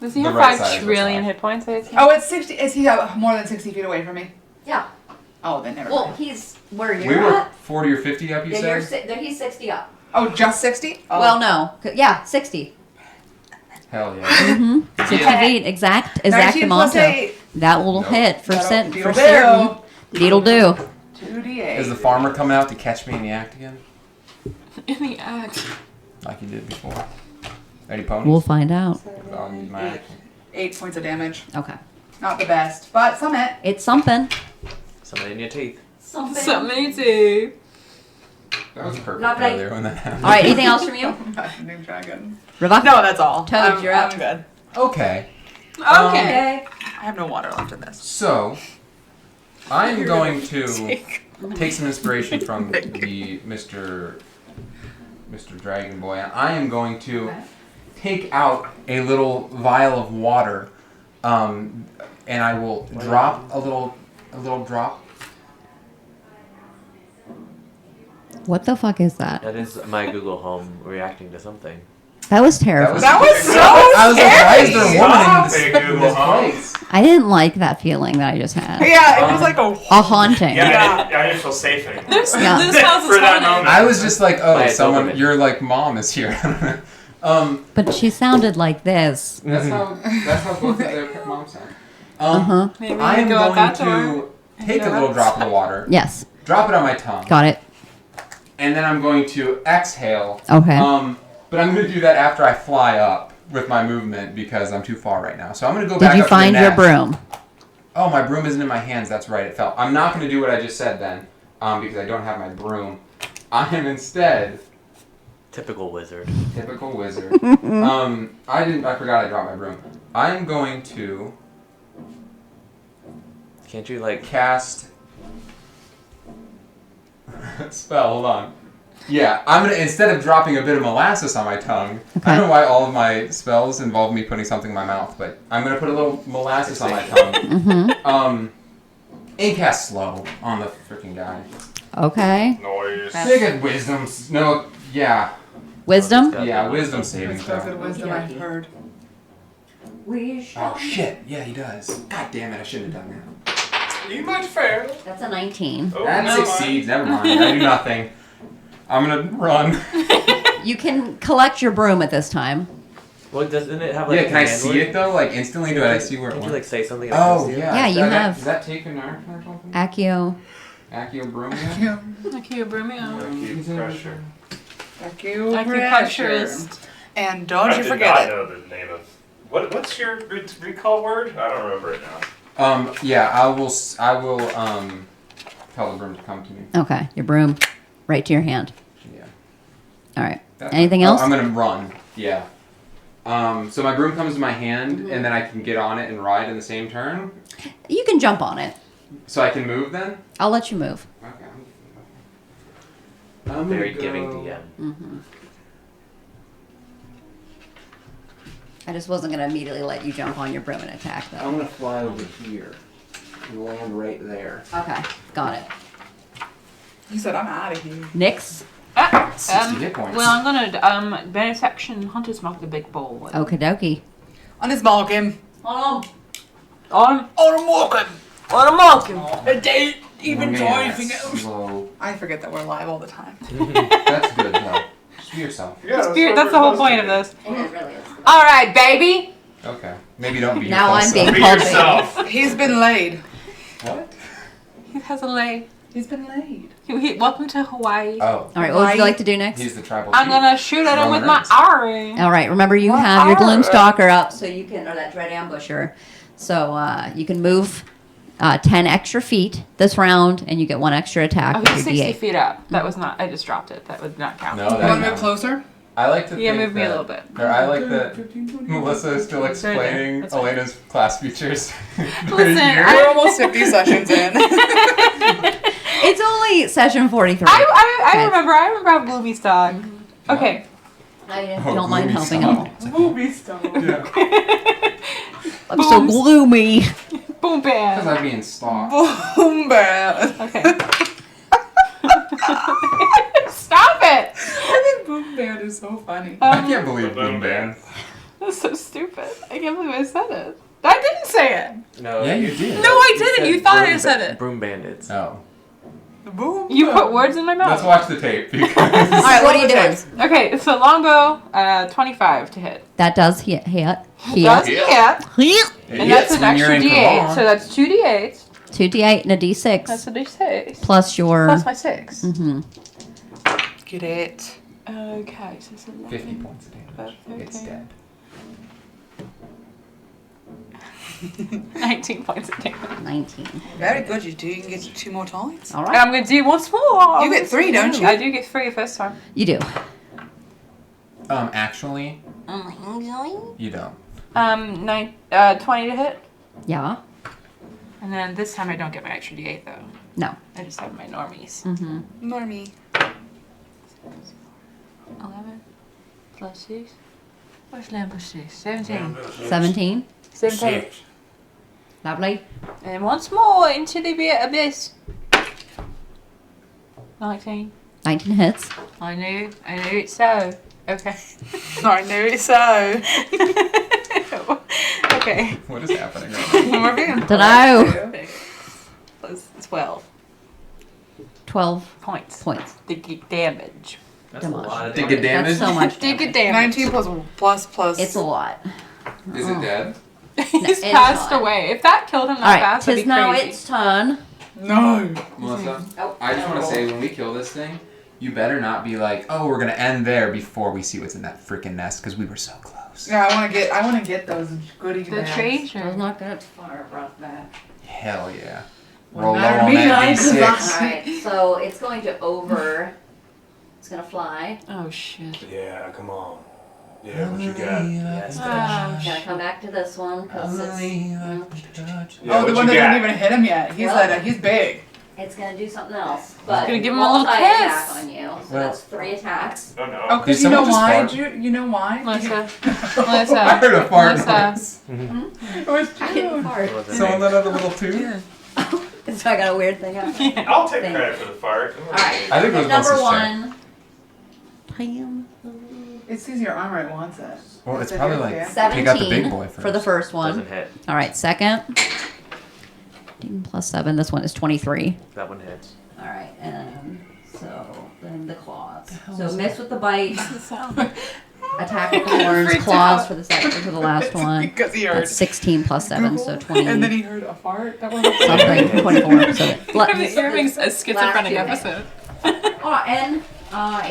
Does he The have right side 5 is trillion what's hit points? I assume? Oh, it's 60. Is he more than 60 feet away from me? Yeah. Oh, then never Well, mind. he's where We you're were at. 40 or 50 up, you Yeah, you're said? he's 60 up. Oh, just 60? Oh. Well, no. Yeah, 60. Hell yeah. Mm-hmm. 60 feet. 19 plus Exactamonto. 8. That will Nope. hit for That'll- certain. deedle Deedle do. 2d8. Is the farmer coming out to catch me in the act again? In the act. Like he did before. Ready, ponies? We'll find out. I'll use my action. 8 points of damage. Okay. Not the best, but some hit. It's something. Something in your teeth. Something too. That was perfect Not right. earlier when that happened. All right. Anything else from you, New dragon. Riva? No, that's all. Toad, you're up. I'm good. Okay. Okay. I have no water left in this. So, I'm going to take some inspiration from the Mr. Dragon Boy. I am going to take out a little vial of water, and I will drop a little drop. What the fuck is that? That is my Google Home reacting to something. That was terrifying. That was so I was like, why is scary. there a woman Stop in it, this, Google Home. place? I didn't like that feeling that I just had. Yeah, it was like a. A haunting. Yeah, I didn't feel safe anymore. This Yeah. house is For that haunted. moment. I was just like, oh, By its someone, Doberman. your like mom is here. But she sounded like this. That's how both of their moms sound. Uh-huh. Maybe we I'm go out going that door. to take a little drop of the water, Yes. drop it on my tongue, Got it. and then I'm going to exhale. Okay. But I'm going to do that after I fly up with my movement because I'm too far right now. So I'm going to go back Did you up to the find your nest. broom? Oh, my broom isn't in my hands. That's right. It fell. I'm not going to do what I just said then because I don't have my broom. I am instead Typical wizard. typical wizard. I forgot I dropped my broom. I'm going to Can't you like? cast spell. Hold on. Yeah, I'm gonna instead of dropping a bit of molasses on my tongue. Okay. I don't know why all of my spells involve me putting something in my mouth, but I'm gonna put a little molasses on my tongue. Mm-hmm. And cast slow on the freaking guy. Okay. Noise. Big wisdom. No, Yeah. Wisdom? Yeah, wisdom saving That's so throw. good wisdom I've heard. Oh shit! Yeah, he does. God damn it! I shouldn't have done that. You might fail. That's a 19. Oh, That never mind. succeeds. Never mind. I do nothing. I'm gonna run. You can collect your broom at this time. Well, doesn't it have like? Yeah, can I command see word? it though? Like instantly? Do I see where it Can't you went? like say something? and it Oh comes to you? yeah. Yeah, you have- Does that take an action or something? Accio. Accio Bromia? Keep pressure. Acupuncturist. And don't I you did forget not it. know the name of. What's your recall word? I don't remember it now. Yeah, I will tell the broom to come to me. Okay, your broom right to your hand. Yeah. All right. That- Anything oh, else? I'm gonna run. Yeah. So my broom comes to my hand, and then I can get on it and ride in the same turn. You can jump on it. So I can move then. I'll let you move. Okay. I'm Very gonna giving go- DM. I just wasn't going to immediately let you jump on your broom and attack, I'm though. gonna fly over here and land right there. Okay, got it. He said, I'm out of here. Nyx? 60 hit points. Well, I'm gonna bonus action Hunter's Mark the big ball. Okie dokie. On his malkin. On On a malkin. a marking. A date. Even Man, for that's anything else. slow. I forget that we're live all the time. That's good though. Just be yourself. Yeah, Spirit, that's the whole point of this. It really is. All right, baby. Okay. Maybe don't be your Now full I'm self. being Be called yourself. He's been laid. What? He has a lay. He's been laid. Welcome to Hawaii. Oh. All right, what would you like to do next? He's the tribal I'm chief. gonna shoot at him with my Reigns. arrow. All right, remember you What have your are- Gloom Stalker up, so you can, or that Dread Ambusher. So you can move 10 extra feet this round, and you get 1 extra attack Oh, with he's your 60 D8. feet up. That was not. I just dropped it. That would not count. No, You that want to move counts. closer? I like to Yeah, think move me a that- little bit. or I like that Melissa is still explaining That's fine. Elena's class features. Listen, We're almost 50 sessions in. It's only session 43. I Okay. remember. I remember how gloomy stock. Okay. I Oh, don't mind gloomy helping stop. at all. Movie star. Yeah. I'm so gloomy. Boom Because bam. I'm being stalked. Boom bam. Okay. Stop it. I think boom bam is so funny. I can't believe Boom Band. That's so stupid. I can't believe I said it. I didn't say it. No, Yeah, you did. No, I didn't. said You thought I broom said it. Broom bandits. Oh. Boom You bam. put words in my Let's mouth. watch the tape because. All right, what are you doing? Okay, so longbow, 25 to hit. That does hit. Does Yeah. hit. It And that's hits an when you're extra in D8. command. So that's 2 D8s. 2 D8 and a D6. That's a D6. Plus your. Plus my 6. Mhm. Get it. Okay, so it's 11. 50 points of damage. Okay. It's dead. 19 points of damage. 19. Very good, you do. You can get 2 more times. All And right. I'm going to do once more. You get 3, don't you? I do get 3 first time. You do. Actually, you don't. 20 to hit. Yeah. And then this time I don't get my extra D8 though. No. I just have my normies. Mm-hmm. Normie. 11 plus 6. What's 11 plus 6? 17. 17. 17. Lovely. And once more into the abyss. 19. 19 hits. I knew it so. Okay. I knew it so. Okay. What is happening right now? We're being Dunno. Plus 12 12 points. points. The damage. That's a Damage. lot of Take a damage. damage. That's so much Dig damage. it damage. 19 plus. It's a lot. Is it dead? He's it's passed not. away. If that killed him that All right. fast, that'd Tis be now crazy. its turn. No. Melissa, Oh, I just want to say when we kill this thing, you better not be like, oh, we're gonna end there before we see what's in that freaking nest because we were so close. Yeah, I want to get those goodie The bags. I treasure. was not good at fire brought back. Hell yeah. Well, Roll low matter on me, that I D6. just- Alright, so it's going to over. It's going to fly. Oh shit. Yeah, come on. Yeah, what you got? Yes, Oh, It's going to come back to this one because it's, Yeah, Oh, the what one you that got? didn't even hit him yet. He's Well- he's big. it's going to do something else. But gonna give him a little multi-attack kiss. on you. So Well- that's 3 attacks. Oh no. Oh, Did because you know someone just why? fart? You know why? Melissa. I Melissa. heard a fart Melissa. noise. It was I didn't fart. What was it? Someone let out a little tooth. So I got a weird thing up. I'll take Thing. credit for the fart. Alright. I think it was Number Melissa's 1. him. It sees your armor, it wants it. Well, it's Is it probably yours, like yeah? 17 take out the big boy first. for the first one. Doesn't hit. All right, second. 15 plus 7. This one is 23. That one hits. All right, and so then the claws. So miss with the bite. Attack with the horns. Freaked Claws out. for the second for the last one. Because he heard That's 16 plus 7, so 20. and then he heard a fart. That was something. 24. So You're having a schizophrenic episode. Oh, and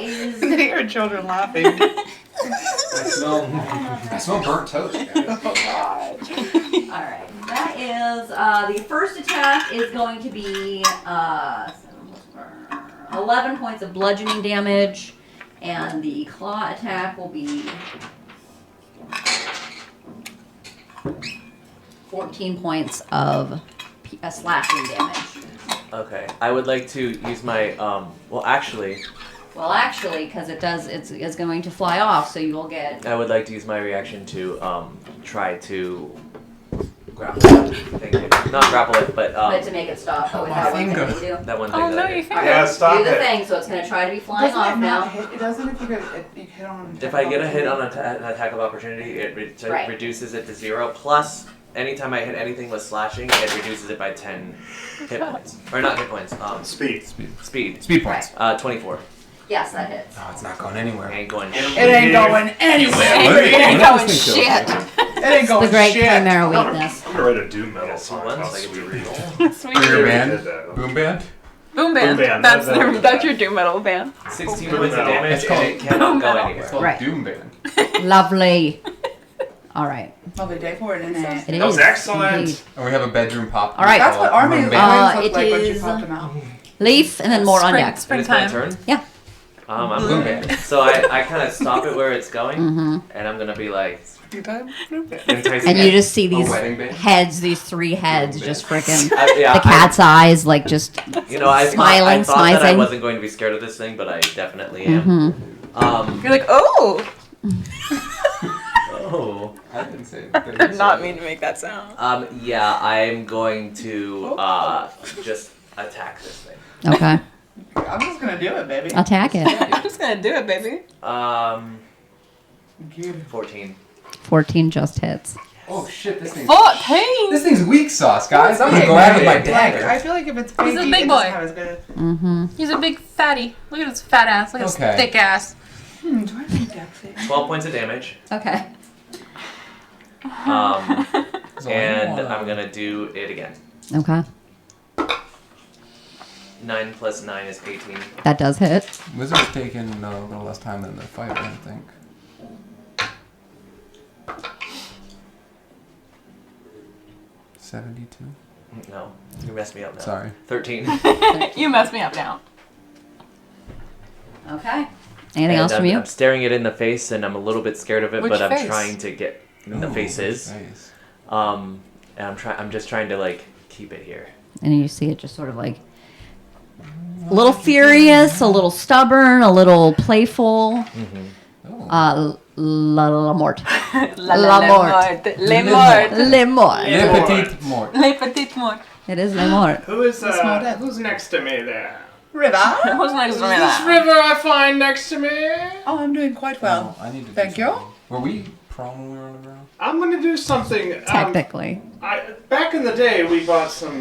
is. And then he heard children laughing. I smell burnt toast, guys. Oh god. All right, that is the first attack is going to be 11 points of bludgeoning damage, and the claw attack will be 14 points of slashing damage. Okay. I would like to use my well, actually, because it's going to fly off, so you will get. I would like to use my reaction to try to grapple that thing. Not grapple it, but But to make it stop. Oh, that one thing that you do. that one thing Oh, that no, I you did. finger. Yeah, stop Do the it. thing, so it's going to try to be flying Doesn't off it not now. hit? It doesn't if you hit on. If I get a hit on an attack of opportunity, it Right. reduces it to 0. Plus, anytime I hit anything with slashing, it reduces it by 10 hit points. Or not hit points. Speed. Speed. Speed points. 24. Yes, that hits. Oh, it's not going anywhere. Ain't going. It ain't going anywhere. It ain't going shit. It ain't going The great shit. chimera weakness. I'm gonna write a doom metal Yeah, song. see, How one's like a sweet. reroll. Sweet. For your I band? did that. Boom band? Boom band. Boom band, That's that's that's your doom metal band. 16 Boom points of metal. damage, It's called and it cannot boom go metal. It's anywhere. called Right. Doom Band. Lovely. All right. Lovely day for it, isn't it? It That was is, excellent. indeed. And we have a bedroom pop. All right. That's what army Room wings band. look like when you is- popped them out. Leaf, and then more on deck. And it's my Springtime. turn? Yeah. I'm Boom gonna, band. so I kind of stop it where it's going, Mm-hmm. and I'm gonna be like, Springtime, Springtime. enticing And you just see A these wedding band? heads, these 3 heads, just freaking yeah, the cat's eyes, like just. You know, I Smiling, thought that I smizing. wasn't going to be scared of this thing, but I definitely am. Mm-hmm. You're like, oh. Oh. I didn't say it. I did not mean to make that sound. Yeah, I'm going to just attack this thing. Okay. I'm just gonna do it, baby. Attack it. I'm just gonna do it, baby. 14. 14 just hits. Oh shit, this thing's 14. this thing's weak sauce, guys. I'm gonna Okay, go at it with my like, dagger. I feel like if it's He's a pinky, big it boy. doesn't have as good. Mm-hmm. He's a big fatty. Look at his fat ass. Look at Okay. his thick ass. Do I think that's it? 12 points of damage. Okay. There's only And one. I'm gonna do it again. Okay. 9 plus 9 is 18. That does hit. Wizard's taking a little less time than the fighter, I think. $72. No, you messed me up now. Sorry. 13. You messed me up now. Okay. Anything else from you? I'm staring it in the face, and I'm a little bit scared of it, Which but I'm face? trying to get in the Ooh, faces. face. And I'm just trying to like keep it here. And you see it just sort of like a little furious, a little stubborn, a little playful. Oh. La mort. La mort. Le mort. Le mort. Le petit mort. Le petit mort. It is le mort. Who's next to me there? River. Who's next to me that? River I find next to me. Oh, I'm doing quite well. Oh, I need to do Thank you. something. Were we prone when we were on the ground? I'm gonna do something. Technically. Back in the day, we bought some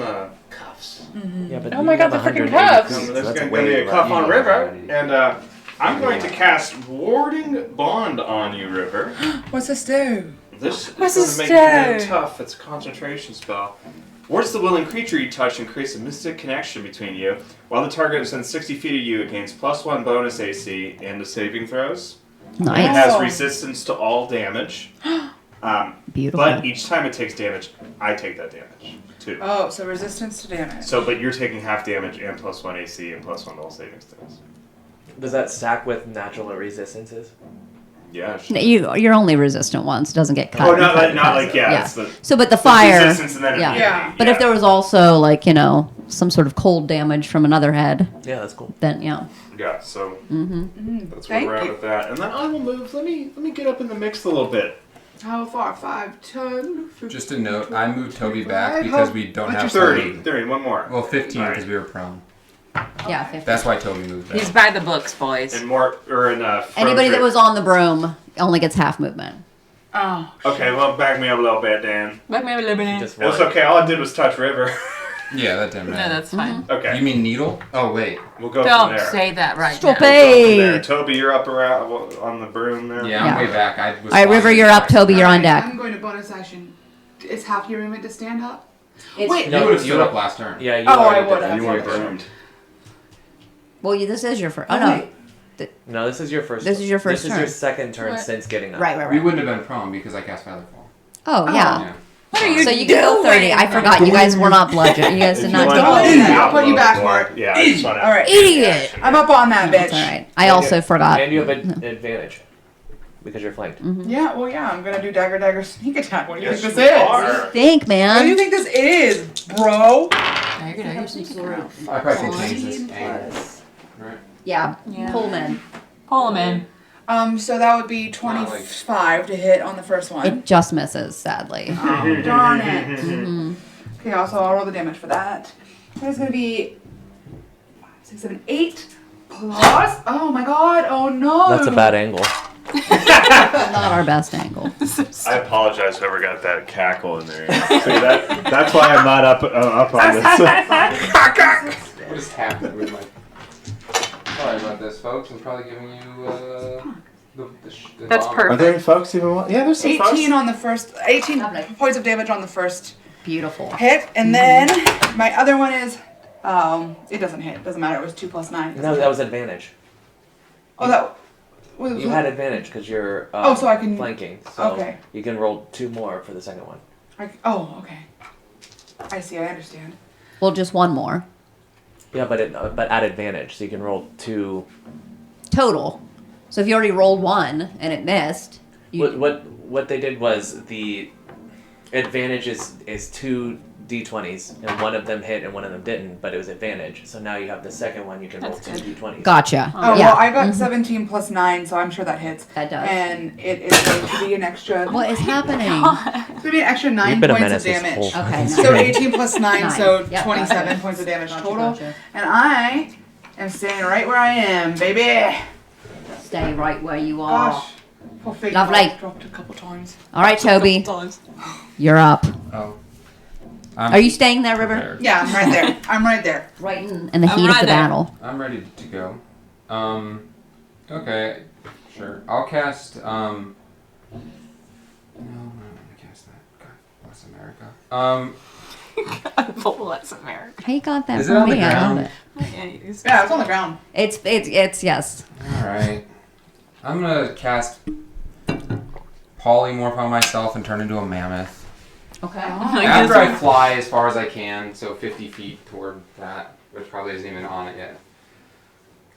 cuffs. Yeah, but Oh my God, the freaking cuffs. There's gonna be a cuff on River, and I'm going to cast Warding Bond on you, River. What's this do? This What's is this going to make it really do? tough. It's a concentration spell. Wards the willing creature you touch and creates a mystic connection between you, while the target is within 60 feet of you. It gains +1 bonus AC and the saving throws. It Nice. has Oh. resistance to all damage. Beautiful. But each time it takes damage, I take that damage too. Oh, so resistance to damage. So, but you're taking half damage and +1 AC and +1 to all saving throws. does that stack with natural resistances? Yeah. Sure. You're only resistant once. It doesn't get cut. Oh, and not cut like, and not cut. like yeah. It's the So, but the fire. resistance and then yeah. immunity. Yeah. But if there was also like some sort of cold damage from another head, Yeah, that's cool. then yeah. Yeah, so Mm-hmm. that's where Thank we're at you. with that. And then I will move. Let me get up in the mix a little bit. How far? 5, 10, 15, Just a note, I moved Toby 25. back because we don't have 30, food. 30, one more. Well, 15 Alright. because we were prone. Yeah, 50. That's why Toby moved back. He's by the books, boys. In more or in Anybody that was on the broom only gets half movement. Oh. Okay, well, back me up a little bit, Dan. Let me have a little bit. Just It was one. okay. All I did was touch River. Yeah, that didn't No, matter. that's fine. Okay, You mean needle? Oh wait. we'll go from Don't there. say that right Stop now. There. it! Toby, you're up around on the broom now. Yeah, I'm Yeah. way back. I was All right, River, flying you're up. back. Toby, you're on Alright, deck. I'm going to bonus action. Is half your movement to stand up? It's- Wait. You would have stood up last turn. Yeah, you Oh, I already would did have. that. You weren't broomed. Well, this is your first. Oh, Oh, no. wait. No, this is your first. This is your first This turn. is your second turn What? since getting up. Right. We wouldn't have been prone because I cast Featherfall. Oh, yeah. Yeah. What are you So you can go 30. I forgot you guys were not bludgeon. You guys If did you not want take to Oh, do all yeah, that, I'll put you a back, little Mark. more. Yeah, I just want to. All right. Idiot! I'm up on that, bitch. That's all right. I also forgot. And you have an advantage because you're flanked. Yeah, well, yeah, I'm gonna do dagger sneak attack. What do you Yes, think you this is? are. Think, What do you man. think this is, bro? No, you're gonna use this around. I probably should change this angle. Right. Yeah. Yeah. Pullman. Pull him in. So that would be 25 to hit on the first one. It just misses, sadly. Oh, darn it. Okay, also I'll roll the damage for that. That is gonna be 5, 6, 7, 8 plus. Oh my god! Oh no! That's a bad angle. Not our best angle. I apologize, whoever got that cackle in there. See, that's why I'm not up on this. What just happened with my... Sorry about this, folks. I'm probably giving you the That's bomb. perfect. Are there any folks even? Yeah, there's some 18 on the first. 18 Lovely. points of damage on the first Beautiful. hit, and then my other one is. It doesn't hit. Doesn't matter. It was 2 plus 9. No, that was advantage. Oh, that. Was, You had advantage because you're Oh, so I can- flanking. So okay. you can roll 2 more for the second one. okay. I see. I understand. Well, just one more. Yeah, but at advantage, so you can roll 2. Total. So if you already rolled one and it missed, you, What they did was the advantage is 2 d20s, and one of them hit and one of them didn't, but it was advantage. So now you have the second one. You can roll That's 2 d20s. gotcha. Oh, yeah. well, I got 17 plus 9, so I'm sure that hits. That does. And it is going to be an extra. What is happening? It's going to be an extra 9 You've been a points menace of this damage. whole Okay. So 18 plus 9, 9. so Yep, 27 gotcha. points of damage Gotcha, total. gotcha. And I am staying right where I am, baby. Stay right where you are. Gosh. Poor fate Lovely. dropped a couple times. All right, Toby, you're up. Oh. Are you staying there, River? prepared. Yeah, I'm right there. I'm right there. Right in the I'm heat right of the there. battle. I'm ready to go. Okay, sure. I'll cast, no, I'm not gonna cast that. God bless America. Let's America. How you got that Is it from on the me? I love ground? it. Yeah, it's on the ground. It's yes. Alright. I'm gonna cast polymorph on myself and turn into a mammoth. Okay. After I fly as far as I can, so 50 feet toward that, which probably isn't even on it yet.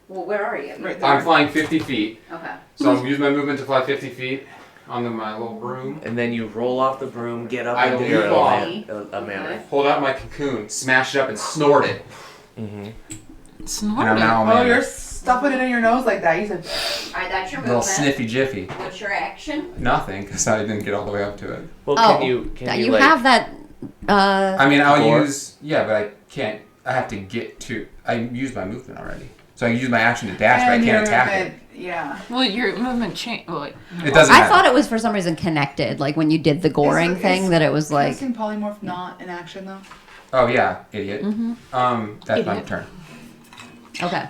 Well, where are you? Right there. I'm flying 50 feet, Okay. so I'm using my movement to fly 50 feet on my little broom. And then you roll off the broom, get up I into leap your off. a mammoth. Hold out my cocoon, smash it up, and snort it. Mm-hmm. And I'm now a Oh, mammoth. you're stuffing it in your nose like that. You said. All right, that's your Little movement. sniffy jiffy. What's your action? Nothing, because I didn't get all the way up to it. Well, Oh, can you like, have that. I mean, I'll Gore? use... Yeah, but I can't... I have to get to... I used my movement already. So I can use my action to dash, but I And your can't attack it. movement, yeah. Well, your movement changed. Well, like, It doesn't I matter. thought it was for some reason connected, like when you did the goring thing, that it was like. Casting polymorph not in action though. Oh, yeah, idiot. That's my Idiot. turn. Okay.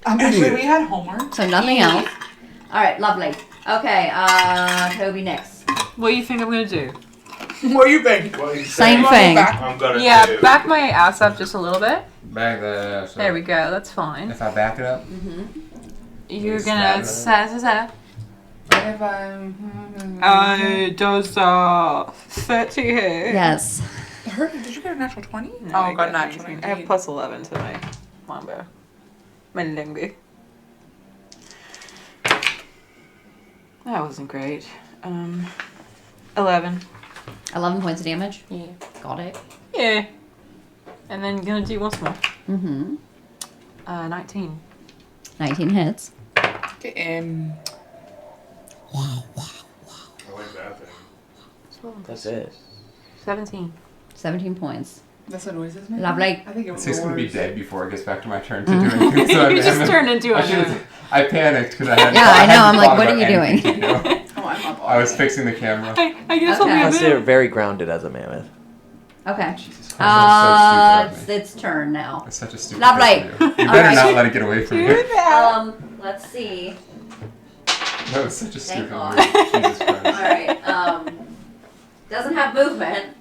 Actually, we had homework. So nothing else. All right, lovely. Okay, Toby next. what do you think I'm gonna do? What do you think? Same thing. I'm gonna Yeah, do. back my ass up just a little bit. Back the... So There we go. That's fine. If I back it up... You're Is gonna that If I'm. does 30 hit? Yes. Did you get a natural 20? No, Oh, I got a natural 19. 20. I have plus 11 to my longbow. My lingby. That wasn't great. 11. 11 points of damage. Yeah. Got it. Yeah. And then gonna do once more. Mm-hmm. 19. 19 hits. Um, I like that thing. That's it. 17. 17 points. That's what noises make. Lovely. I think it was. It's gonna be roars. dead before it gets back to my turn to do anything. So You just turned into a I panicked because I had. Yeah, I know. I'm like, thought what are about you anything doing? to do. Oh, I'm up. I was fixing the camera. I guess Okay. I'll Plus, be they're a very grounded as a mammoth. Okay. Jesus Christ, that was so It's stupid of me. its turn now. That's such a stupid Lovely. thing to do. You All better right. not let it get away from you. Let's see. That was such a Thank stupid God. move. Jesus Christ. All right. Doesn't have movement.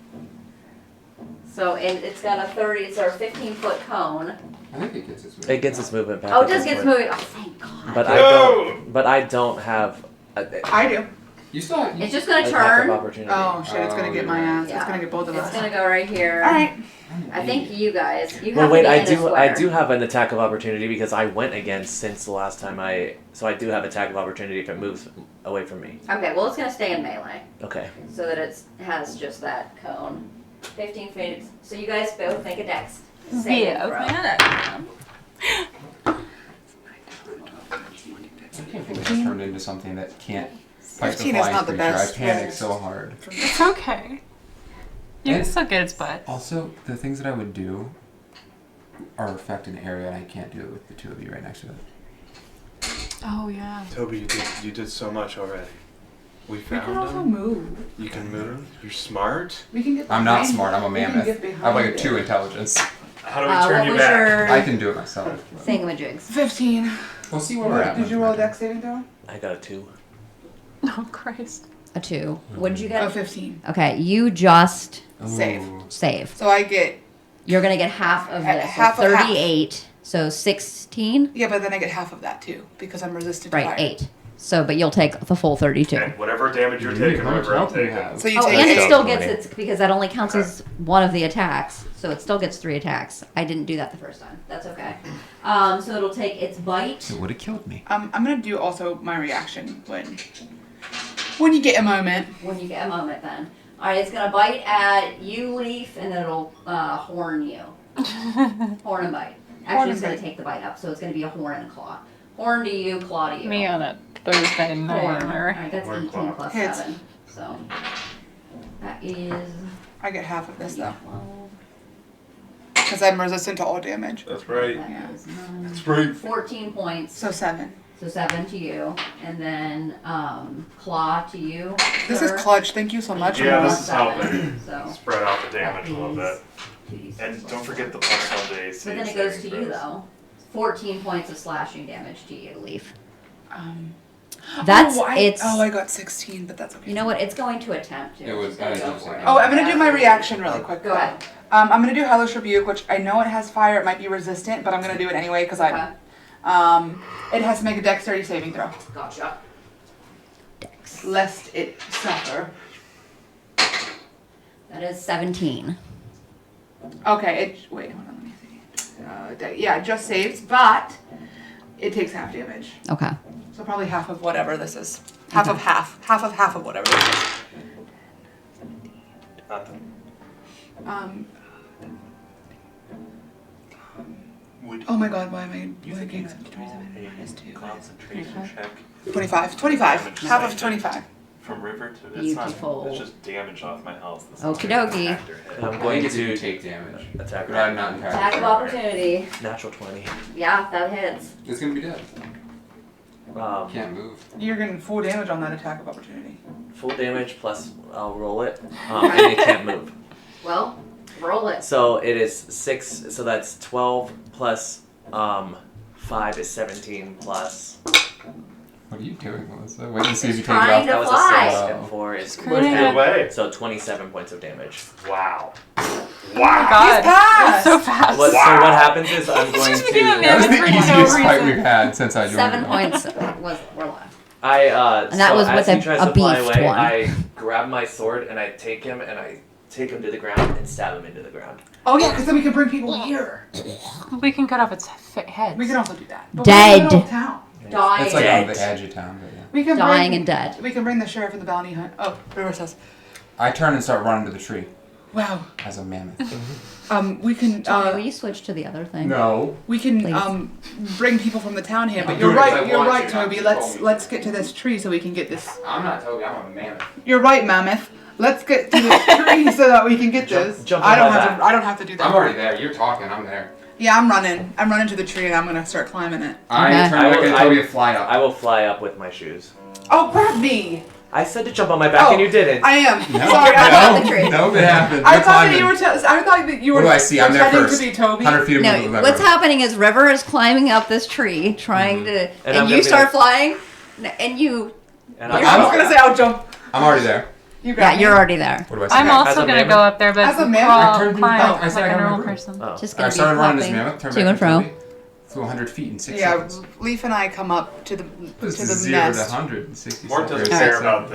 So it's got a 30, or 15-foot cone. I think it gets its movement. It gets its movement back. Oh, it at does this get its point. movement. Oh, thank God. But No! I don't have I do. You still have. It's just gonna attack turn. of opportunity. Oh shit! It's gonna get my ass. Yeah. It's gonna get both of us. It's gonna go right here. All right. I think you guys. You Well, have wait, to be I in a do square. have an attack of opportunity because I went against since the last time so I do have attack of opportunity if it moves away from me. Okay, well it's gonna stay in melee, Okay. so that it has just that cone. 15 feet. So you guys both make a dex. saving Yeah, throw. I can't believe I turned into something that can't fight the 15 is flying not the creature. best I panicked roll. so hard. It's okay. You can And- still get its butt. Also, the things that I would do are affect an area, and I can't do it with the two of you right next to it. Oh yeah. Toby, you did so much already. We We can found also him. move. You can move. You're smart. We can get. I'm not behind- smart. I'm a we can mammoth. get I have like a behind 2 it. intelligence. How do we turn What you was back? your I can do it myself. thingamajigs? 15. We'll see where we're at. Did you roll a dex saving throw? I got a 2. Oh Christ. A 2. What did you Oh, get? 15. Okay, you just Save. Ooh. save. So I get. You're gonna get half of this. Half so of half. 38. So 16. Yeah, but then I get half of that too because I'm resistant to Right, fire. 8. So, but you'll take the full 32. And whatever damage you're How taking, much whatever I'm health do you taking. have? So you Oh, take and it 8. still Money. gets its because that only counts as one of the attacks. So it still gets 3 attacks. I didn't do that the first time. That's okay. So it'll take its bite. It would have killed me. I'm gonna do also my reaction when you get a moment. When you get a moment, then. All right, it's gonna bite at you, Leaf, and then it'll horn you. Horn and bite. Actually, it's and gonna bite. take the bite up, so it's gonna be a horn and a claw. Horn to you, claw to you. Me on a Thursday Horn. night. All right, that's Horn 18 claw. plus Hits. 7. So that is I get half of this though 12. because I'm resistant to all damage. That's right. That Yeah. is 9. That's right. 14 points. So 7. So 7 to you, and then claw to you. This is sir. clutch. Thank you so much. Yeah, Plus this is 7. helping. So Spread out the that damage a little is bit. 2d6 And plus don't forget the 7. plus 1 to AC. But then it goes to saving you throws. though. 14 points of slashing damage to you, Leaf. Um, That's I I got 16, but that's okay. You know what? It's going to attempt to. It was- It's gonna I go did for it. Oh, I'm gonna do my reaction really quick. Go ahead. I'm gonna do Hellish Rebuke, which I know it has fire. It might be resistant, but I'm gonna do it anyway because Okay. it has to make a dexterity saving throw, Gotcha. Dex. lest it suffer. That is 17. Okay, wait, hold on, let me see. Yeah, it just saves, but it takes half damage. Okay. So probably half of whatever this is. Half of whatever this is. Nothing. Would Oh my god, why am I you think blanking? it's Minus 2. concentration check 25. 25. Damage Half of saving. 25. from river to it's Beautiful. not. It's just damage off my health. It's Okie not dokie. factor hit. And I'm I going think you to take damage. attack But I'm not entirely Attack of sure. opportunity. natural 20. Yeah, that hits. It's gonna be dead. Can't move. You're getting full damage on that attack of opportunity. Full damage plus I'll roll it, and it can't move. Well, roll it. So it is 6. So that's 12 plus 5 is 17 plus. What are you doing, Melissa? Wait and see if you take it Trying off. to That was fly. a 6 Oh. and 4 is Screw it. Get away. so 27 points of damage. Wow. Oh my Wow. god. passed! So fast. So what happens is I'm going Just became a to. That was mammoth the for no easiest fight reason. we've had since I joined. 7 you. points were left. And that so was as with he a- tries a to fly beefed away, one. I grab my sword and I take him to the ground and stab him into the ground. Oh yeah, because then we can bring people here. We can cut off its head. We can also do that. But Dead. we're in the middle of town. Dying. It's like Dead. on the edge of town, but yeah. We can Dying bring, and dead. We can bring the sheriff and the bounty hunt. Oh, River says. I turn and start running to the tree Wow. as a mammoth. We can. Tommy, will you switch to the other thing? No. We can Please. bring people from the town here, but I'm you're doing it 'cause right. I You're want right, to, not Toby. because you Let's told me let's to. get to this tree so we can get this. I'm not Toby, I'm a mammoth. You're right, Mammoth. Let's get to the tree so that we can get this. Jump I on don't my have to. I don't have to do that. I'm already there. You're talking. I'm there. Yeah, I'm running. I'm running to the tree and I'm gonna start climbing it. I Okay. turn back and tell you to fly up. I will fly up with my shoes. Oh, grab me! I said to jump on my back and you didn't. I am. No, Sorry, I thought. the tree. No, it happened. I You're thought that climbing. you were. I thought that you were. What do I see? I'm there pretending first. to be Toby. 100 feet of No, movement. what's happening is River is climbing up this tree, trying to, And and I'm you gonna be start like- flying, and you, And I was gonna say I'll jump. I'm already there. You yeah, grab me. you're already there. What do I see? I'm As also a gonna mammoth? go up there, but As a mammoth? crawl, I turned to climb the back. I said like I a got my normal room. person. Oh. Just I gonna be started running this flopping mammoth. Turned to back and fro. Flew 100 feet in 6 Yeah, seconds. Leaf and I come up to the This to is the 0 nest. to 160 Mort doesn't seconds. care about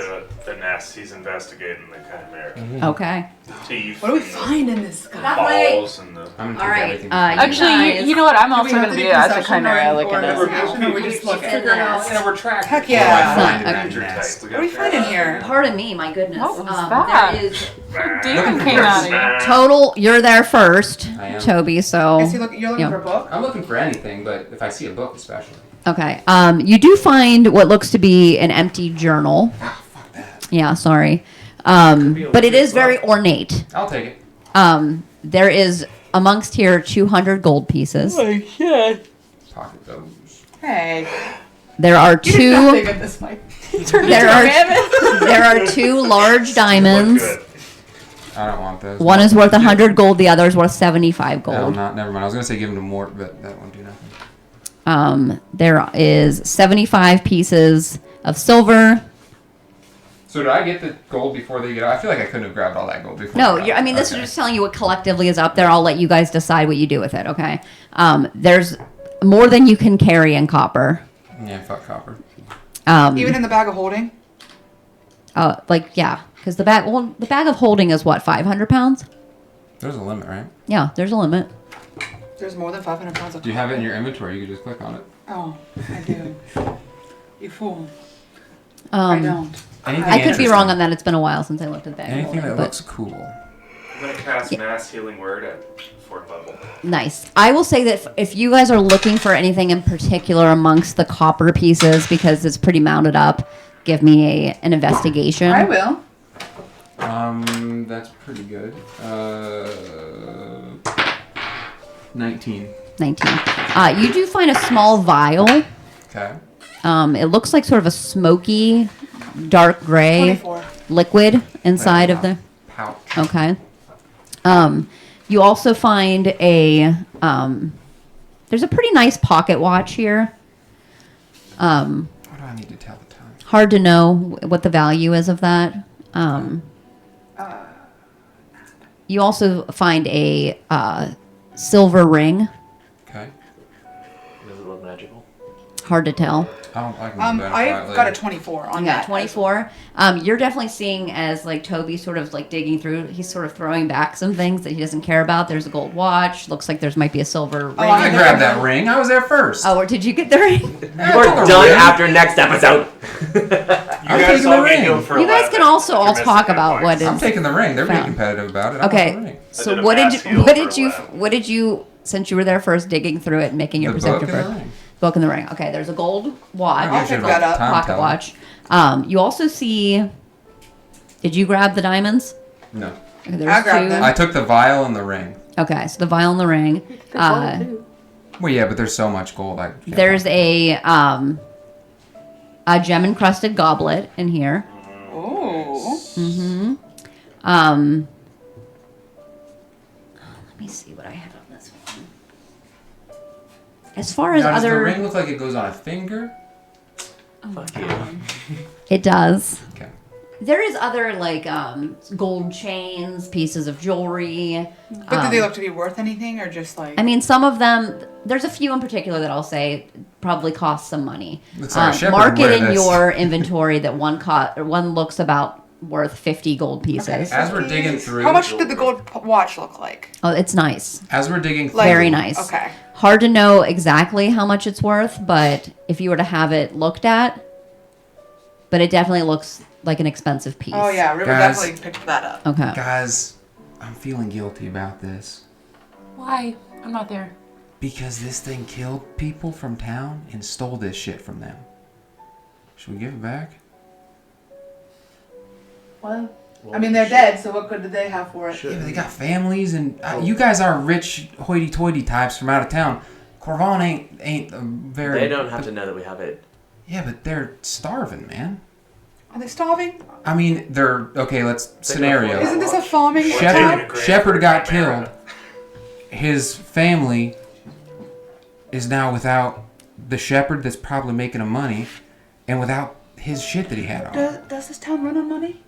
the nest. He's investigating the chimera. Okay. The teeth. What do we and the find in this guy? Not right. balls and the. I'm gonna All take right, everything. Actually, guys- you know what? I'm Do we also have gonna to be do as a concession chimera or looking at investigation, or we We just look look in at the nest? a retractor. Heck What do I yeah. find in Okay. that Nature nest? type. What do we find in here? Pardon me, my goodness. What was that? There is Demon came out of you. total. You're there first, I am. Toby. So Is he you're looking Yeah. for a book? I'm looking for anything, but if I see a book, especially. okay. You do find what looks to be an empty journal. Ah, fuck that. Yeah, sorry. be a But it legit is very ornate. I'll take it. There is amongst here 200 gold pieces. Pocket those. Hey. There are You did two. nothing at this point. There are two large diamonds. Look good. I don't want those. One is worth 100 gold. The other is worth 75 No, gold. not. Never mind. I was gonna say give them to Mort, but that won't do nothing. There is 75 pieces of silver. So did I get the gold before they get out? I feel like I couldn't have grabbed all that gold before. No, they got I mean, out. this is Okay. just telling you what collectively is up there. I'll let you guys decide what you do with it, okay? There's more than you can carry in copper. Yeah, fuck copper. Even in the bag of holding? Yeah, because the bag of holding is what, 500 pounds? There's a limit, right? Yeah, there's a limit. There's more than 500 pounds of Do you have it in your inventory? You could just click on it. Oh, I do. You fool. I don't. Anything I could be wrong interesting? on that. It's been a while since I looked at the bag of Anything holding, that but looks cool. I'm gonna cast mass healing word at fourth level. nice. I will say that if you guys are looking for anything in particular amongst the copper pieces, because it's pretty mounted up, give me an investigation. I will. That's pretty good. 19. 19. You do find a small vial. Okay. It looks like sort of a smoky, dark gray 24. liquid inside of the. Pouch. Okay. You also find a. There's a pretty nice pocket watch here. What do I need to tell the time? Hard to know what the value is of that. You also find a silver ring. Okay. Does it look magical? Hard to tell. I don't like I've got a 24 on Yeah, that. 24. You're definitely seeing as like Toby sort of like digging through. He's sort of throwing back some things that he doesn't care about. There's a gold watch. Looks like there's might be a silver ring. I grabbed that ring. I was there first. Oh, or did you get the ring? You are done after next episode. You I'm guys taking the all get ring. healed for You guys 11. can also all You're missing talk hit about what points. I'm is. taking the ring. They're being Found. competitive about it. I want the Okay, ring. so did a what mass did heal what did for you 11. what did you since you were there first digging through it and making your The book perceptive and the for ring. book in the ring? Okay, there's a gold watch. I'll pick that up. Time Pocket teller. watch. You also see. Did you grab the diamonds? No. Okay, there's I grabbed two. them. I took the vial and the ring. Okay, so the vial and the ring. Well, yeah, but there's so much gold. I can't There's a gem encrusted goblet in here. Oh. Let me see what I have on this one. As far as Now, does the other, ring look like it goes on a finger? Fuck you. it does. Okay. There is other like gold chains, pieces of jewelry. But do they look to be worth anything or just like. I mean, some of them. There's a few in particular that I'll say probably cost some money. Looks like a shepherd Mark it wear in this. your inventory that one looks about worth 50 gold pieces. Okay. As we're digging through, How much did the gold watch look like? Oh, it's nice. as we're digging through, Like- Very nice. Okay. Hard to know exactly how much it's worth, but if you were to have it looked at, but it definitely looks like an expensive piece. Oh, yeah. River Guys. definitely picked that up. Okay. guys, I'm feeling guilty about this Why? I'm not there. because this thing killed people from town and stole this shit from them. Should we give it back? Well, I mean, they're dead, so what good did they have for it? Sure. Yeah, but they got families, and you guys are rich hoity-toity types from out of town. Corvan ain't a very... They don't have to know that we have it. Yeah, but they're starving, man. Are they starving? I mean, they're... Okay, let's... Scenario. Isn't this a farming Taking town? a grave Shepherd for got Chimera. killed. His family is now without the shepherd that's probably making him money, and without his shit that he had on. Does this town run on money?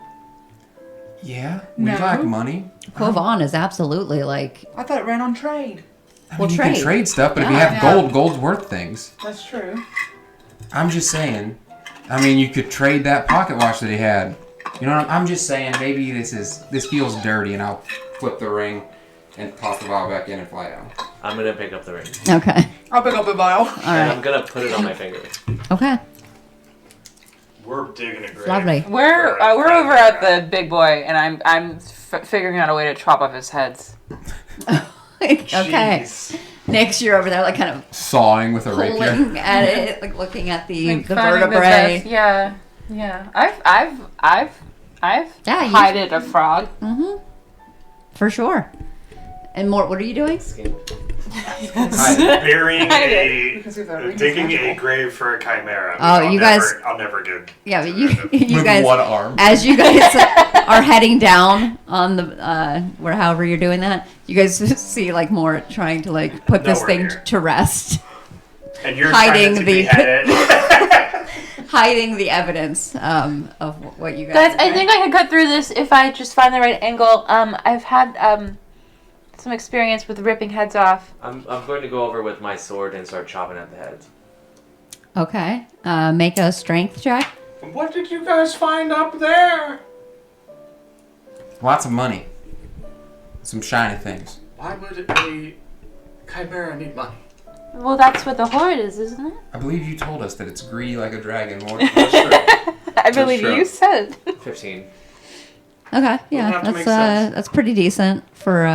Yeah, we No. like money. Kovan is absolutely like, I thought it ran on trade. I Well, mean, you can trade. trade stuff, but if you Yeah. have Yeah. gold's worth things. That's true. I'm just saying. I mean, you could trade that pocket watch that he had. You know what I'm just saying. Maybe this feels dirty, and I'll flip the ring and toss the vial back in and fly down. I'm gonna pick up the ring. okay. I'll pick up the vial. All And I'm right. gonna put it on my finger. Okay. We're digging a grave. Lovely. We're over at the big boy, and I'm figuring out a way to chop off his heads. Okay. Jeez. Next, you're over there, like, kind of Sawing with a rapier. pulling at it, like looking at the Like, finding the vertebrae. best- Yeah, yeah. I've Yeah, you- hided a frog. Mm-hmm. For sure. And Mort, what are you doing? Burying I can see if that ring is digging a magical. grave for a chimera. Oh, you guys- I'll never get. Yeah, but to you, rid of. you With guys, one arm. as you guys are heading down on the where however you're doing that, you guys see like Mort trying to like put this Nowhere thing near. to rest, And you're hiding trying to the- behead it. hiding the evidence of what you guys. Guys, are I doing. think I could cut through this if I just find the right angle. I've had some experience with ripping heads off. I'm going to go over with my sword and start chopping at the heads. Okay. Make a strength check. What did you guys find up there? Lots of money. Some shiny things. Why would a chimera need money? Well, that's what the horde is, isn't it? I believe you told us that it's greedy like a dragon. Mort. I believe true. you said. 15. Okay. Yeah, have to that's make sense. that's pretty decent for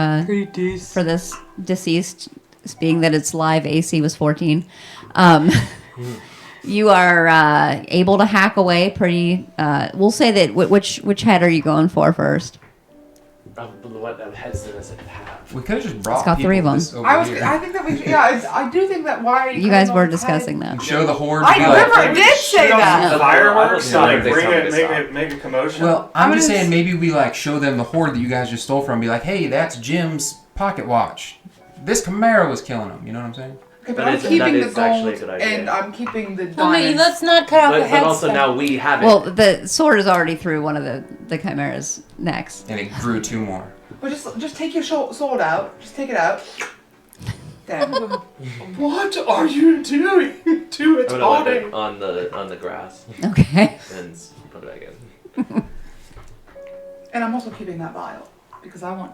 for this deceased. Being that its live AC was 14. You are able to hack away pretty. We'll say that. Which head are you going for first? What heads does it have? We could have just brought got people three of 'em. this over I here. think that we should, yeah, I do think that why are you You guys cutting were off his discussing head? that. Show the horde. I be like- never did say Shoot off that. some No. Fireworks, I like wasn't bring there. it, They told me make a commotion. Well, I'm I'm just gonna saying s- maybe we like show them the horde that you guys just stole from. Be like, hey, that's Jim's pocket watch. This Chimera was killing him. You know what I'm saying? Okay, but That I'm is- keeping that the is actually a gold good idea. and I'm keeping the Well, maybe diamonds. let's not cut off the But heads. also then. now we have it. Well, the sword is already through one of the chimera's necks. And it grew two more. Well, just take your sword out. Just take it out. There. What are you doing to its I'm gonna body? whip it on the grass Okay. and put it back in. And I'm also keeping that vial because I want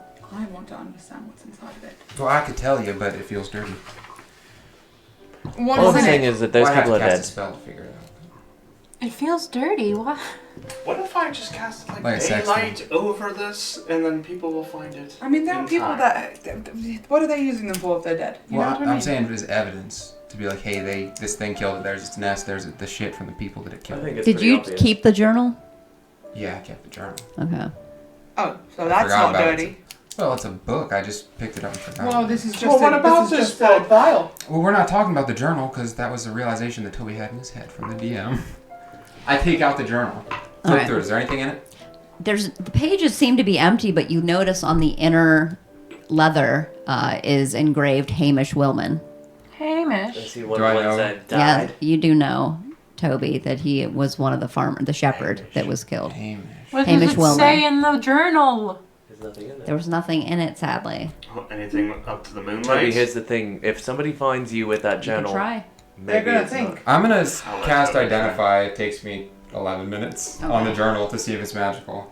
to understand what's inside of it. Well, I could tell you, but it feels dirty. What All is I'm in saying it? is that those Well, I have people to are cast a dead. spell to figure it out. It feels dirty. Why? What if I just cast like, Like a sex daylight over this, and then people will find it? I mean, there are in people time? that. What are they using them for if they're dead? You Well, know what I I'm mean? saying it as evidence to be like, hey, this thing killed it. There's its nest. There's the shit from the people that it I killed. think it's Did pretty you obvious. keep the journal? Yeah, I kept the journal. Okay. Oh, so that's forgot not about it. dirty. Well, it's a book. I just picked it up and forgot. Well, about it. this is just. Well, what about this this is just a book? vial. Well, we're not talking about the journal because that was the realization that Toby had in his head from the DM. I take out the journal. Flip Alright. through it. Is there anything in it? The pages seem to be empty, but you notice on the inner leather is engraved Hamish Willman. I Hamish. see one Do I of the ones know? that died. Yeah, you do know, Toby, that he was one of the shepherd Hamish. that was killed. Hamish. What Hamish does it Willman. say in the journal? There's nothing in There there. was nothing in it, sadly. Anything up to the moonlight? Toby, here's the thing. If somebody finds you with that You can journal, try. They're maybe gonna it's think. I'm gonna I'll let cast Toby Identify. It takes me 11 minutes on the journal to see if it's magical.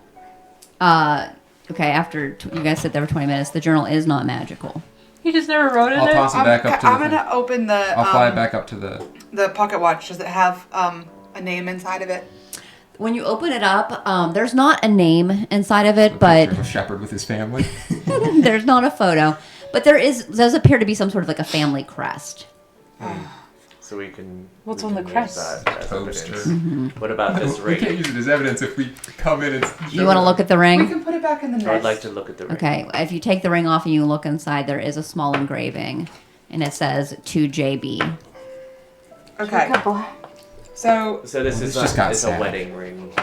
Okay, after you guys sit there for 20 minutes, the journal is not magical. He just never wrote in I'll it. toss it back up to I'm the thing. gonna open the. I'll fly it back up to the... The pocket watch. Does it have a name inside of it? When you open it up, there's not a name inside of it, the but picture of a shepherd with his family. there's not a photo. But does appear to be some sort of like a family crest. So we can. What's we on the can crest? use that as Poster. evidence. What about this We can't ring? use it as evidence if we come in and. You want to look at the We ring? can put it back in the nest. I would like to look at the ring. Okay, if you take the ring off and you look inside, there is a small engraving, and it says to JB. Okay. So So this This is just got it's a sad. wedding ring.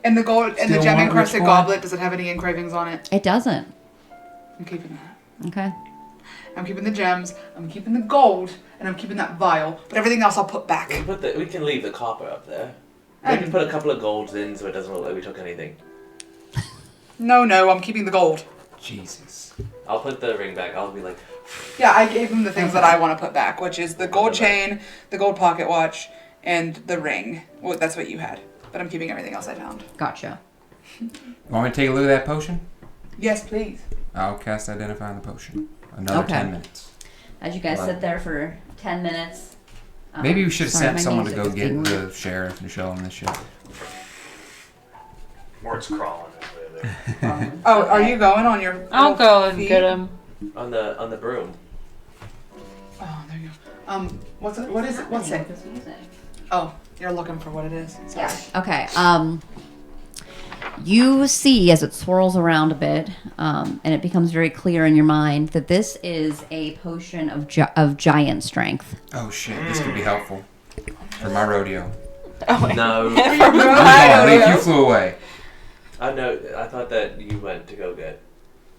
in the gold in the Still gem want encrusted which one? goblet, does it have any engravings on it? It doesn't. I'm keeping that. Okay. I'm keeping the gems. I'm keeping the gold, and I'm keeping that vial. But everything else I'll put back. We can leave the copper up there. We can put a couple of golds in so it doesn't look like we took anything. No, I'm keeping the gold. Jesus. I'll put the ring back. I'll be like, Yeah, I gave him the things that I want to put back, which is the gold chain, the gold pocket watch, and the ring. Well, that's what you had. But I'm keeping everything else I found. Gotcha. Want me to take a look at that potion? Yes, please. I'll cast Identify on the potion. Another Okay. 10 minutes. As you guys sit there for 10 minutes. Maybe we should have sorry, sent my someone to music go is being get weird. the sheriff and show him this shit. Mort's crawling his way there. Oh, are you going on your? I'll little go and feet? get him. on the broom. Oh, there you go. What's it? What is it? What's it? Oh, you're looking for what it is. Sorry. Yeah. Okay. You see as it swirls around a bit, and it becomes very clear in your mind that this is a potion of giant strength. Oh shit, this could be helpful. For my rodeo. No. Oh, Nick, you flew away. I know. I thought that you went to go get.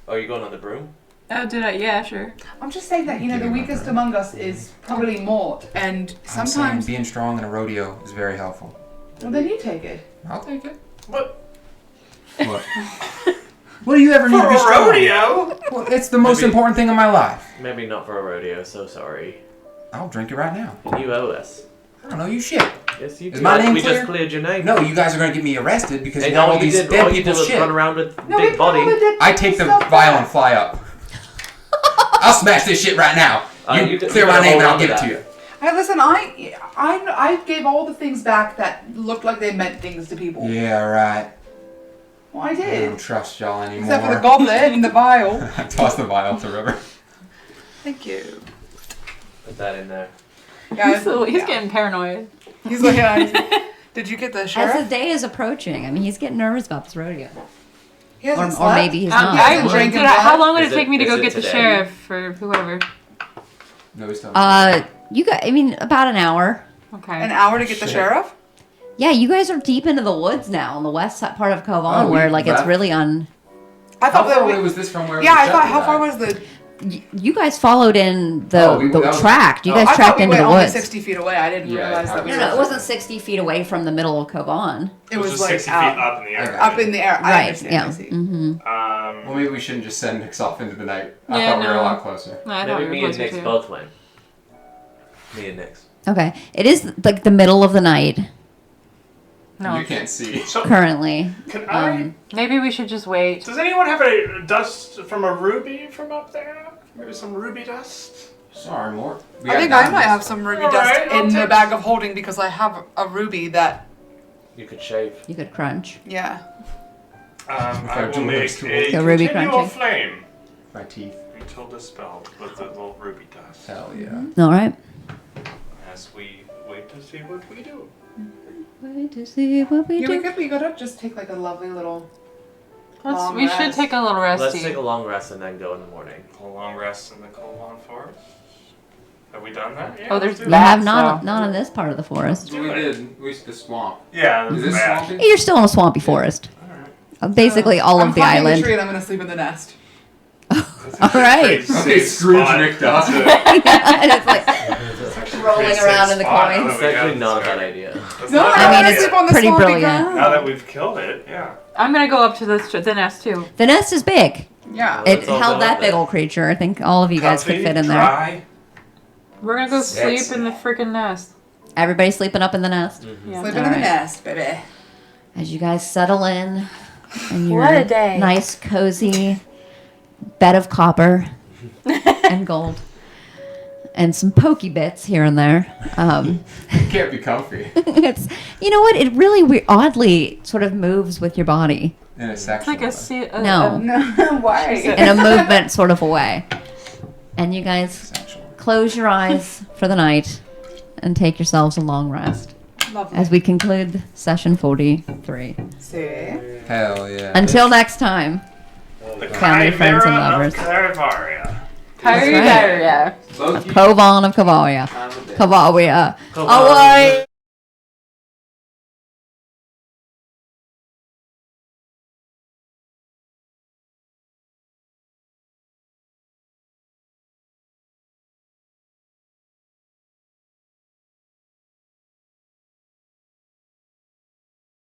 Oh, you going on the broom? Oh, did I? Yeah, sure. I'm just saying that, the weakest among us is probably Mort, and I'm saying sometimes. being strong in a rodeo is very helpful. Well, then you take it. I'll take it. What? What? What do you ever need For to be a strong? rodeo? Well, it's the most Maybe- important thing in my life. Maybe not for a rodeo. So sorry. I'll drink it right now. And you owe us. I don't know you shit. Yes, you Is did. my name we clear? just cleared your name. No, you guys are gonna get me arrested because And you have all all you these did, dead all you did people's was shit. run around with No, big we body. probably did I take the stuff vial back. and fly up. I'll smash this shit right now. You you clear my gotta name and hold I'll on to give it to that. you. Hey, listen, I gave all the things back that looked like they meant things to people. Yeah, right. Well, I I did. don't trust y'all anymore. Except for the goblet and the vial. I tossed the vial to River. Thank you. Put that in there. Yeah, He's getting paranoid. He's like, yeah. Did you get the As sheriff? the day is approaching, I mean, he's getting nervous about this rodeo. He hasn't Or slept? maybe he's Um, not. Yeah, he's drinking how blood. long would it Is take it- me to is go it get the today? sheriff or whoever? No, he's still. About an hour. Okay. An hour to get the Shit. sheriff? Yeah, you guys are deep into the woods now on the west side part of Cove Oh, where we it's left? really on. I How thought that far we. away was this from where? Yeah, the I thought. shepherd How far died? was the? You guys followed in the Oh, that was- track. You oh, guys I tracked thought we into went the only woods. 60 feet away. I didn't Yeah, realize that we No, were. it wasn't 60 feet away from the middle of Cove On. It was just like 60 feet out, up in the air. up in the air. I Right, understand. yeah. I see. Mm-hmm. Well, maybe we shouldn't just send Nix off into the night. I Yeah, thought we were a no. lot closer. No, I thought Maybe we me were and closer Nix too. both went. Me and Nix. Okay. It is like the middle of the night No. You can't see. So, currently. can I? Maybe we should just wait. Does anyone have a dust from a ruby from up there? Maybe some ruby dust? Sorry, Mort. We I got think I might diamonds. have some ruby All dust right, I'll in the take- bag of holding because I have a ruby that. You could shave. You could crunch. Yeah. I will jewelers make tool. a The ruby continual crunching. flame My teeth. until dispelled with the little ruby dust. Hell yeah. All right. As we wait to see what we do. Wait to see what we Yeah, we do. gotta just take like a lovely little. Long We should rest. take a little rest. Let's take a long rest and then go in the morning. A long rest in the Colon Forest. Have we done that? Yeah, Oh, there's let's do You that. have Bats, so- not in this part of the forest. We did. We used the swamp. Yeah, Is this bad. swampy? You're still in a swampy forest. Basically all I'm of the climbing island. The tree and I'm gonna sleep in the nest. All right. Okay, Scrooge Nicked off. And it's like rolling around in the coins. It's actually not a bad idea. No, I mean, wanna it's sleep on the pretty swampy brilliant. ground. Now that we've killed it, yeah. I'm gonna go up to the nest too. The nest is big. Yeah. It Let's all held go that up big there. old creature. I think all of you guys could Comfy, fit in there. dry. We're gonna go sleep Sexy. in the freaking nest. Everybody sleeping up in the nest. Yeah. Sleeping in All the right. nest, baby. As you guys settle in your What a day. nice, cozy bed of copper and gold. And some pokey bits here and there. It can't be comfy. It's, you know what? It really oddly sort of moves with your body In a It's sexual like a way. No. No, why? in a movement sort of a way. And you guys Sexual. close your eyes for the night and take yourselves a long rest Lovely. as we conclude session 43. See? Hell yeah. Until next time, The family, friends, and lovers. Caravaria. That's right. Kyrie, Kovan of Kavalia. Have a day. Kavalia. Kavalia. Away.